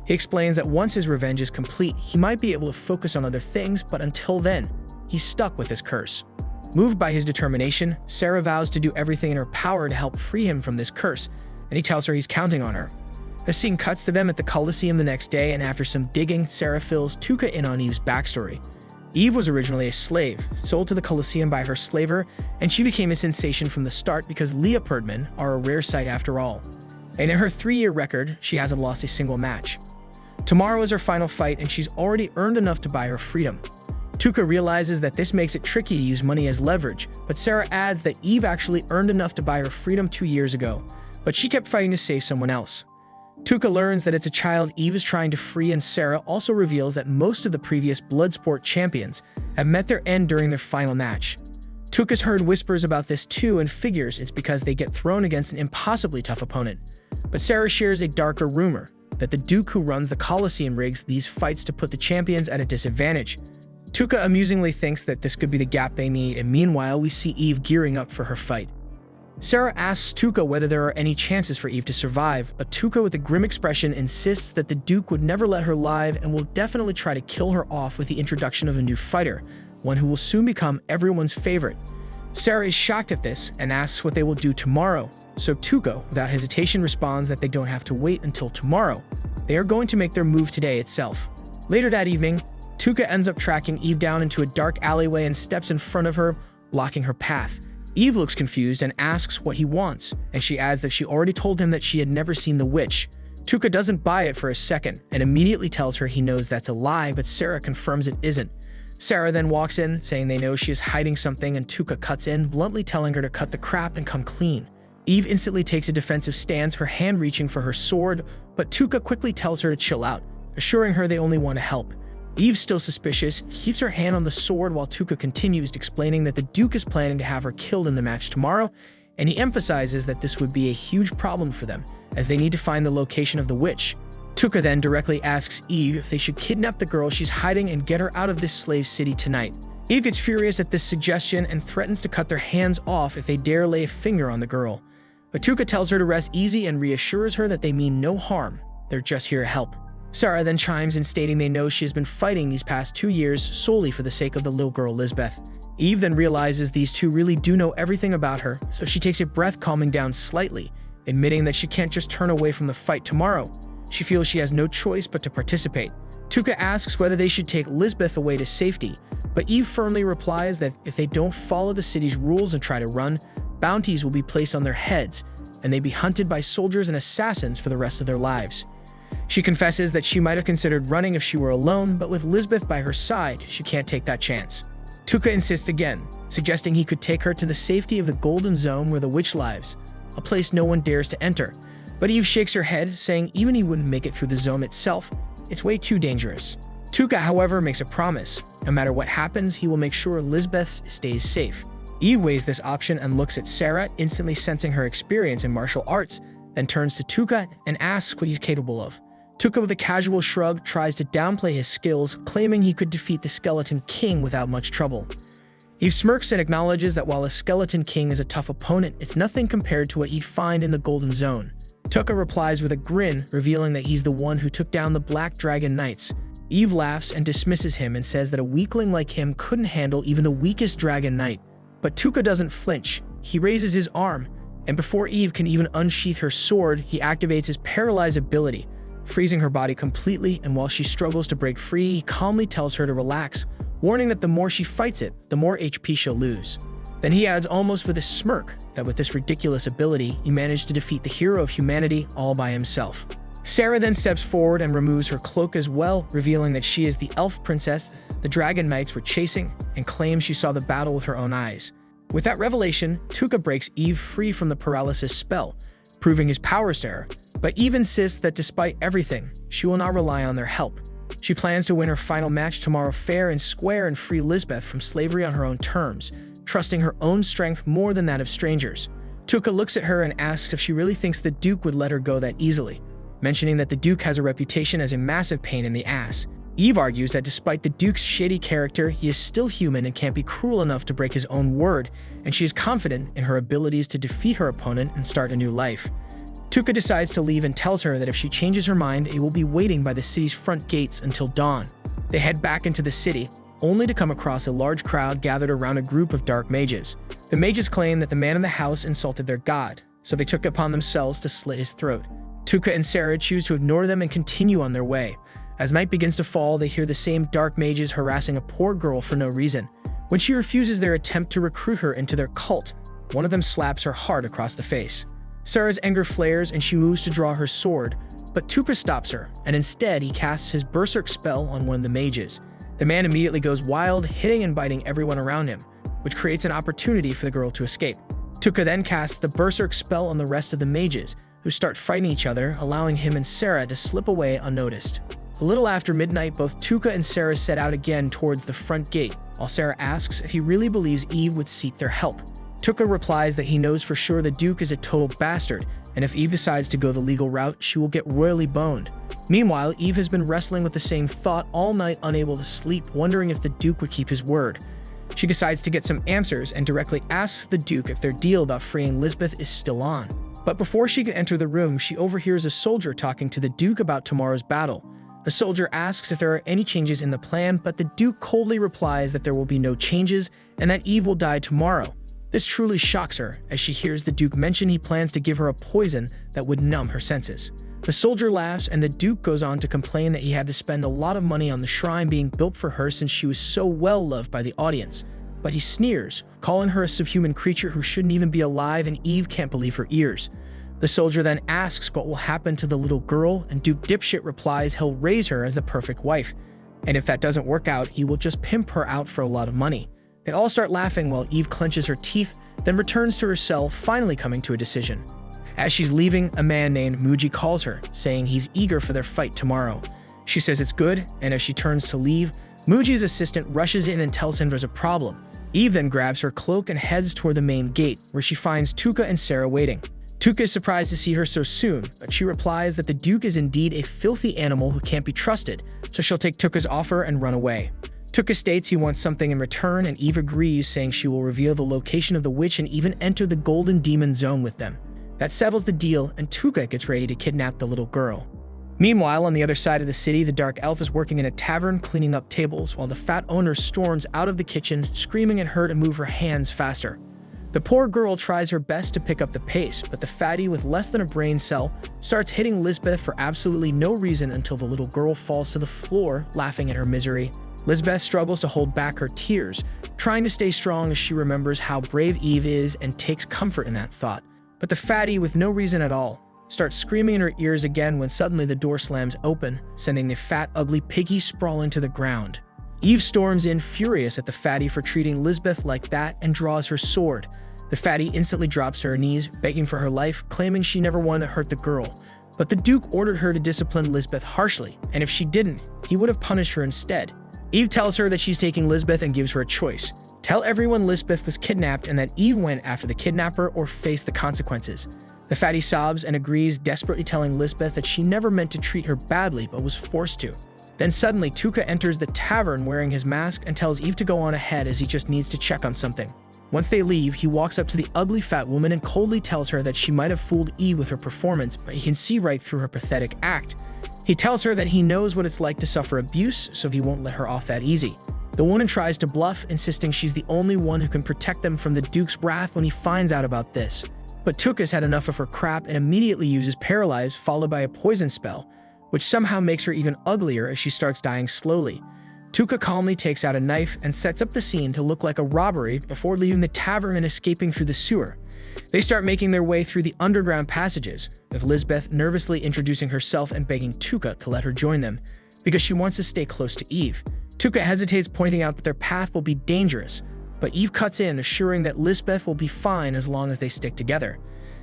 He explains that once his revenge is complete, he might be able to focus on other things, but until then, he's stuck with his curse. Moved by his determination, Sarah vows to do everything in her power to help free him from this curse, and he tells her he's counting on her. The scene cuts to them at the Colosseum the next day, and after some digging, Sarah fills Tuca in on Eve's backstory. Eve was originally a slave, sold to the Colosseum by her slaver, and she became a sensation from the start because leopardmen are a rare sight after all. And in her 3-year record, she hasn't lost a single match. Tomorrow is her final fight, and she's already earned enough to buy her freedom. Tuca realizes that this makes it tricky to use money as leverage, but Sarah adds that Eve actually earned enough to buy her freedom 2 years ago, but she kept fighting to save someone else. Tuca learns that it's a child Eve is trying to free, and Sarah also reveals that most of the previous Bloodsport champions have met their end during their final match. Tuca's heard whispers about this too and figures it's because they get thrown against an impossibly tough opponent. But Sarah shares a darker rumor that the Duke who runs the Colosseum rigs these fights to put the champions at a disadvantage. Tuca amusingly thinks that this could be the gap they need, and meanwhile we see Eve gearing up for her fight. Sarah asks Tuca whether there are any chances for Eve to survive, but Tuca with a grim expression insists that the Duke would never let her live and will definitely try to kill her off with the introduction of a new fighter, one who will soon become everyone's favorite. Sarah is shocked at this and asks what they will do tomorrow, so Tuca, without hesitation, responds that they don't have to wait until tomorrow. They are going to make their move today itself. Later that evening, Tuca ends up tracking Eve down into a dark alleyway and steps in front of her, blocking her path. Eve looks confused and asks what he wants, and she adds that she already told him that she had never seen the witch. Tuca doesn't buy it for a second and immediately tells her he knows that's a lie, but Sarah confirms it isn't. Sarah then walks in, saying they know she is hiding something, and Tuca cuts in, bluntly telling her to cut the crap and come clean. Eve instantly takes a defensive stance, her hand reaching for her sword, but Tuca quickly tells her to chill out, assuring her they only want to help. Eve, still suspicious, keeps her hand on the sword while Tuca continues, explaining that the Duke is planning to have her killed in the match tomorrow, and he emphasizes that this would be a huge problem for them, as they need to find the location of the witch. Tuca then directly asks Eve if they should kidnap the girl she's hiding and get her out of this slave city tonight. Eve gets furious at this suggestion and threatens to cut their hands off if they dare lay a finger on the girl. But Tuca tells her to rest easy and reassures her that they mean no harm, they're just here to help. Sarah then chimes in, stating they know she has been fighting these past 2 years solely for the sake of the little girl Lisbeth. Eve then realizes these two really do know everything about her, so she takes a breath, calming down slightly, admitting that she can't just turn away from the fight tomorrow. She feels she has no choice but to participate. Tuca asks whether they should take Lisbeth away to safety, but Eve firmly replies that if they don't follow the city's rules and try to run, bounties will be placed on their heads, and they'd be hunted by soldiers and assassins for the rest of their lives. She confesses that she might have considered running if she were alone, but with Lisbeth by her side, she can't take that chance. Tuca insists again, suggesting he could take her to the safety of the Golden Zone where the witch lives, a place no one dares to enter. But Eve shakes her head, saying even he wouldn't make it through the zone itself, it's way too dangerous. Tuca, however, makes a promise. No matter what happens, he will make sure Lisbeth stays safe. Eve weighs this option and looks at Sarah, instantly sensing her experience in martial arts, then turns to Tuca and asks what he's capable of. Tuca, with a casual shrug, tries to downplay his skills, claiming he could defeat the Skeleton King without much trouble. Eve smirks and acknowledges that while a Skeleton King is a tough opponent, it's nothing compared to what he'd find in the Golden Zone. Tuca replies with a grin, revealing that he's the one who took down the Black Dragon Knights. Eve laughs and dismisses him and says that a weakling like him couldn't handle even the weakest Dragon Knight. But Tuca doesn't flinch. He raises his arm, and before Eve can even unsheath her sword, he activates his Paralyze ability, freezing her body completely, and while she struggles to break free, he calmly tells her to relax, warning that the more she fights it, the more HP she'll lose. Then he adds, almost with a smirk, that with this ridiculous ability, he managed to defeat the hero of humanity all by himself. Sarah then steps forward and removes her cloak as well, revealing that she is the elf princess the Dragon Knights were chasing, and claims she saw the battle with her own eyes. With that revelation, Tuca breaks Eve free from the paralysis spell, proving his powers to her. But Eve insists that despite everything, she will not rely on their help. She plans to win her final match tomorrow fair and square and free Lisbeth from slavery on her own terms, trusting her own strength more than that of strangers. Tuca looks at her and asks if she really thinks the Duke would let her go that easily, mentioning that the Duke has a reputation as a massive pain in the ass. Eve argues that despite the Duke's shady character, he is still human and can't be cruel enough to break his own word, and she is confident in her abilities to defeat her opponent and start a new life. Tuca decides to leave and tells her that if she changes her mind, it will be waiting by the city's front gates until dawn. They head back into the city, only to come across a large crowd gathered around a group of dark mages. The mages claim that the man in the house insulted their god, so they took it upon themselves to slit his throat. Tuca and Sarah choose to ignore them and continue on their way. As night begins to fall, they hear the same dark mages harassing a poor girl for no reason. When she refuses their attempt to recruit her into their cult, one of them slaps her hard across the face. Sarah's anger flares and she moves to draw her sword, but Tuca stops her, and instead he casts his berserk spell on one of the mages. The man immediately goes wild, hitting and biting everyone around him, which creates an opportunity for the girl to escape. Tuca then casts the berserk spell on the rest of the mages, who start fighting each other, allowing him and Sarah to slip away unnoticed. A little after midnight, both Tuca and Sarah set out again towards the front gate, while Sarah asks if he really believes Eve would seek their help. Tuca replies that he knows for sure the Duke is a total bastard, and if Eve decides to go the legal route, she will get royally boned. Meanwhile, Eve has been wrestling with the same thought all night, unable to sleep, wondering if the Duke would keep his word. She decides to get some answers and directly asks the Duke if their deal about freeing Lisbeth is still on. But before she can enter the room, she overhears a soldier talking to the Duke about tomorrow's battle. The soldier asks if there are any changes in the plan, but the Duke coldly replies that there will be no changes and that Eve will die tomorrow. This truly shocks her, as she hears the Duke mention he plans to give her a poison that would numb her senses. The soldier laughs, and the Duke goes on to complain that he had to spend a lot of money on the shrine being built for her since she was so well loved by the audience. But he sneers, calling her a subhuman creature who shouldn't even be alive, and Eve can't believe her ears. The soldier then asks what will happen to the little girl, and Duke Dipshit replies he'll raise her as the perfect wife. And if that doesn't work out, he will just pimp her out for a lot of money. They all start laughing while Eve clenches her teeth, then returns to her cell, finally coming to a decision. As she's leaving, a man named Muji calls her, saying he's eager for their fight tomorrow. She says it's good, and as she turns to leave, Muji's assistant rushes in and tells him there's a problem. Eve then grabs her cloak and heads toward the main gate, where she finds Tuka and Sarah waiting. Tuka is surprised to see her so soon, but she replies that the Duke is indeed a filthy animal who can't be trusted, so she'll take Tuka's offer and run away. Tuka states he wants something in return, and Eve agrees, saying she will reveal the location of the witch and even enter the Golden Demon Zone with them. That settles the deal, and Tuka gets ready to kidnap the little girl. Meanwhile, on the other side of the city, the Dark Elf is working in a tavern cleaning up tables, while the fat owner storms out of the kitchen, screaming at her to move her hands faster. The poor girl tries her best to pick up the pace, but the fatty with less than a brain cell starts hitting Lisbeth for absolutely no reason until the little girl falls to the floor, laughing at her misery. Lisbeth struggles to hold back her tears, trying to stay strong as she remembers how brave Eve is and takes comfort in that thought. But the fatty, with no reason at all, starts screaming in her ears again when suddenly the door slams open, sending the fat, ugly piggy sprawling to the ground. Eve storms in, furious at the fatty for treating Lisbeth like that, and draws her sword. The fatty instantly drops to her knees, begging for her life, claiming she never wanted to hurt the girl. But the Duke ordered her to discipline Lisbeth harshly, and if she didn't, he would have punished her instead. Eve tells her that she's taking Lisbeth and gives her a choice. Tell everyone Lisbeth was kidnapped and that Eve went after the kidnapper or face the consequences. The fatty sobs and agrees, desperately telling Lisbeth that she never meant to treat her badly but was forced to. Then suddenly, Tuka enters the tavern wearing his mask and tells Eve to go on ahead as he just needs to check on something. Once they leave, he walks up to the ugly fat woman and coldly tells her that she might have fooled Eve with her performance, but he can see right through her pathetic act. He tells her that he knows what it's like to suffer abuse, so he won't let her off that easy. The woman tries to bluff, insisting she's the only one who can protect them from the Duke's wrath when he finds out about this. But Tuka's had enough of her crap and immediately uses Paralyze, followed by a poison spell, which somehow makes her even uglier as she starts dying slowly. Tuka calmly takes out a knife and sets up the scene to look like a robbery before leaving the tavern and escaping through the sewer. They start making their way through the underground passages, with Lisbeth nervously introducing herself and begging Tuka to let her join them, because she wants to stay close to Eve. Tuka hesitates, pointing out that their path will be dangerous, but Eve cuts in, assuring that Lisbeth will be fine as long as they stick together.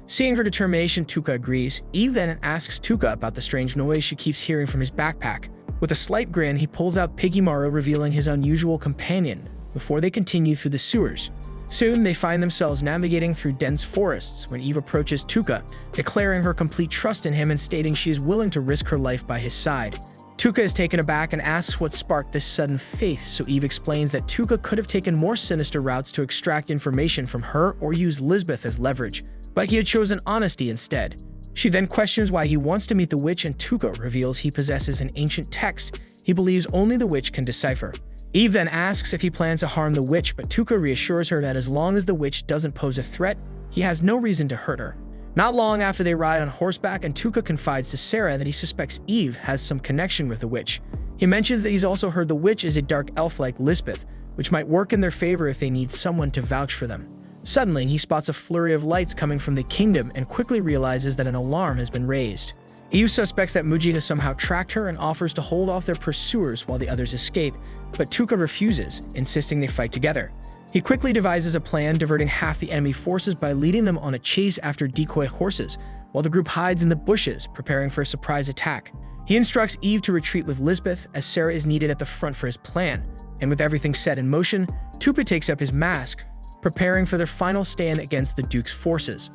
Seeing her determination, Tuka agrees. Eve then asks Tuka about the strange noise she keeps hearing from his backpack. With a slight grin, he pulls out Piggymaru, revealing his unusual companion, before they continue through the sewers. Soon, they find themselves navigating through dense forests when Eve approaches Tuka, declaring her complete trust in him and stating she is willing to risk her life by his side. Tuka is taken aback and asks what sparked this sudden faith, so Eve explains that Tuka could have taken more sinister routes to extract information from her or use Lisbeth as leverage, but he had chosen honesty instead. She then questions why he wants to meet the witch, and Tuka reveals he possesses an ancient text he believes only the witch can decipher. Eve then asks if he plans to harm the witch, but Tuka reassures her that as long as the witch doesn't pose a threat, he has no reason to hurt her. Not long after, they ride on horseback, and Tuka confides to Sarah that he suspects Eve has some connection with the witch. He mentions that he's also heard the witch is a dark elf like Lisbeth, which might work in their favor if they need someone to vouch for them. Suddenly, he spots a flurry of lights coming from the kingdom and quickly realizes that an alarm has been raised. Eve suspects that Muji has somehow tracked her and offers to hold off their pursuers while the others escape, but Tuka refuses, insisting they fight together. He quickly devises a plan, diverting half the enemy forces by leading them on a chase after decoy horses, while the group hides in the bushes, preparing for a surprise attack. He instructs Eve to retreat with Lisbeth, as Sarah is needed at the front for his plan, and with everything set in motion, Tuka takes up his mask, preparing for their final stand against the Duke's forces.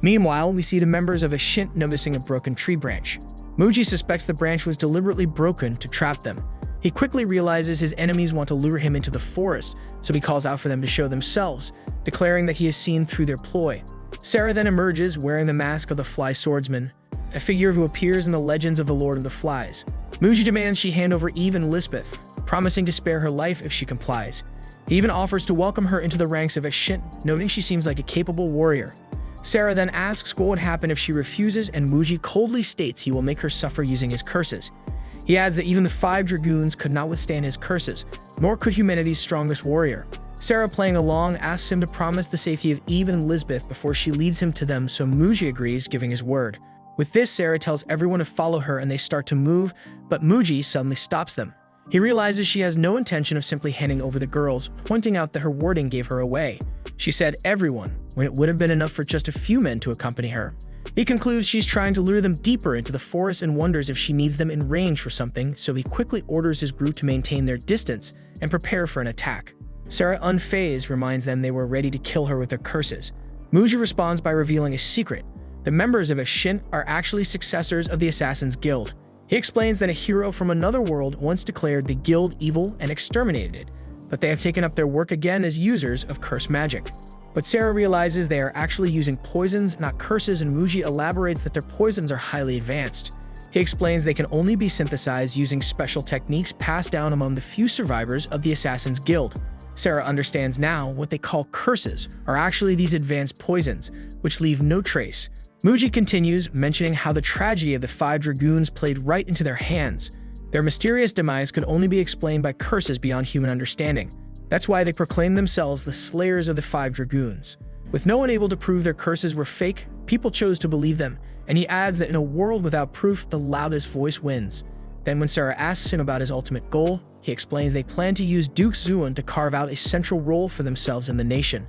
Meanwhile, we see the members of a Shint noticing a broken tree branch. Muji suspects the branch was deliberately broken to trap them. He quickly realizes his enemies want to lure him into the forest, so he calls out for them to show themselves, declaring that he has seen through their ploy. Sarah then emerges wearing the mask of the Fly Swordsman, a figure who appears in the legends of the Lord of the Flies. Muji demands she hand over Eve and Lisbeth, promising to spare her life if she complies. He even offers to welcome her into the ranks of Ashin, noting she seems like a capable warrior. Sarah then asks what would happen if she refuses, and Muji coldly states he will make her suffer using his curses. He adds that even the 5 dragoons could not withstand his curses, nor could humanity's strongest warrior. Sarah, playing along, asks him to promise the safety of Eve and Lisbeth before she leads him to them, so Muji agrees, giving his word. With this, Sarah tells everyone to follow her and they start to move, but Muji suddenly stops them. He realizes she has no intention of simply handing over the girls, pointing out that her wording gave her away. She said everyone, when it would have been enough for just a few men to accompany her. He concludes she's trying to lure them deeper into the forest and wonders if she needs them in range for something, so he quickly orders his group to maintain their distance and prepare for an attack. Sarah, unfazed, reminds them they were ready to kill her with their curses. Muji responds by revealing a secret. The members of Ashin are actually successors of the Assassin's Guild. He explains that a hero from another world once declared the guild evil and exterminated it, but they have taken up their work again as users of cursed magic. But Sarah realizes they are actually using poisons, not curses, and Muji elaborates that their poisons are highly advanced. He explains they can only be synthesized using special techniques passed down among the few survivors of the Assassin's Guild. Sarah understands now what they call curses are actually these advanced poisons, which leave no trace. Muji continues, mentioning how the tragedy of the 5 dragoons played right into their hands. Their mysterious demise could only be explained by curses beyond human understanding. That's why they proclaim themselves the slayers of the 5 dragoons. With no one able to prove their curses were fake, people chose to believe them, and he adds that in a world without proof, the loudest voice wins. Then when Sarah asks him about his ultimate goal, he explains they plan to use Duke Zuan to carve out a central role for themselves in the nation.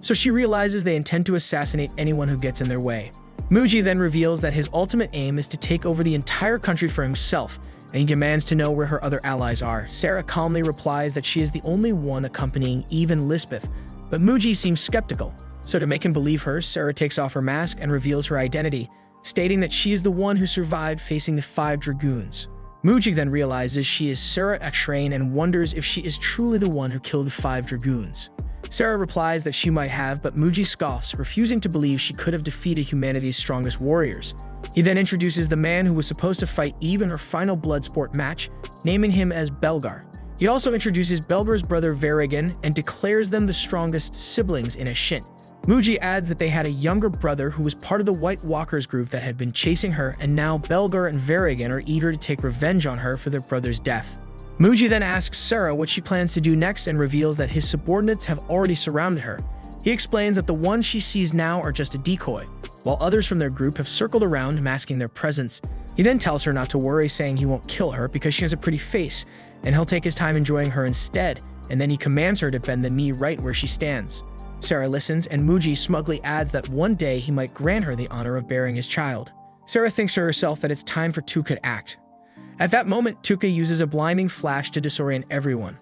So she realizes they intend to assassinate anyone who gets in their way. Muji then reveals that his ultimate aim is to take over the entire country for himself, and he demands to know where her other allies are. Sarah calmly replies that she is the only one accompanying Eve and Lisbeth, but Muji seems skeptical. So to make him believe her, Sarah takes off her mask and reveals her identity, stating that she is the one who survived facing the 5 dragoons. Muji then realizes she is Sarah Akshrane and wonders if she is truly the one who killed the 5 dragoons. Sarah replies that she might have, but Muji scoffs, refusing to believe she could have defeated humanity's strongest warriors. He then introduces the man who was supposed to fight Eve in her final Bloodsport match, naming him as Belgar. He also introduces Belgar's brother Varigan and declares them the strongest siblings in Ashin. Muji adds that they had a younger brother who was part of the White Walkers group that had been chasing her, and now Belgar and Varigan are eager to take revenge on her for their brother's death. Muji then asks Sarah what she plans to do next and reveals that his subordinates have already surrounded her. He explains that the ones she sees now are just a decoy, while others from their group have circled around, masking their presence. He then tells her not to worry, saying he won't kill her because she has a pretty face, and he'll take his time enjoying her instead, and then he commands her to bend the knee right where she stands. Sarah listens, and Muji smugly adds that one day he might grant her the honor of bearing his child. Sarah thinks to herself that it's time for Tuka to act. At that moment, Tuka uses a blinding flash to disorient everyone.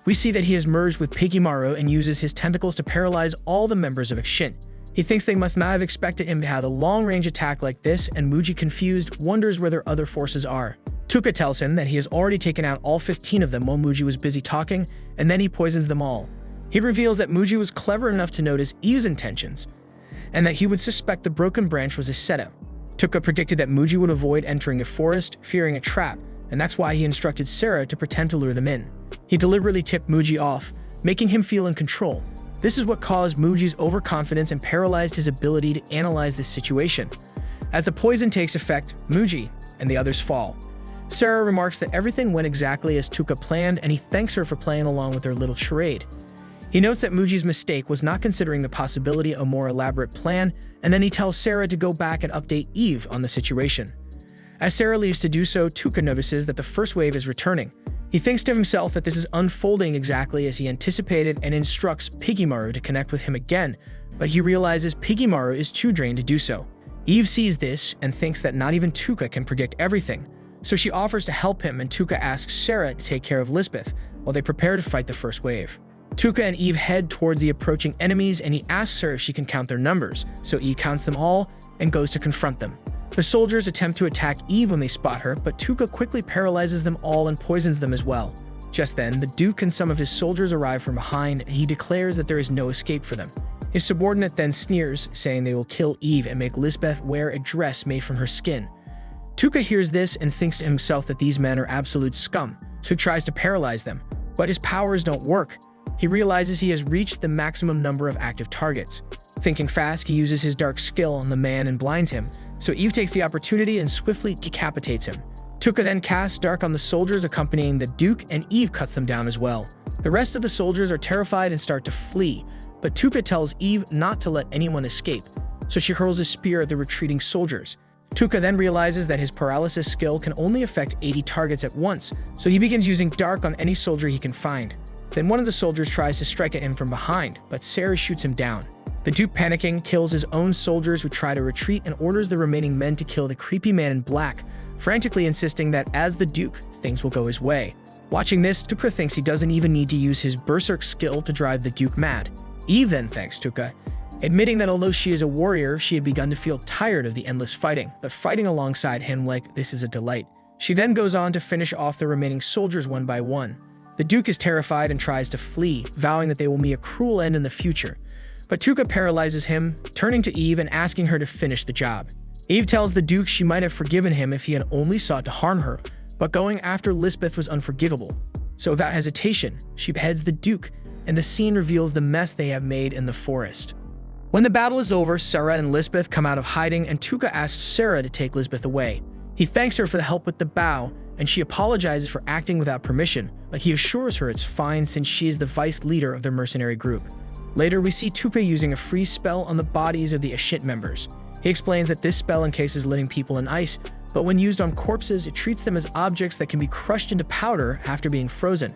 We see that he has merged with Pikimaru and uses his tentacles to paralyze all the members of Ashin. He thinks they must not have expected him to have a long-range attack like this, and Muji, confused, wonders where their other forces are. Tuka tells him that he has already taken out all 15 of them while Muji was busy talking, and then he poisons them all. He reveals that Muji was clever enough to notice Eve's intentions, and that he would suspect the broken branch was a setup. Tuka predicted that Muji would avoid entering the forest, fearing a trap, and that's why he instructed Sarah to pretend to lure them in. He deliberately tipped Muji off, making him feel in control. This is what caused Muji's overconfidence and paralyzed his ability to analyze this situation. As the poison takes effect, Muji and the others fall. Sarah remarks that everything went exactly as Tuka planned, and he thanks her for playing along with their little charade. He notes that Muji's mistake was not considering the possibility of a more elaborate plan, and then he tells Sarah to go back and update Eve on the situation. As Sarah leaves to do so, Tuka notices that the first wave is returning. He thinks to himself that this is unfolding exactly as he anticipated and instructs Pikimaru to connect with him again, but he realizes Pikimaru is too drained to do so. Eve sees this and thinks that not even Tuka can predict everything, so she offers to help him, and Tuka asks Sarah to take care of Lisbeth while they prepare to fight the first wave. Tuka and Eve head towards the approaching enemies, and he asks her if she can count their numbers, so Eve counts them all and goes to confront them. The soldiers attempt to attack Eve when they spot her, but Tuca quickly paralyzes them all and poisons them as well. Just then, the Duke and some of his soldiers arrive from behind, and he declares that there is no escape for them. His subordinate then sneers, saying they will kill Eve and make Lisbeth wear a dress made from her skin. Tuca hears this and thinks to himself that these men are absolute scum, so he tries to paralyze them, but his powers don't work. He realizes he has reached the maximum number of active targets. Thinking fast, he uses his dark skill on the man and blinds him, so Eve takes the opportunity and swiftly decapitates him. Tuca then casts dark on the soldiers accompanying the Duke, and Eve cuts them down as well. The rest of the soldiers are terrified and start to flee, but Tuca tells Eve not to let anyone escape, so she hurls a spear at the retreating soldiers. Tuca then realizes that his paralysis skill can only affect 80 targets at once, so he begins using dark on any soldier he can find. Then one of the soldiers tries to strike at him from behind, but Sarah shoots him down. The Duke, panicking, kills his own soldiers who try to retreat and orders the remaining men to kill the creepy man in black, frantically insisting that as the Duke, things will go his way. Watching this, Tuca thinks he doesn't even need to use his berserk skill to drive the Duke mad. Eve then thanks Tuca, admitting that although she is a warrior, she had begun to feel tired of the endless fighting, but fighting alongside him like this is a delight. She then goes on to finish off the remaining soldiers one by one. The Duke is terrified and tries to flee, vowing that they will meet a cruel end in the future. But Tuca paralyzes him, turning to Eve and asking her to finish the job. Eve tells the Duke she might have forgiven him if he had only sought to harm her, but going after Lisbeth was unforgivable. So without hesitation, she beheads the Duke, and the scene reveals the mess they have made in the forest. When the battle is over, Sarah and Lisbeth come out of hiding, and Tuca asks Sarah to take Lisbeth away. He thanks her for the help with the bow, and she apologizes for acting without permission, but he assures her it's fine since she is the vice leader of their mercenary group. Later, we see Tuca using a freeze spell on the bodies of the Ashint members. He explains that this spell encases living people in ice, but when used on corpses, it treats them as objects that can be crushed into powder after being frozen.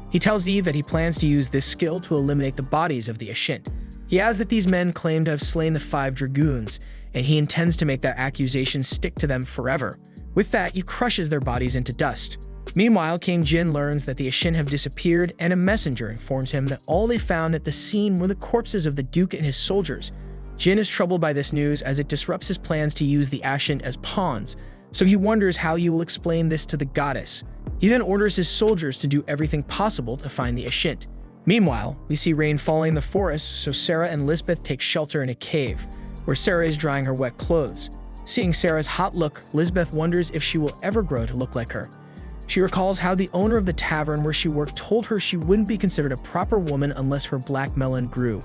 He tells Eve that he plans to use this skill to eliminate the bodies of the Ashint. He adds that these men claim to have slain the 5 dragoons, and he intends to make that accusation stick to them forever. With that, he crushes their bodies into dust. Meanwhile, King Jin learns that the Ashint have disappeared, and a messenger informs him that all they found at the scene were the corpses of the Duke and his soldiers. Jin is troubled by this news as it disrupts his plans to use the Ashint as pawns, so he wonders how he will explain this to the goddess. He then orders his soldiers to do everything possible to find the Ashint. Meanwhile, we see rain falling in the forest, so Sarah and Lisbeth take shelter in a cave, where Sarah is drying her wet clothes. Seeing Sarah's hot look, Lisbeth wonders if she will ever grow to look like her. She recalls how the owner of the tavern where she worked told her she wouldn't be considered a proper woman unless her black melon grew.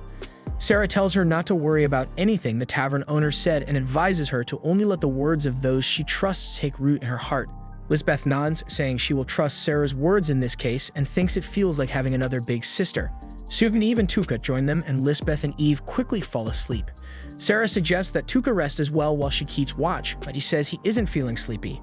Sarah tells her not to worry about anything the tavern owner said and advises her to only let the words of those she trusts take root in her heart. Lisbeth nods, saying she will trust Sarah's words in this case and thinks it feels like having another big sister. Soon Eve and Tuca join them, and Lisbeth and Eve quickly fall asleep. Sarah suggests that Tuca rest as well while she keeps watch, but he says he isn't feeling sleepy.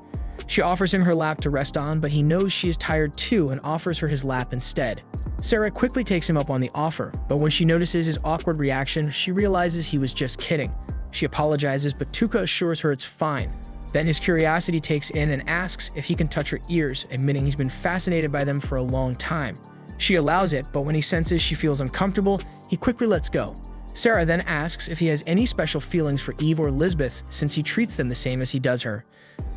She offers him her lap to rest on, but he knows she is tired too and offers her his lap instead. Sarah quickly takes him up on the offer, but when she notices his awkward reaction, she realizes he was just kidding. She apologizes, but Tuca assures her it's fine. Then his curiosity takes in and asks if he can touch her ears, admitting he's been fascinated by them for a long time. She allows it, but when he senses she feels uncomfortable, he quickly lets go. Sarah then asks if he has any special feelings for Eve or Lisbeth since he treats them the same as he does her.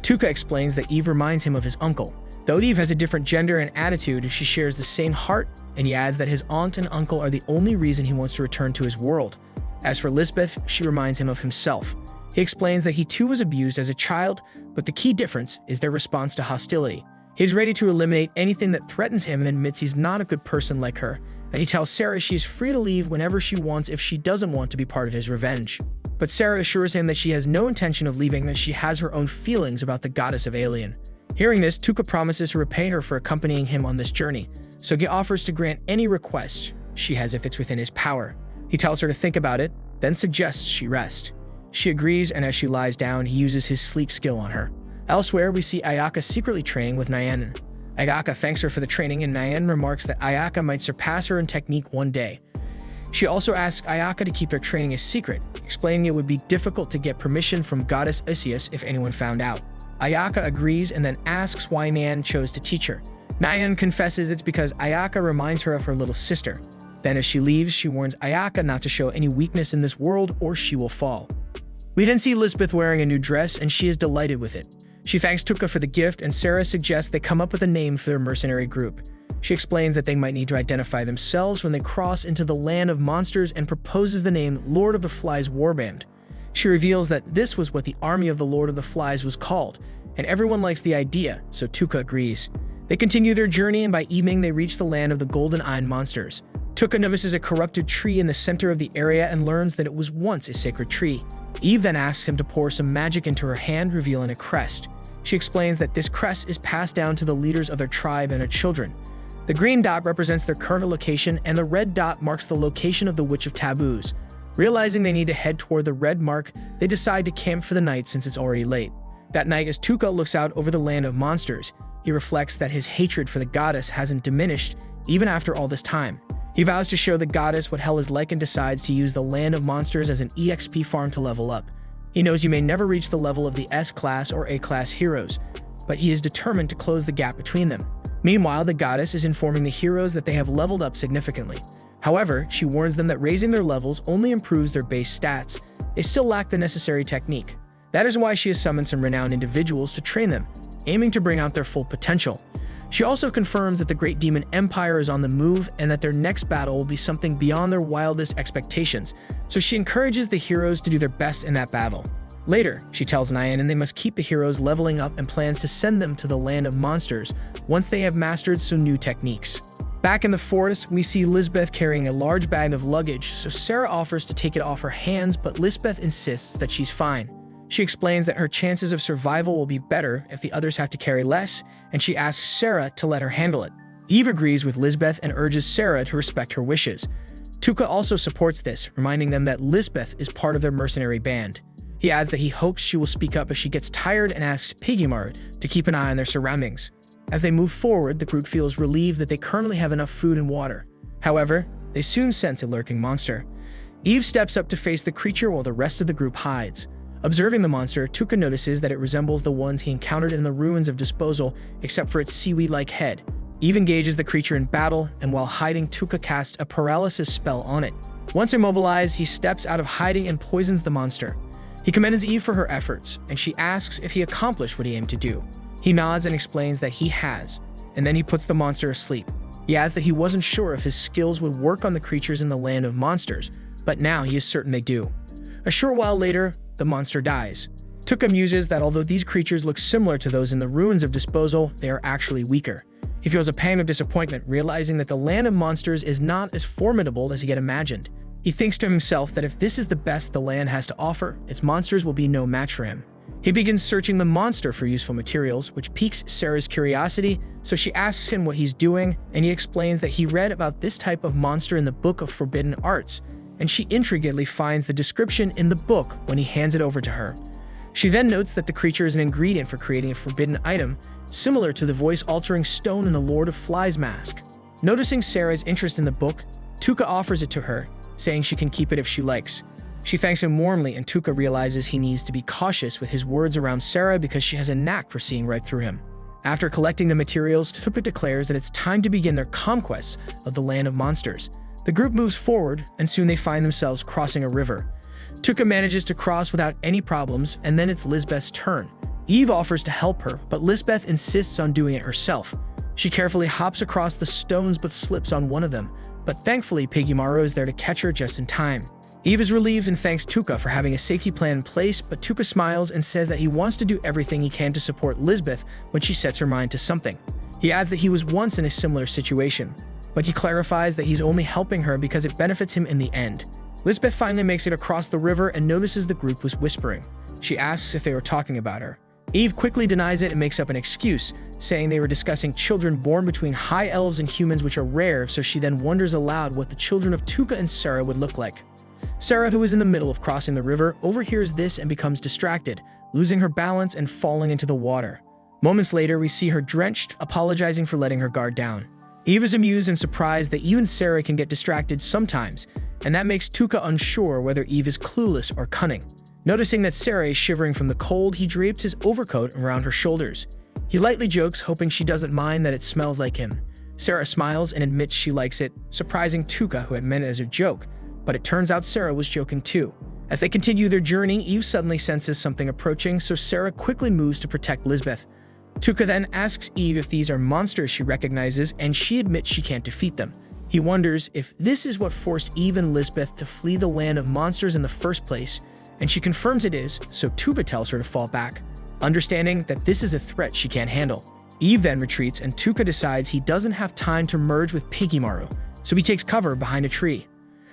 Tuca explains that Eve reminds him of his uncle. Though Eve has a different gender and attitude, she shares the same heart, and he adds that his aunt and uncle are the only reason he wants to return to his world. As for Lisbeth, she reminds him of himself. He explains that he too was abused as a child, but the key difference is their response to hostility. He's ready to eliminate anything that threatens him and admits he's not a good person like her, and he tells Sarah she's free to leave whenever she wants if she doesn't want to be part of his revenge. But Sarah assures him that she has no intention of leaving, as she has her own feelings about the goddess of Alien. Hearing this, Tuca promises to repay her for accompanying him on this journey, so he offers to grant any request she has if it's within his power. He tells her to think about it, then suggests she rest. She agrees, and as she lies down, he uses his sleep skill on her. Elsewhere, we see Ayaka secretly training with Nyan. Ayaka thanks her for the training, and Nyan remarks that Ayaka might surpass her in technique one day. She also asks Ayaka to keep their training a secret, explaining it would be difficult to get permission from Goddess Isius if anyone found out. Ayaka agrees and then asks why Nyan chose to teach her. Nyan confesses it's because Ayaka reminds her of her little sister. Then as she leaves, she warns Ayaka not to show any weakness in this world or she will fall. We then see Lisbeth wearing a new dress, and she is delighted with it. She thanks Tuka for the gift, and Sarah suggests they come up with a name for their mercenary group. She explains that they might need to identify themselves when they cross into the land of monsters and proposes the name Lord of the Flies Warband. She reveals that this was what the army of the Lord of the Flies was called, and everyone likes the idea, so Tuka agrees. They continue their journey, and by evening they reach the land of the golden-eyed monsters. Tuka notices a corrupted tree in the center of the area and learns that it was once a sacred tree. Eve then asks him to pour some magic into her hand, revealing a crest. She explains that this crest is passed down to the leaders of their tribe and their children. The green dot represents their current location, and the red dot marks the location of the Witch of Taboos. Realizing they need to head toward the red mark, they decide to camp for the night since it's already late. That night, as Tuka looks out over the land of monsters, he reflects that his hatred for the goddess hasn't diminished even after all this time. He vows to show the goddess what hell is like and decides to use the land of monsters as an EXP farm to level up. He knows you may never reach the level of the S-class or A-class heroes, but he is determined to close the gap between them. Meanwhile, the goddess is informing the heroes that they have leveled up significantly. However, she warns them that raising their levels only improves their base stats. They still lack the necessary technique. That is why she has summoned some renowned individuals to train them, aiming to bring out their full potential. She also confirms that the Great Demon Empire is on the move and that their next battle will be something beyond their wildest expectations, so she encourages the heroes to do their best in that battle. Later, she tells Nyan they must keep the heroes leveling up and plans to send them to the land of monsters once they have mastered some new techniques. Back in the forest, we see Lisbeth carrying a large bag of luggage, so Sarah offers to take it off her hands, but Lisbeth insists that she's fine. She explains that her chances of survival will be better if the others have to carry less, and she asks Sarah to let her handle it. Eve agrees with Lisbeth and urges Sarah to respect her wishes. Tuka also supports this, reminding them that Lisbeth is part of their mercenary band. He adds that he hopes she will speak up if she gets tired and asks Piggymarut to keep an eye on their surroundings. As they move forward, the group feels relieved that they currently have enough food and water. However, they soon sense a lurking monster. Eve steps up to face the creature while the rest of the group hides. Observing the monster, Tuka notices that it resembles the ones he encountered in the ruins of Disposal, except for its seaweed-like head. Eve engages the creature in battle, and while hiding, Tuka casts a paralysis spell on it. Once immobilized, he steps out of hiding and poisons the monster. He commends Eve for her efforts, and she asks if he accomplished what he aimed to do. He nods and explains that he has, and then he puts the monster asleep. He adds that he wasn't sure if his skills would work on the creatures in the land of monsters, but now he is certain they do. A short while later, the monster dies. Tuka muses that although these creatures look similar to those in the ruins of Disposal, they are actually weaker. He feels a pang of disappointment, realizing that the land of monsters is not as formidable as he had imagined. He thinks to himself that if this is the best the land has to offer, its monsters will be no match for him. He begins searching the monster for useful materials, which piques Sarah's curiosity, so she asks him what he's doing, and he explains that he read about this type of monster in the Book of Forbidden Arts, and she intriguingly finds the description in the book when he hands it over to her. She then notes that the creature is an ingredient for creating a forbidden item, similar to the voice-altering stone in the Lord of Flies mask. Noticing Sarah's interest in the book, Tuka offers it to her, saying she can keep it if she likes. She thanks him warmly, and Tuka realizes he needs to be cautious with his words around Sarah because she has a knack for seeing right through him. After collecting the materials, Tuka declares that it's time to begin their conquest of the land of monsters. The group moves forward, and soon they find themselves crossing a river. Tuka manages to cross without any problems, and then it's Lisbeth's turn. Eve offers to help her, but Lisbeth insists on doing it herself. She carefully hops across the stones but slips on one of them, but thankfully Piggymarut is there to catch her just in time. Eve is relieved and thanks Tuka for having a safety plan in place, but Tuka smiles and says that he wants to do everything he can to support Lisbeth when she sets her mind to something. He adds that he was once in a similar situation, but he clarifies that he's only helping her because it benefits him in the end. Lisbeth finally makes it across the river and notices the group was whispering. She asks if they were talking about her. Eve quickly denies it and makes up an excuse, saying they were discussing children born between high elves and humans, which are rare, so she then wonders aloud what the children of Tuka and Sarah would look like. Sarah, who is in the middle of crossing the river, overhears this and becomes distracted, losing her balance and falling into the water. Moments later, we see her drenched, apologizing for letting her guard down. Eve is amused and surprised that even Sarah can get distracted sometimes, and that makes Tuka unsure whether Eve is clueless or cunning. Noticing that Sarah is shivering from the cold, he drapes his overcoat around her shoulders. He lightly jokes, hoping she doesn't mind that it smells like him. Sarah smiles and admits she likes it, surprising Tuka, who had meant it as a joke, but it turns out Sarah was joking too. As they continue their journey, Eve suddenly senses something approaching, so Sarah quickly moves to protect Lisbeth. Tuka then asks Eve if these are monsters she recognizes, and she admits she can't defeat them. He wonders if this is what forced Eve and Lisbeth to flee the land of monsters in the first place, and she confirms it is, so Tuka tells her to fall back, understanding that this is a threat she can't handle. Eve then retreats, and Tuka decides he doesn't have time to merge with Piggymaru, so he takes cover behind a tree.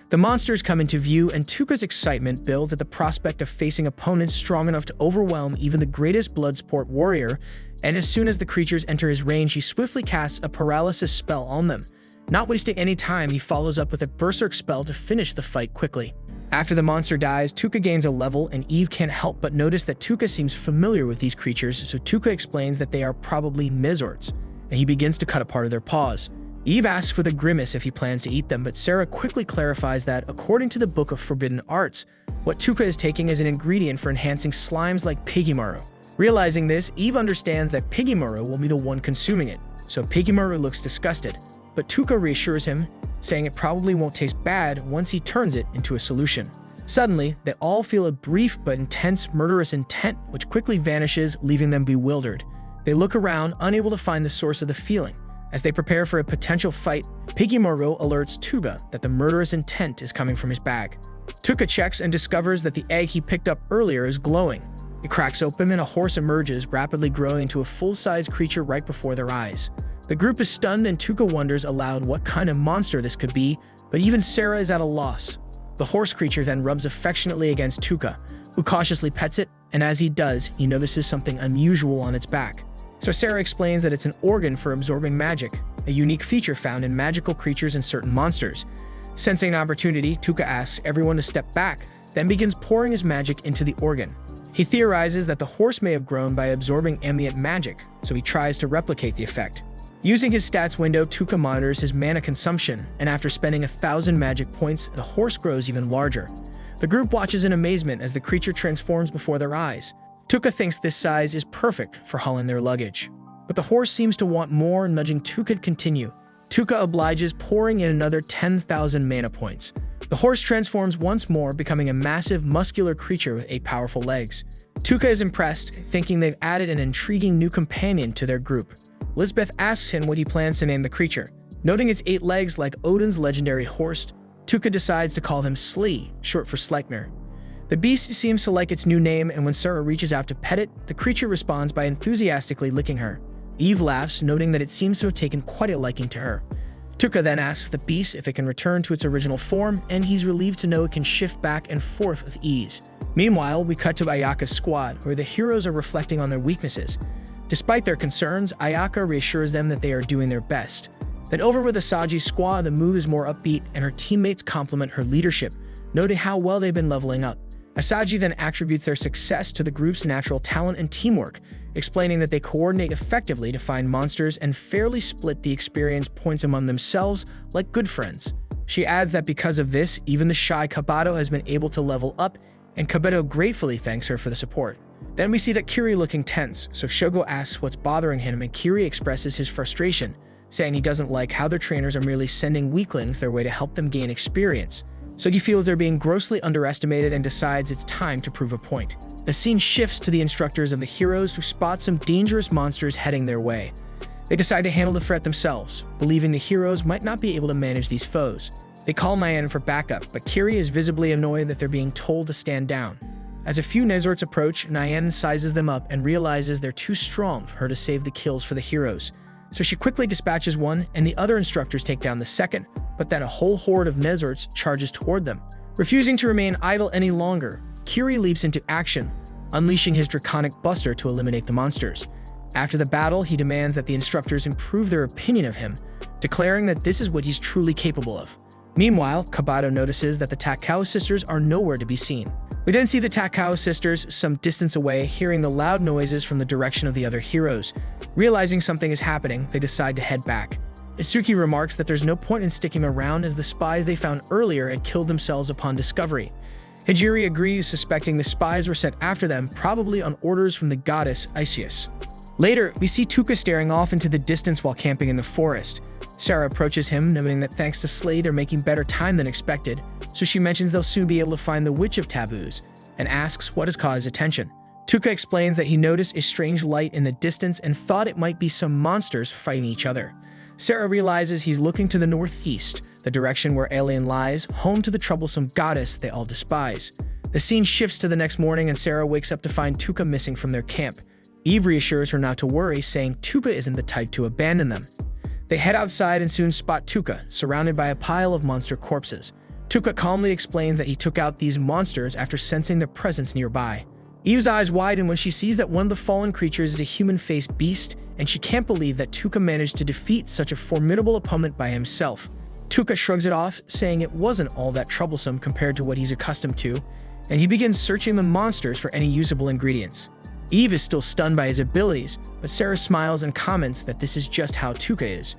The monsters come into view, and Tuka's excitement builds at the prospect of facing opponents strong enough to overwhelm even the greatest Bloodsport warrior, and as soon as the creatures enter his range, he swiftly casts a paralysis spell on them. Not wasting any time, he follows up with a berserk spell to finish the fight quickly. After the monster dies, Tuka gains a level, and Eve can't help but notice that Tuka seems familiar with these creatures, so Tuka explains that they are probably Mizorts, and he begins to cut a part of their paws. Eve asks with a grimace if he plans to eat them, but Sarah quickly clarifies that, according to the Book of Forbidden Arts, what Tuka is taking is an ingredient for enhancing slimes like Piggymaru. Realizing this, Eve understands that Piggymaru will be the one consuming it, so Piggymaru looks disgusted, but Tuka reassures him, saying it probably won't taste bad once he turns it into a solution. Suddenly, they all feel a brief but intense murderous intent, which quickly vanishes, leaving them bewildered. They look around, unable to find the source of the feeling. As they prepare for a potential fight, Piggymaru alerts Tuka that the murderous intent is coming from his bag. Tuka checks and discovers that the egg he picked up earlier is glowing. It cracks open and a horse emerges, rapidly growing into a full-size creature right before their eyes. The group is stunned, and Tuka wonders aloud what kind of monster this could be, but even Sarah is at a loss. The horse creature then rubs affectionately against Tuka, who cautiously pets it, and as he does, he notices something unusual on its back. So Sarah explains that it's an organ for absorbing magic, a unique feature found in magical creatures and certain monsters. Sensing an opportunity, Tuka asks everyone to step back, then begins pouring his magic into the organ. He theorizes that the horse may have grown by absorbing ambient magic, so he tries to replicate the effect. Using his stats window, Tuka monitors his mana consumption, and after spending 1,000 magic points, the horse grows even larger. The group watches in amazement as the creature transforms before their eyes. Tuka thinks this size is perfect for hauling their luggage. But the horse seems to want more, nudging Tuka to continue. Tuka obliges, pouring in another 10,000 mana points. The horse transforms once more, becoming a massive, muscular creature with 8 powerful legs. Tuka is impressed, thinking they've added an intriguing new companion to their group. Lisbeth asks him what he plans to name the creature. Noting its 8 legs like Odin's legendary horse, Tuka decides to call him Slee, short for Sleipnir. The beast seems to like its new name, and when Sarah reaches out to pet it, the creature responds by enthusiastically licking her. Eve laughs, noting that it seems to have taken quite a liking to her. Tuka then asks the beast if it can return to its original form, and he's relieved to know it can shift back and forth with ease. Meanwhile, we cut to Ayaka's squad, where the heroes are reflecting on their weaknesses. Despite their concerns, Ayaka reassures them that they are doing their best. Then over with Asaji's squad, the mood is more upbeat, and her teammates compliment her leadership, noting how well they've been leveling up. Asaji then attributes their success to the group's natural talent and teamwork, explaining that they coordinate effectively to find monsters and fairly split the experience points among themselves like good friends. She adds that because of this, even the shy Kabato has been able to level up, and Kabato gratefully thanks her for the support. Then we see that Kiri looking tense, so Shogo asks what's bothering him, and Kiri expresses his frustration, saying he doesn't like how their trainers are merely sending weaklings their way to help them gain experience. Sugi feels they're being grossly underestimated and decides it's time to prove a point. The scene shifts to the instructors of the heroes, who spot some dangerous monsters heading their way. They decide to handle the threat themselves, believing the heroes might not be able to manage these foes. They call Nyan for backup, but Kiri is visibly annoyed that they're being told to stand down. As a few Nezorts approach, Nyan sizes them up and realizes they're too strong for her to save the kills for the heroes. So she quickly dispatches one, and the other instructors take down the second, but then a whole horde of Nezorts charges toward them. Refusing to remain idle any longer, Kiri leaps into action, unleashing his Draconic Buster to eliminate the monsters. After the battle, he demands that the instructors improve their opinion of him, declaring that this is what he's truly capable of. Meanwhile, Kabato notices that the Takao sisters are nowhere to be seen. We then see the Takao sisters some distance away, hearing the loud noises from the direction of the other heroes. Realizing something is happening, they decide to head back. Itsuki remarks that there's no point in sticking around, as the spies they found earlier had killed themselves upon discovery. Hijiri agrees, suspecting the spies were sent after them, probably on orders from the goddess Isis. Later, we see Tuka staring off into the distance while camping in the forest. Sarah approaches him, noting that thanks to Slay, they're making better time than expected, so she mentions they'll soon be able to find the Witch of Taboos, and asks what has caught his attention. Tuka explains that he noticed a strange light in the distance and thought it might be some monsters fighting each other. Sarah realizes he's looking to the northeast, the direction where Alien lies, home to the troublesome goddess they all despise. The scene shifts to the next morning and Sarah wakes up to find Tuka missing from their camp. Eve reassures her not to worry, saying Tuka isn't the type to abandon them. They head outside and soon spot Tuka, surrounded by a pile of monster corpses. Tuka calmly explains that he took out these monsters after sensing their presence nearby. Eve's eyes widen when she sees that one of the fallen creatures is a human-faced beast, and she can't believe that Tuka managed to defeat such a formidable opponent by himself. Tuka shrugs it off, saying it wasn't all that troublesome compared to what he's accustomed to, and he begins searching the monsters for any usable ingredients. Eve is still stunned by his abilities, but Sarah smiles and comments that this is just how Tuka is.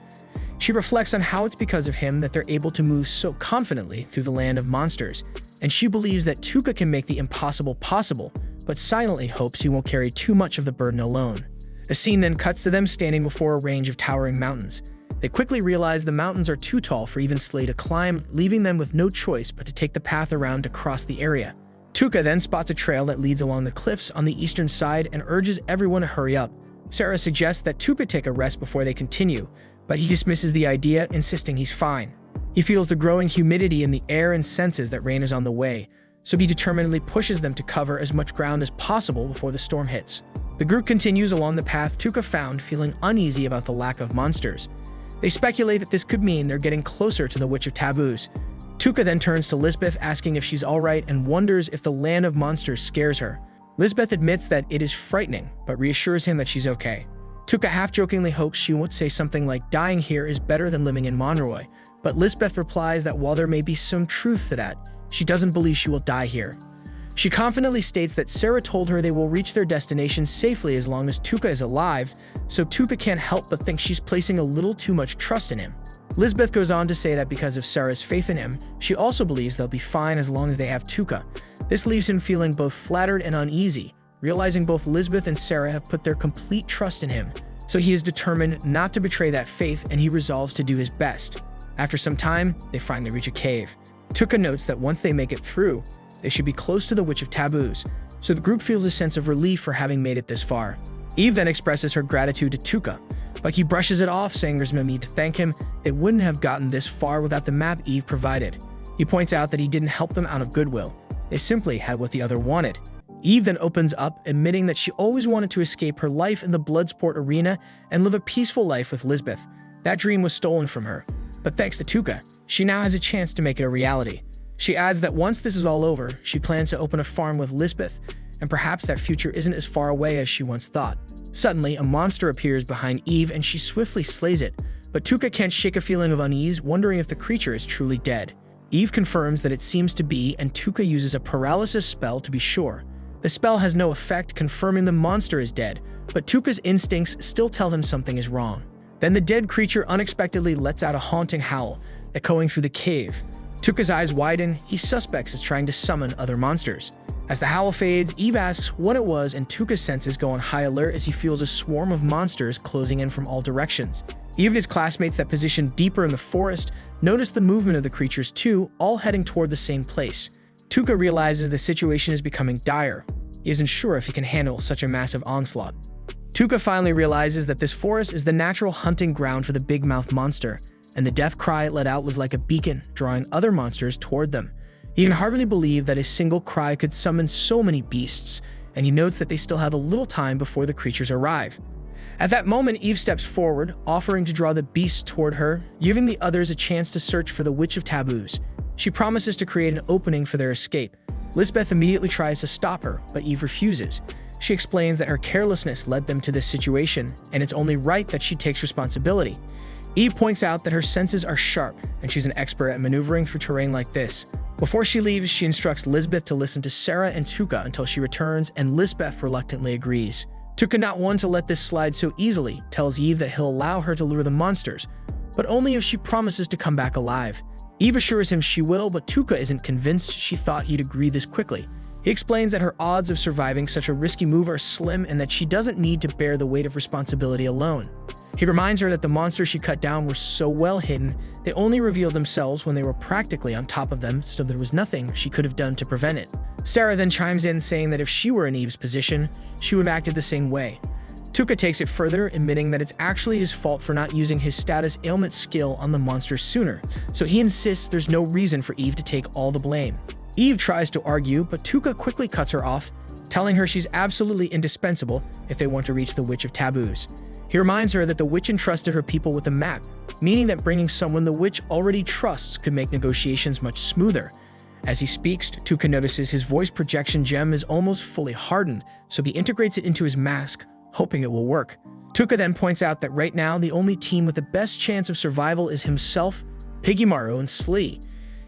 She reflects on how it's because of him that they're able to move so confidently through the land of monsters, and she believes that Tuka can make the impossible possible, but silently hopes he won't carry too much of the burden alone. The scene then cuts to them standing before a range of towering mountains. They quickly realize the mountains are too tall for even Slay to climb, leaving them with no choice but to take the path around to cross the area. Tuka then spots a trail that leads along the cliffs on the eastern side and urges everyone to hurry up. Sarah suggests that Tuka take a rest before they continue, but he dismisses the idea, insisting he's fine. He feels the growing humidity in the air and senses that rain is on the way, so he determinedly pushes them to cover as much ground as possible before the storm hits. The group continues along the path Tuka found, feeling uneasy about the lack of monsters. They speculate that this could mean they're getting closer to the Witch of Taboos. Tuka then turns to Lisbeth, asking if she's alright and wonders if the land of monsters scares her. Lisbeth admits that it is frightening, but reassures him that she's okay. Tuka half-jokingly hopes she won't say something like dying here is better than living in Monroy, but Lisbeth replies that while there may be some truth to that, she doesn't believe she will die here. She confidently states that Sarah told her they will reach their destination safely as long as Tuka is alive, so Tuka can't help but think she's placing a little too much trust in him. Lisbeth goes on to say that because of Sarah's faith in him, she also believes they'll be fine as long as they have Tuka. This leaves him feeling both flattered and uneasy, realizing both Lisbeth and Sarah have put their complete trust in him, so he is determined not to betray that faith and he resolves to do his best. After some time, they finally reach a cave. Tuka notes that once they make it through, they should be close to the Witch of Taboos, so the group feels a sense of relief for having made it this far. Eve then expresses her gratitude to Tuka, but he brushes it off, saying there's no need to thank him. They wouldn't have gotten this far without the map Eve provided. He points out that he didn't help them out of goodwill. They simply had what the other wanted. Eve then opens up, admitting that she always wanted to escape her life in the Bloodsport arena and live a peaceful life with Lisbeth. That dream was stolen from her, but thanks to Tuka, she now has a chance to make it a reality. She adds that once this is all over, she plans to open a farm with Lisbeth, and perhaps that future isn't as far away as she once thought. Suddenly, a monster appears behind Eve and she swiftly slays it, but Tuka can't shake a feeling of unease, wondering if the creature is truly dead. Eve confirms that it seems to be, and Tuka uses a paralysis spell to be sure. The spell has no effect, confirming the monster is dead, but Tuka's instincts still tell him something is wrong. Then the dead creature unexpectedly lets out a haunting howl, echoing through the cave. Tuka's eyes widen. He suspects it's trying to summon other monsters. As the howl fades, Eve asks what it was, and Tuka's senses go on high alert as he feels a swarm of monsters closing in from all directions. Eve and his classmates that position deeper in the forest notice the movement of the creatures too, all heading toward the same place. Tuka realizes the situation is becoming dire. He isn't sure if he can handle such a massive onslaught. Tuka finally realizes that this forest is the natural hunting ground for the big-mouthed monster, and the death cry it let out was like a beacon, drawing other monsters toward them. He can hardly believe that a single cry could summon so many beasts, and he notes that they still have a little time before the creatures arrive. At that moment, Eve steps forward, offering to draw the beasts toward her, giving the others a chance to search for the Witch of Taboos. She promises to create an opening for their escape. Lisbeth immediately tries to stop her, but Eve refuses. She explains that her carelessness led them to this situation, and it's only right that she takes responsibility. Eve points out that her senses are sharp, and she's an expert at maneuvering through terrain like this. Before she leaves, she instructs Lisbeth to listen to Sarah and Tuka until she returns, and Lisbeth reluctantly agrees. Tuka, not one to let this slide so easily, tells Eve that he'll allow her to lure the monsters, but only if she promises to come back alive. Eve assures him she will, but Tuka isn't convinced. She thought he'd agree this quickly. He explains that her odds of surviving such a risky move are slim and that she doesn't need to bear the weight of responsibility alone. He reminds her that the monsters she cut down were so well hidden, they only revealed themselves when they were practically on top of them, so there was nothing she could have done to prevent it. Sarah then chimes in saying that if she were in Eve's position, she would have acted the same way. Tuka takes it further, admitting that it's actually his fault for not using his status ailment skill on the monsters sooner, so he insists there's no reason for Eve to take all the blame. Eve tries to argue, but Tuka quickly cuts her off, telling her she's absolutely indispensable if they want to reach the Witch of Taboos. He reminds her that the witch entrusted her people with a map, meaning that bringing someone the witch already trusts could make negotiations much smoother. As he speaks, Tuka notices his voice projection gem is almost fully hardened, so he integrates it into his mask, hoping it will work. Tuka then points out that right now the only team with the best chance of survival is himself, Piggymaru, and Slee.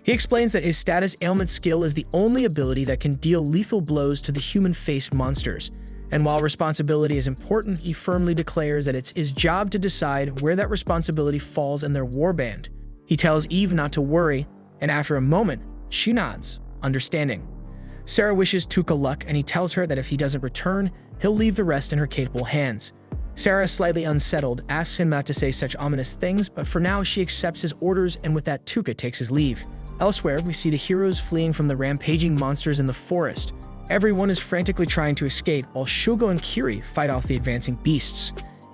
He explains that his status ailment skill is the only ability that can deal lethal blows to the human-faced monsters. And while responsibility is important, he firmly declares that it's his job to decide where that responsibility falls in their warband. He tells Eve not to worry, and after a moment, she nods, understanding. Sarah wishes Tuka luck, and he tells her that if he doesn't return, he'll leave the rest in her capable hands. Sarah, slightly unsettled, asks him not to say such ominous things, but for now she accepts his orders, and with that Tuka takes his leave. Elsewhere, we see the heroes fleeing from the rampaging monsters in the forest. Everyone is frantically trying to escape, while Shugo and Kiri fight off the advancing beasts.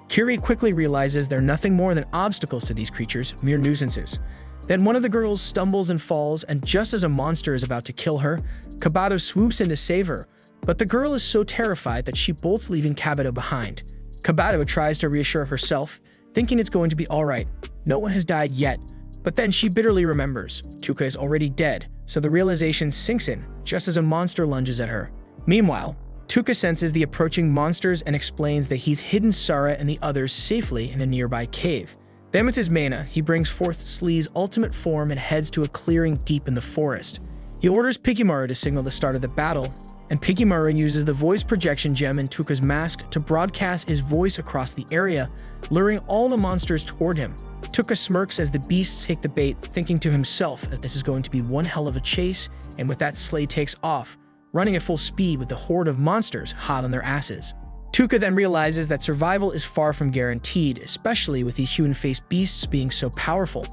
Kiri quickly realizes they're nothing more than obstacles to these creatures, mere nuisances. Then one of the girls stumbles and falls, and just as a monster is about to kill her, Kabato swoops in to save her, but the girl is so terrified that she bolts, leaving Kabato behind. Kabato tries to reassure herself, thinking it's going to be alright. No one has died yet, but then she bitterly remembers Tuka is already dead, so the realization sinks in just as a monster lunges at her. Meanwhile, Tuka senses the approaching monsters and explains that he's hidden Sarah and the others safely in a nearby cave. Then with his mana, he brings forth Slee's ultimate form and heads to a clearing deep in the forest. He orders Piggymaru to signal the start of the battle, and Piggymaru uses the voice projection gem in Tuka's mask to broadcast his voice across the area, luring all the monsters toward him. Tuka smirks as the beasts take the bait, thinking to himself that this is going to be one hell of a chase, and with that Slee takes off, running at full speed with the horde of monsters hot on their asses. Tuka then realizes that survival is far from guaranteed, especially with these human-faced beasts being so powerful.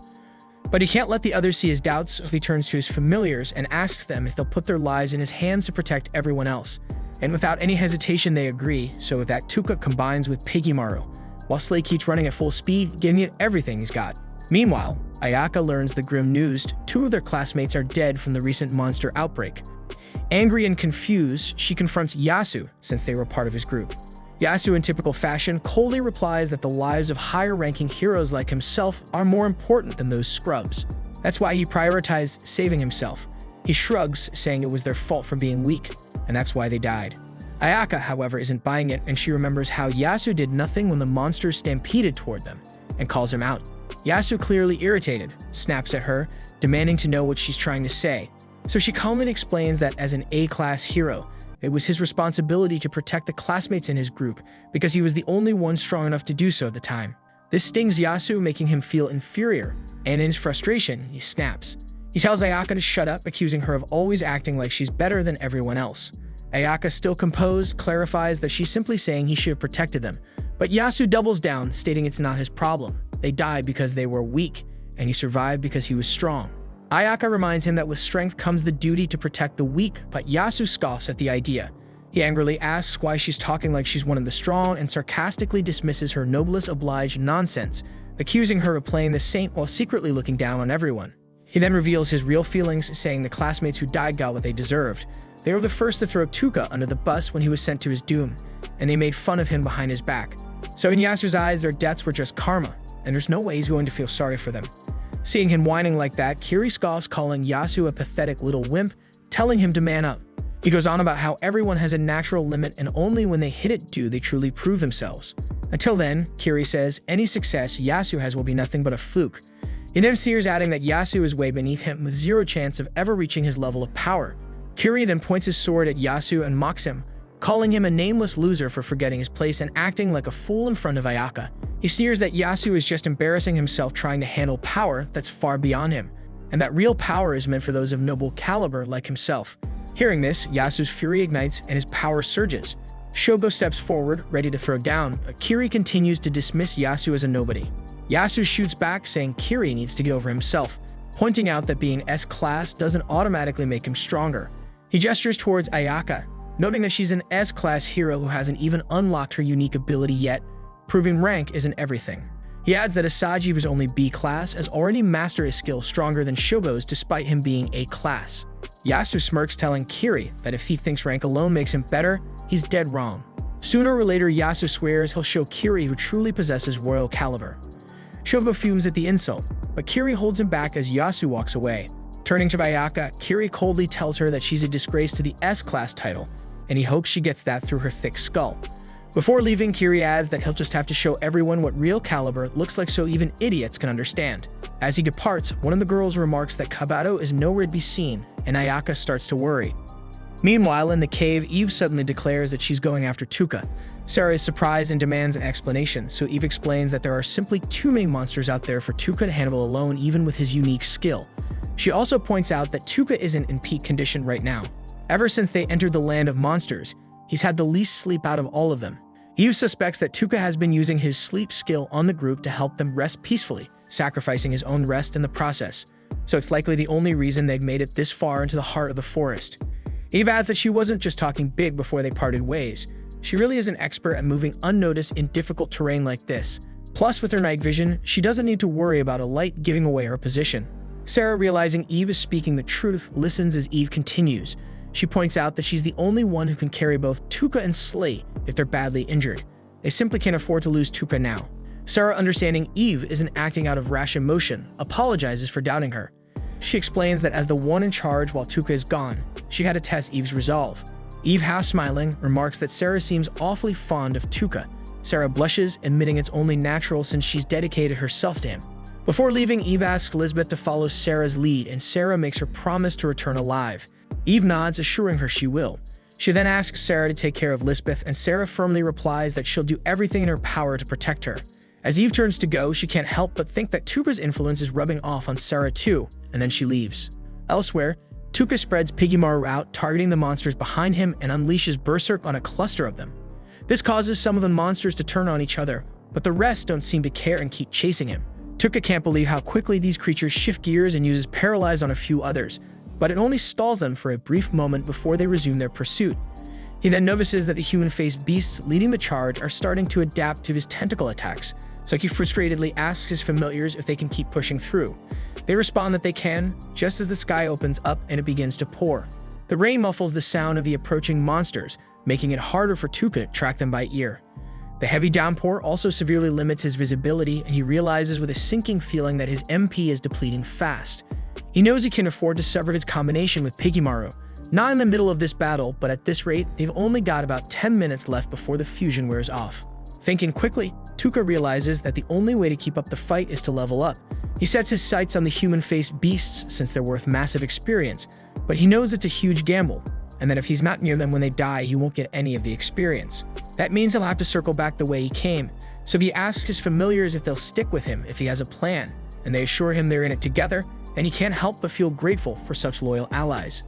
But he can't let the others see his doubts, so he turns to his familiars and asks them if they'll put their lives in his hands to protect everyone else. And without any hesitation they agree, so with that Tuka combines with Piggymaru, while Slee keeps running at full speed, giving it everything he's got. Meanwhile, Ayaka learns the grim news: 2 of their classmates are dead from the recent monster outbreak. Angry and confused, she confronts Yasu, since they were part of his group. Yasu, in typical fashion, coldly replies that the lives of higher-ranking heroes like himself are more important than those scrubs. That's why he prioritized saving himself. He shrugs, saying it was their fault for being weak, and that's why they died. Ayaka, however, isn't buying it, and she remembers how Yasu did nothing when the monsters stampeded toward them, and calls him out. Yasu, clearly irritated, snaps at her, demanding to know what she's trying to say. So she calmly explains that as an A-class hero, it was his responsibility to protect the classmates in his group because he was the only one strong enough to do so at the time. This stings Yasu, making him feel inferior, and in his frustration, he snaps. He tells Ayaka to shut up, accusing her of always acting like she's better than everyone else. Ayaka, still composed, clarifies that she's simply saying he should have protected them, but Yasu doubles down, stating it's not his problem. They died because they were weak, and he survived because he was strong. Ayaka reminds him that with strength comes the duty to protect the weak, but Yasu scoffs at the idea. He angrily asks why she's talking like she's one of the strong and sarcastically dismisses her noblesse oblige nonsense, accusing her of playing the saint while secretly looking down on everyone. He then reveals his real feelings, saying the classmates who died got what they deserved. They were the first to throw Tuka under the bus when he was sent to his doom, and they made fun of him behind his back. So in Yasu's eyes, their deaths were just karma, and there's no way he's going to feel sorry for them. Seeing him whining like that, Kiri scoffs, calling Yasu a pathetic little wimp, telling him to man up. He goes on about how everyone has a natural limit and only when they hit it do they truly prove themselves. Until then, Kiri says any success Yasu has will be nothing but a fluke. He then sneers, adding that Yasu is way beneath him with zero chance of ever reaching his level of power. Kiri then points his sword at Yasu and mocks him, calling him a nameless loser for forgetting his place and acting like a fool in front of Ayaka. He sneers that Yasu is just embarrassing himself trying to handle power that's far beyond him, and that real power is meant for those of noble caliber like himself. Hearing this, Yasuo's fury ignites and his power surges. Shogo steps forward, ready to throw down, but Kiri continues to dismiss Yasuo as a nobody. Yasuo shoots back, saying Kiri needs to get over himself, pointing out that being S-class doesn't automatically make him stronger. He gestures towards Ayaka, noting that she's an S-class hero who hasn't even unlocked her unique ability yet, proving rank isn't everything. He adds that Asagi, who's only B-class, has already mastered a skill stronger than Shogo's despite him being A-class. Yasuo smirks, telling Kiri that if he thinks rank alone makes him better, he's dead wrong. Sooner or later, Yasuo swears he'll show Kiri who truly possesses royal caliber. Shogo fumes at the insult, but Kiri holds him back as Yasuo walks away. Turning to Ayaka, Kiri coldly tells her that she's a disgrace to the S-class title, and he hopes she gets that through her thick skull. Before leaving, Kiri adds that he'll just have to show everyone what real caliber looks like so even idiots can understand. As he departs, one of the girls remarks that Kabato is nowhere to be seen, and Ayaka starts to worry. Meanwhile, in the cave, Eve suddenly declares that she's going after Tuka. Sarah is surprised and demands an explanation, so Eve explains that there are simply too many monsters out there for Tuka to handle alone even with his unique skill. She also points out that Tuka isn't in peak condition right now. Ever since they entered the land of monsters, he's had the least sleep out of all of them. Eve suspects that Tuka has been using his sleep skill on the group to help them rest peacefully, sacrificing his own rest in the process. So it's likely the only reason they've made it this far into the heart of the forest. Eve adds that she wasn't just talking big before they parted ways. She really is an expert at moving unnoticed in difficult terrain like this. Plus, with her night vision, she doesn't need to worry about a light giving away her position. Sarah, realizing Eve is speaking the truth, listens as Eve continues. She points out that she's the only one who can carry both Tuka and Slay if they're badly injured. They simply can't afford to lose Tuka now. Sarah, understanding Eve isn't acting out of rash emotion, apologizes for doubting her. She explains that as the one in charge while Tuka is gone, she had to test Eve's resolve. Eve, half smiling, remarks that Sarah seems awfully fond of Tuka. Sarah blushes, admitting it's only natural since she's dedicated herself to him. Before leaving, Eve asks Lisbeth to follow Sarah's lead, and Sarah makes her promise to return alive. Eve nods, assuring her she will. She then asks Sarah to take care of Lisbeth, and Sarah firmly replies that she'll do everything in her power to protect her. As Eve turns to go, she can't help but think that Tuka's influence is rubbing off on Sarah too, and then she leaves. Elsewhere, Tuka spreads Piggymaru out, targeting the monsters behind him and unleashes Berserk on a cluster of them. This causes some of the monsters to turn on each other, but the rest don't seem to care and keep chasing him. Tuka can't believe how quickly these creatures shift gears and uses Paralyze on a few others, but it only stalls them for a brief moment before they resume their pursuit. He then notices that the human-faced beasts leading the charge are starting to adapt to his tentacle attacks, so he frustratedly asks his familiars if they can keep pushing through. They respond that they can, just as the sky opens up and it begins to pour. The rain muffles the sound of the approaching monsters, making it harder for Tuka to track them by ear. The heavy downpour also severely limits his visibility, and he realizes with a sinking feeling that his MP is depleting fast. He knows he can afford to sever his combination with Piggymaru. Not in the middle of this battle, but at this rate, they've only got about 10 minutes left before the fusion wears off. Thinking quickly, Tuka realizes that the only way to keep up the fight is to level up. He sets his sights on the human-faced beasts since they're worth massive experience, but he knows it's a huge gamble, and that if he's not near them when they die, he won't get any of the experience. That means he'll have to circle back the way he came, so he asks his familiars if they'll stick with him if he has a plan, and they assure him they're in it together, and he can't help but feel grateful for such loyal allies.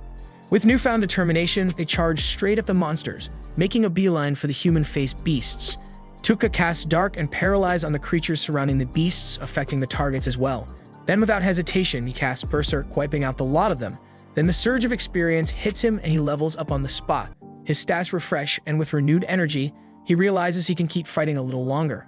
With newfound determination, they charge straight at the monsters, making a beeline for the human-faced beasts. Tuka casts Dark and Paralyze on the creatures surrounding the beasts, affecting the targets as well. Then without hesitation, he casts Berserk, wiping out the lot of them. Then the surge of experience hits him and he levels up on the spot. His stats refresh, and with renewed energy, he realizes he can keep fighting a little longer.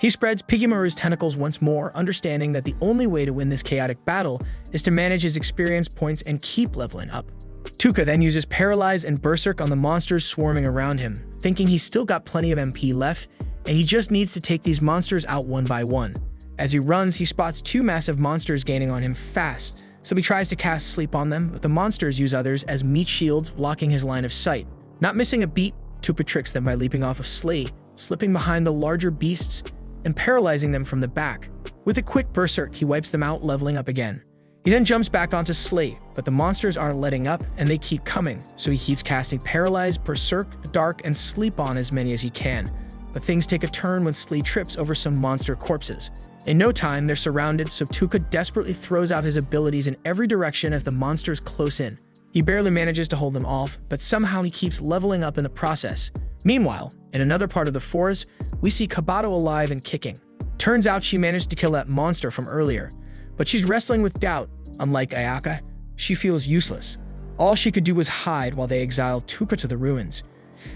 He spreads Piggymaru's tentacles once more, understanding that the only way to win this chaotic battle is to manage his experience points and keep leveling up. Tuka then uses Paralyze and Berserk on the monsters swarming around him, thinking he's still got plenty of MP left, and he just needs to take these monsters out one by one. As he runs, he spots two massive monsters gaining on him fast, so he tries to cast Sleep on them, but the monsters use others as meat shields, blocking his line of sight. Not missing a beat, Tuka tricks them by leaping off of Slay, slipping behind the larger beasts, and paralyzing them from the back. With a quick Berserk, he wipes them out, leveling up again. He then jumps back onto Slay, but the monsters aren't letting up and they keep coming, so he keeps casting Paralyze, Berserk, Dark, and Sleep on as many as he can. But things take a turn when Slay trips over some monster corpses. In no time, they're surrounded, so Tuka desperately throws out his abilities in every direction as the monsters close in. He barely manages to hold them off, but somehow he keeps leveling up in the process. Meanwhile, in another part of the forest, we see Kabato alive and kicking. Turns out she managed to kill that monster from earlier, but she's wrestling with doubt. Unlike Ayaka, she feels useless. All she could do was hide while they exile Tuka to the ruins.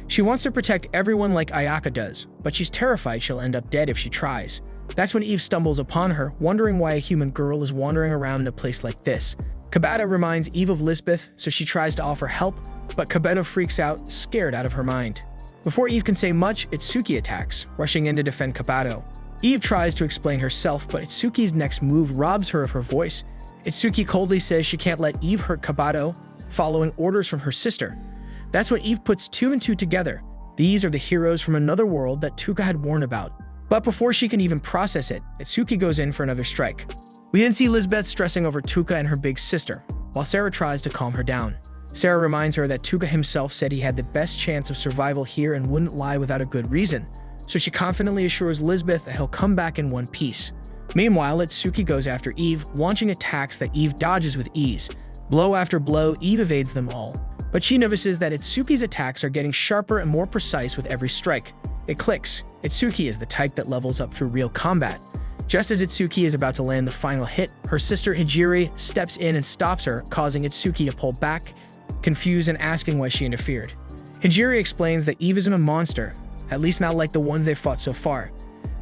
She wants to protect everyone like Ayaka does, but she's terrified she'll end up dead if she tries. That's when Eve stumbles upon her, wondering why a human girl is wandering around in a place like this. Kabato reminds Eve of Lisbeth, so she tries to offer help, but Kabato freaks out, scared out of her mind. Before Eve can say much, Itsuki attacks, rushing in to defend Kabato. Eve tries to explain herself, but Itsuki's next move robs her of her voice. Itsuki coldly says she can't let Eve hurt Kabato, following orders from her sister. That's when Eve puts two and two together. These are the heroes from another world that Tuka had warned about. But before she can even process it, Itsuki goes in for another strike. We then see Lisbeth stressing over Tuka and her big sister, while Sarah tries to calm her down. Sarah reminds her that Tuka himself said he had the best chance of survival here and wouldn't lie without a good reason, so she confidently assures Lisbeth that he'll come back in one piece. Meanwhile, Itsuki goes after Eve, launching attacks that Eve dodges with ease. Blow after blow, Eve evades them all. But she notices that Itsuki's attacks are getting sharper and more precise with every strike. It clicks. Itsuki is the type that levels up through real combat. Just as Itsuki is about to land the final hit, her sister Hijiri steps in and stops her, causing Itsuki to pull back, confused and asking why she interfered. Hijiri explains that Eve isn't a monster, at least not like the ones they've fought so far.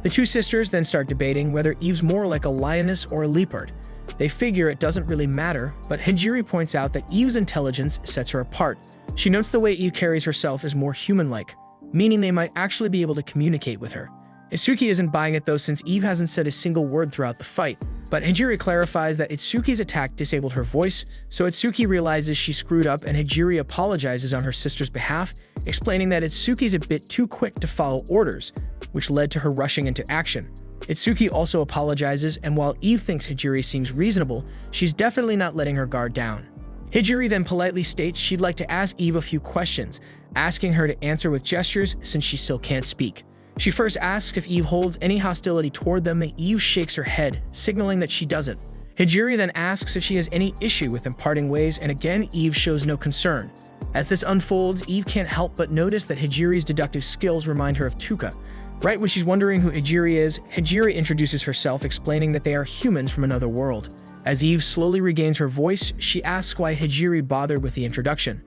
The two sisters then start debating whether Eve's more like a lioness or a leopard. They figure it doesn't really matter, but Hijiri points out that Eve's intelligence sets her apart. She notes the way Eve carries herself is more human-like, meaning they might actually be able to communicate with her. Itsuki isn't buying it though, since Eve hasn't said a single word throughout the fight, but Hijiri clarifies that Itsuki's attack disabled her voice, so Itsuki realizes she screwed up and Hijiri apologizes on her sister's behalf, explaining that Itsuki's a bit too quick to follow orders, which led to her rushing into action. Itsuki also apologizes, and while Eve thinks Hijiri seems reasonable, she's definitely not letting her guard down. Hijiri then politely states she'd like to ask Eve a few questions, asking her to answer with gestures since she still can't speak. She first asks if Eve holds any hostility toward them, and Eve shakes her head, signaling that she doesn't. Hijiri then asks if she has any issue with them parting ways, and again Eve shows no concern. As this unfolds, Eve can't help but notice that Hijiri's deductive skills remind her of Tuka. Right when she's wondering who Hijiri is, Hijiri introduces herself, explaining that they are humans from another world. As Eve slowly regains her voice, she asks why Hijiri bothered with the introduction.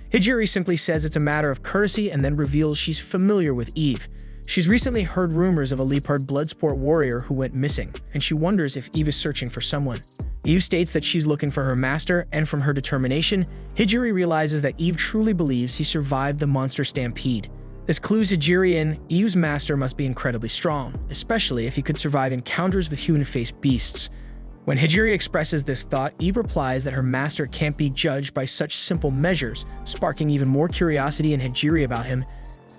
Hijiri simply says it's a matter of courtesy and then reveals she's familiar with Eve. She's recently heard rumors of a leopard bloodsport warrior who went missing, and she wonders if Eve is searching for someone. Eve states that she's looking for her master, and from her determination, Hijiri realizes that Eve truly believes he survived the monster stampede. This clues Hijiri in Eve's master must be incredibly strong, especially if he could survive encounters with human-faced beasts. When Hijiri expresses this thought, Eve replies that her master can't be judged by such simple measures, sparking even more curiosity in Hijiri about him.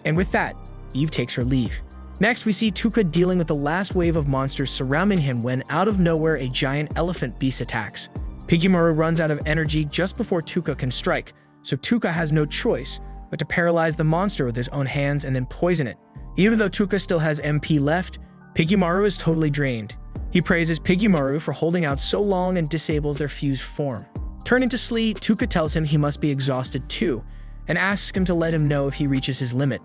And with that, Eve takes her leave. Next, we see Tuka dealing with the last wave of monsters surrounding him when, out of nowhere, a giant elephant beast attacks. Piggymaru runs out of energy just before Tuka can strike, so Tuka has no choice but to paralyze the monster with his own hands and then poison it. Even though Tuka still has MP left, Piggymaru is totally drained. He praises Piggymaru for holding out so long and disables their fused form. Turning to Slee, Tuka tells him he must be exhausted too, and asks him to let him know if he reaches his limit.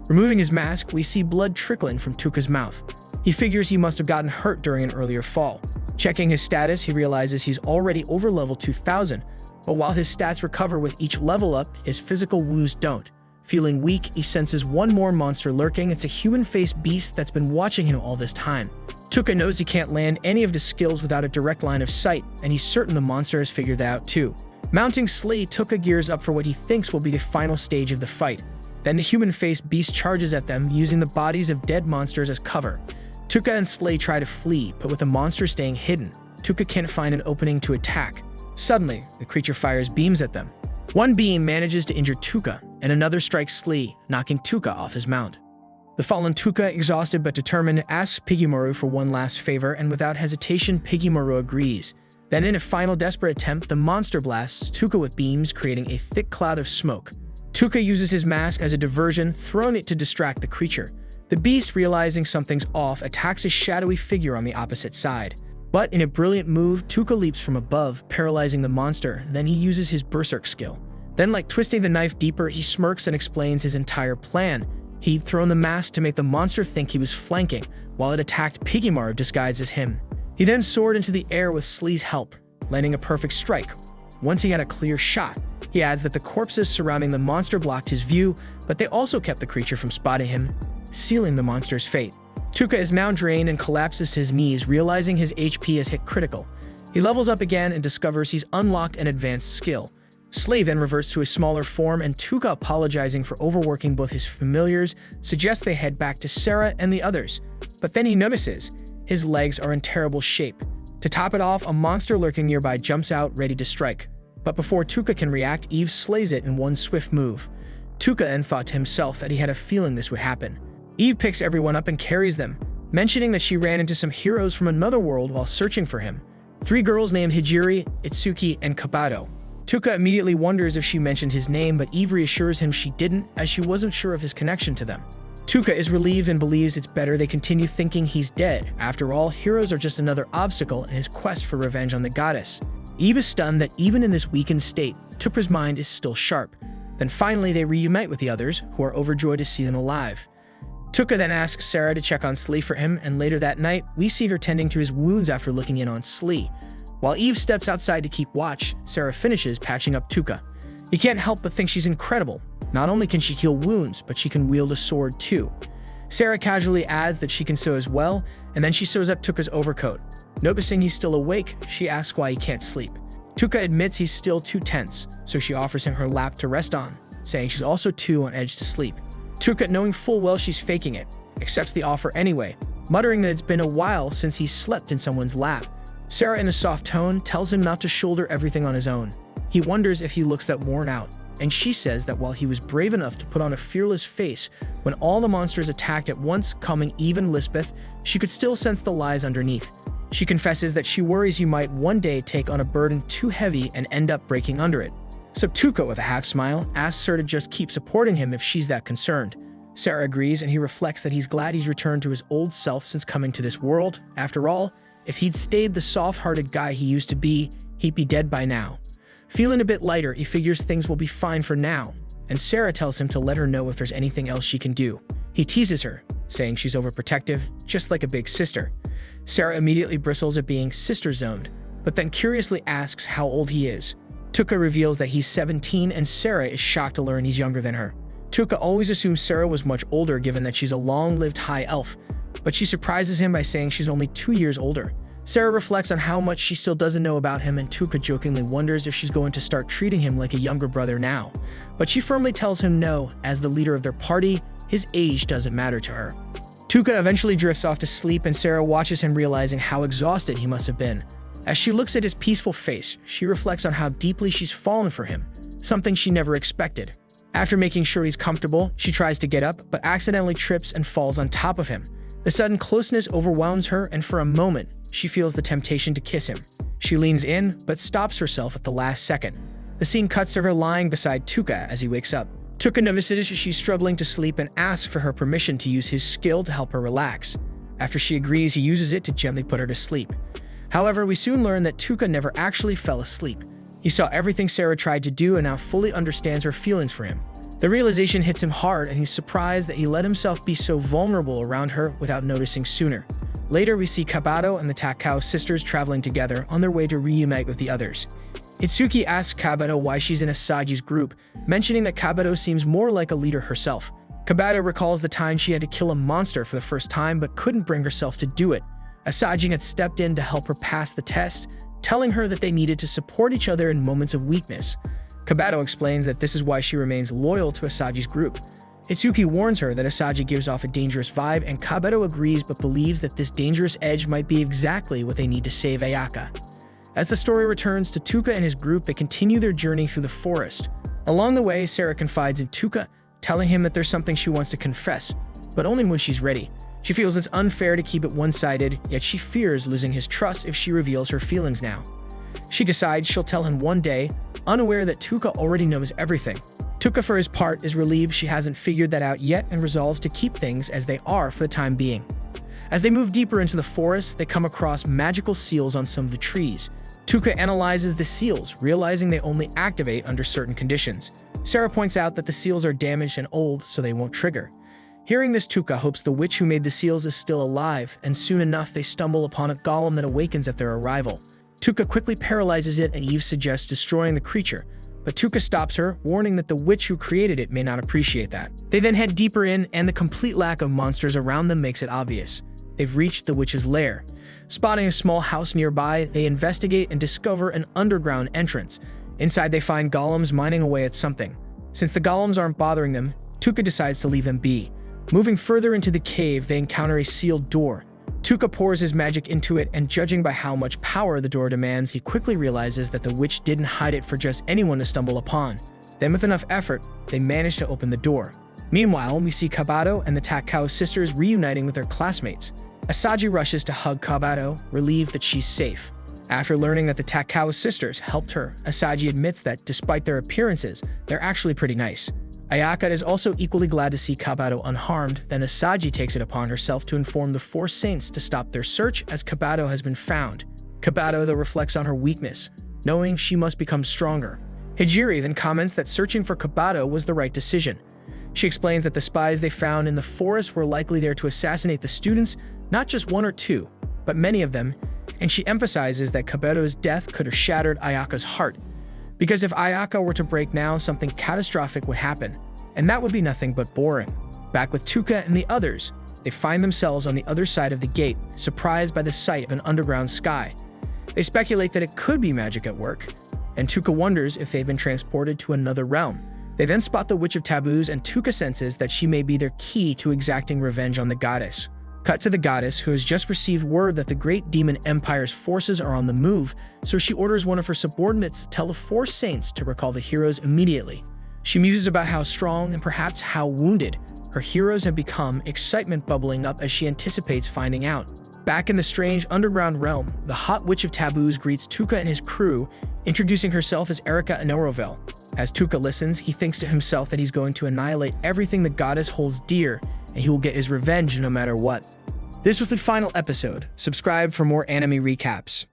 Removing his mask, we see blood trickling from Tuka's mouth. He figures he must have gotten hurt during an earlier fall. Checking his status, he realizes he's already over level 2000, but while his stats recover with each level up, his physical wounds don't. Feeling weak, he senses one more monster lurking. It's a human-faced beast that's been watching him all this time. Tuka knows he can't land any of his skills without a direct line of sight, and he's certain the monster has figured that out too. Mounting Slee, Tuka gears up for what he thinks will be the final stage of the fight. Then the human-faced beast charges at them, using the bodies of dead monsters as cover. Tuka and Slee try to flee, but with the monster staying hidden, Tuka can't find an opening to attack. Suddenly, the creature fires beams at them. One beam manages to injure Tuka, and another strikes Slee, knocking Tuka off his mount. The fallen Tuka, exhausted but determined, asks Piggymaru for one last favor, and without hesitation, Piggymaru agrees. Then in a final desperate attempt, the monster blasts Tuka with beams, creating a thick cloud of smoke. Tuka uses his mask as a diversion, throwing it to distract the creature. The beast, realizing something's off, attacks a shadowy figure on the opposite side. But in a brilliant move, Tuka leaps from above, paralyzing the monster. Then he uses his berserk skill. Then, like twisting the knife deeper, he smirks and explains his entire plan. He'd thrown the mask to make the monster think he was flanking, while it attacked Piggymarv disguised as him. He then soared into the air with Slee's help, landing a perfect strike. Once he had a clear shot, he adds that the corpses surrounding the monster blocked his view, but they also kept the creature from spotting him, sealing the monster's fate. Tuka is now drained and collapses to his knees, realizing his HP has hit critical. He levels up again and discovers he's unlocked an advanced skill. Slee then reverts to his smaller form, and Tuka, apologizing for overworking both his familiars, suggests they head back to Sarah and the others. But then he notices his legs are in terrible shape. To top it off, a monster lurking nearby jumps out, ready to strike. But before Tuka can react, Eve slays it in one swift move. Tuka then thought to himself that he had a feeling this would happen. Eve picks everyone up and carries them, mentioning that she ran into some heroes from another world while searching for him. 3 girls named Hijiri, Itsuki, and Kabato. Tuka immediately wonders if she mentioned his name, but Eve reassures him she didn't, as she wasn't sure of his connection to them. Tuka is relieved and believes it's better they continue thinking he's dead. After all, heroes are just another obstacle in his quest for revenge on the goddess. Eve is stunned that even in this weakened state, Tuka's mind is still sharp. Then finally they reunite with the others, who are overjoyed to see them alive. Tuka then asks Sarah to check on Slee for him, and later that night, we see her tending to his wounds after looking in on Slee. While Eve steps outside to keep watch, Sarah finishes patching up Tuka. He can't help but think she's incredible. Not only can she heal wounds, but she can wield a sword too. Sarah casually adds that she can sew as well, and then she sews up Tuka's overcoat. Noticing he's still awake, she asks why he can't sleep. Tuka admits he's still too tense, so she offers him her lap to rest on, saying she's also too on edge to sleep. Tuka, knowing full well she's faking it, accepts the offer anyway, muttering that it's been a while since he's slept in someone's lap. Sarah, in a soft tone, tells him not to shoulder everything on his own. He wonders if he looks that worn out, and she says that while he was brave enough to put on a fearless face when all the monsters attacked at once, calming Eve and Lisbeth, she could still sense the lies underneath. She confesses that she worries he might one day take on a burden too heavy and end up breaking under it. So Tuka, with a half smile, asks her to just keep supporting him if she's that concerned. Sarah agrees, and he reflects that he's glad he's returned to his old self since coming to this world. After all, if he'd stayed the soft-hearted guy he used to be, he'd be dead by now. Feeling a bit lighter, he figures things will be fine for now, and Sarah tells him to let her know if there's anything else she can do. He teases her, saying she's overprotective, just like a big sister. Sarah immediately bristles at being sister-zoned, but then curiously asks how old he is. Tuka reveals that he's 17, and Sarah is shocked to learn he's younger than her. Tuka always assumes Sarah was much older given that she's a long-lived high elf, but she surprises him by saying she's only 2 years older. Sarah reflects on how much she still doesn't know about him, and Tuka jokingly wonders if she's going to start treating him like a younger brother now. But she firmly tells him no, as the leader of their party, his age doesn't matter to her. Tuka eventually drifts off to sleep, and Sarah watches him, realizing how exhausted he must have been. As she looks at his peaceful face, she reflects on how deeply she's fallen for him, something she never expected. After making sure he's comfortable, she tries to get up, but accidentally trips and falls on top of him. The sudden closeness overwhelms her, and for a moment, she feels the temptation to kiss him. She leans in, but stops herself at the last second. The scene cuts to her lying beside Tuka as he wakes up. Tuka notices she's struggling to sleep and asks for her permission to use his skill to help her relax. After she agrees, he uses it to gently put her to sleep. However, we soon learn that Tuka never actually fell asleep. He saw everything Sarah tried to do and now fully understands her feelings for him. The realization hits him hard, and he's surprised that he let himself be so vulnerable around her without noticing sooner. Later, we see Kabato and the Takao sisters traveling together on their way to reunite with the others. Itsuki asks Kabato why she's in Asaji's group, mentioning that Kabato seems more like a leader herself. Kabato recalls the time she had to kill a monster for the first time but couldn't bring herself to do it. Asagi had stepped in to help her pass the test, telling her that they needed to support each other in moments of weakness. Kabato explains that this is why she remains loyal to Asaji's group. Itsuki warns her that Asagi gives off a dangerous vibe, and Kabato agrees but believes that this dangerous edge might be exactly what they need to save Ayaka. As the story returns to Tuka and his group, they continue their journey through the forest. Along the way, Sarah confides in Tuka, telling him that there's something she wants to confess, but only when she's ready. She feels it's unfair to keep it one-sided, yet she fears losing his trust if she reveals her feelings now. She decides she'll tell him one day, unaware that Tuka already knows everything. Tuka, for his part, is relieved she hasn't figured that out yet and resolves to keep things as they are for the time being. As they move deeper into the forest, they come across magical seals on some of the trees. Tuka analyzes the seals, realizing they only activate under certain conditions. Sarah points out that the seals are damaged and old, so they won't trigger. Hearing this, Tuka hopes the witch who made the seals is still alive, and soon enough they stumble upon a golem that awakens at their arrival. Tuka quickly paralyzes it, and Eve suggests destroying the creature, but Tuka stops her, warning that the witch who created it may not appreciate that. They then head deeper in, and the complete lack of monsters around them makes it obvious. They've reached the witch's lair. Spotting a small house nearby, they investigate and discover an underground entrance. Inside, they find golems mining away at something. Since the golems aren't bothering them, Tuka decides to leave them be. Moving further into the cave, they encounter a sealed door. Tuka pours his magic into it, and judging by how much power the door demands, he quickly realizes that the witch didn't hide it for just anyone to stumble upon. Then with enough effort, they manage to open the door. Meanwhile, we see Kabato and the Takao sisters reuniting with their classmates. Asaji rushes to hug Kabato, relieved that she's safe. After learning that the Takao sisters helped her, Asaji admits that, despite their appearances, they're actually pretty nice. Ayaka is also equally glad to see Kabato unharmed, then Asaji takes it upon herself to inform the four saints to stop their search as Kabato has been found. Kabato, though, reflects on her weakness, knowing she must become stronger. Hijiri then comments that searching for Kabato was the right decision. She explains that the spies they found in the forest were likely there to assassinate the students, not just one or two, but many of them, and she emphasizes that Kabato's death could have shattered Ayaka's heart. Because if Ayaka were to break now, something catastrophic would happen, and that would be nothing but boring. Back with Tuka and the others, they find themselves on the other side of the gate, surprised by the sight of an underground sky. They speculate that it could be magic at work, and Tuka wonders if they've been transported to another realm. They then spot the Witch of Taboos, and Tuka senses that she may be their key to exacting revenge on the goddess. Cut to the goddess, who has just received word that the Great Demon Empire's forces are on the move, so she orders one of her subordinates to tell the four saints to recall the heroes immediately. She muses about how strong and perhaps how wounded her heroes have become, excitement bubbling up as she anticipates finding out. Back in the strange underground realm, the hot Witch of Taboos greets Tuka and his crew, introducing herself as Erika Anorovel. As Tuka listens, he thinks to himself that he's going to annihilate everything the goddess holds dear, and he will get his revenge no matter what. This was the final episode. Subscribe for more anime recaps.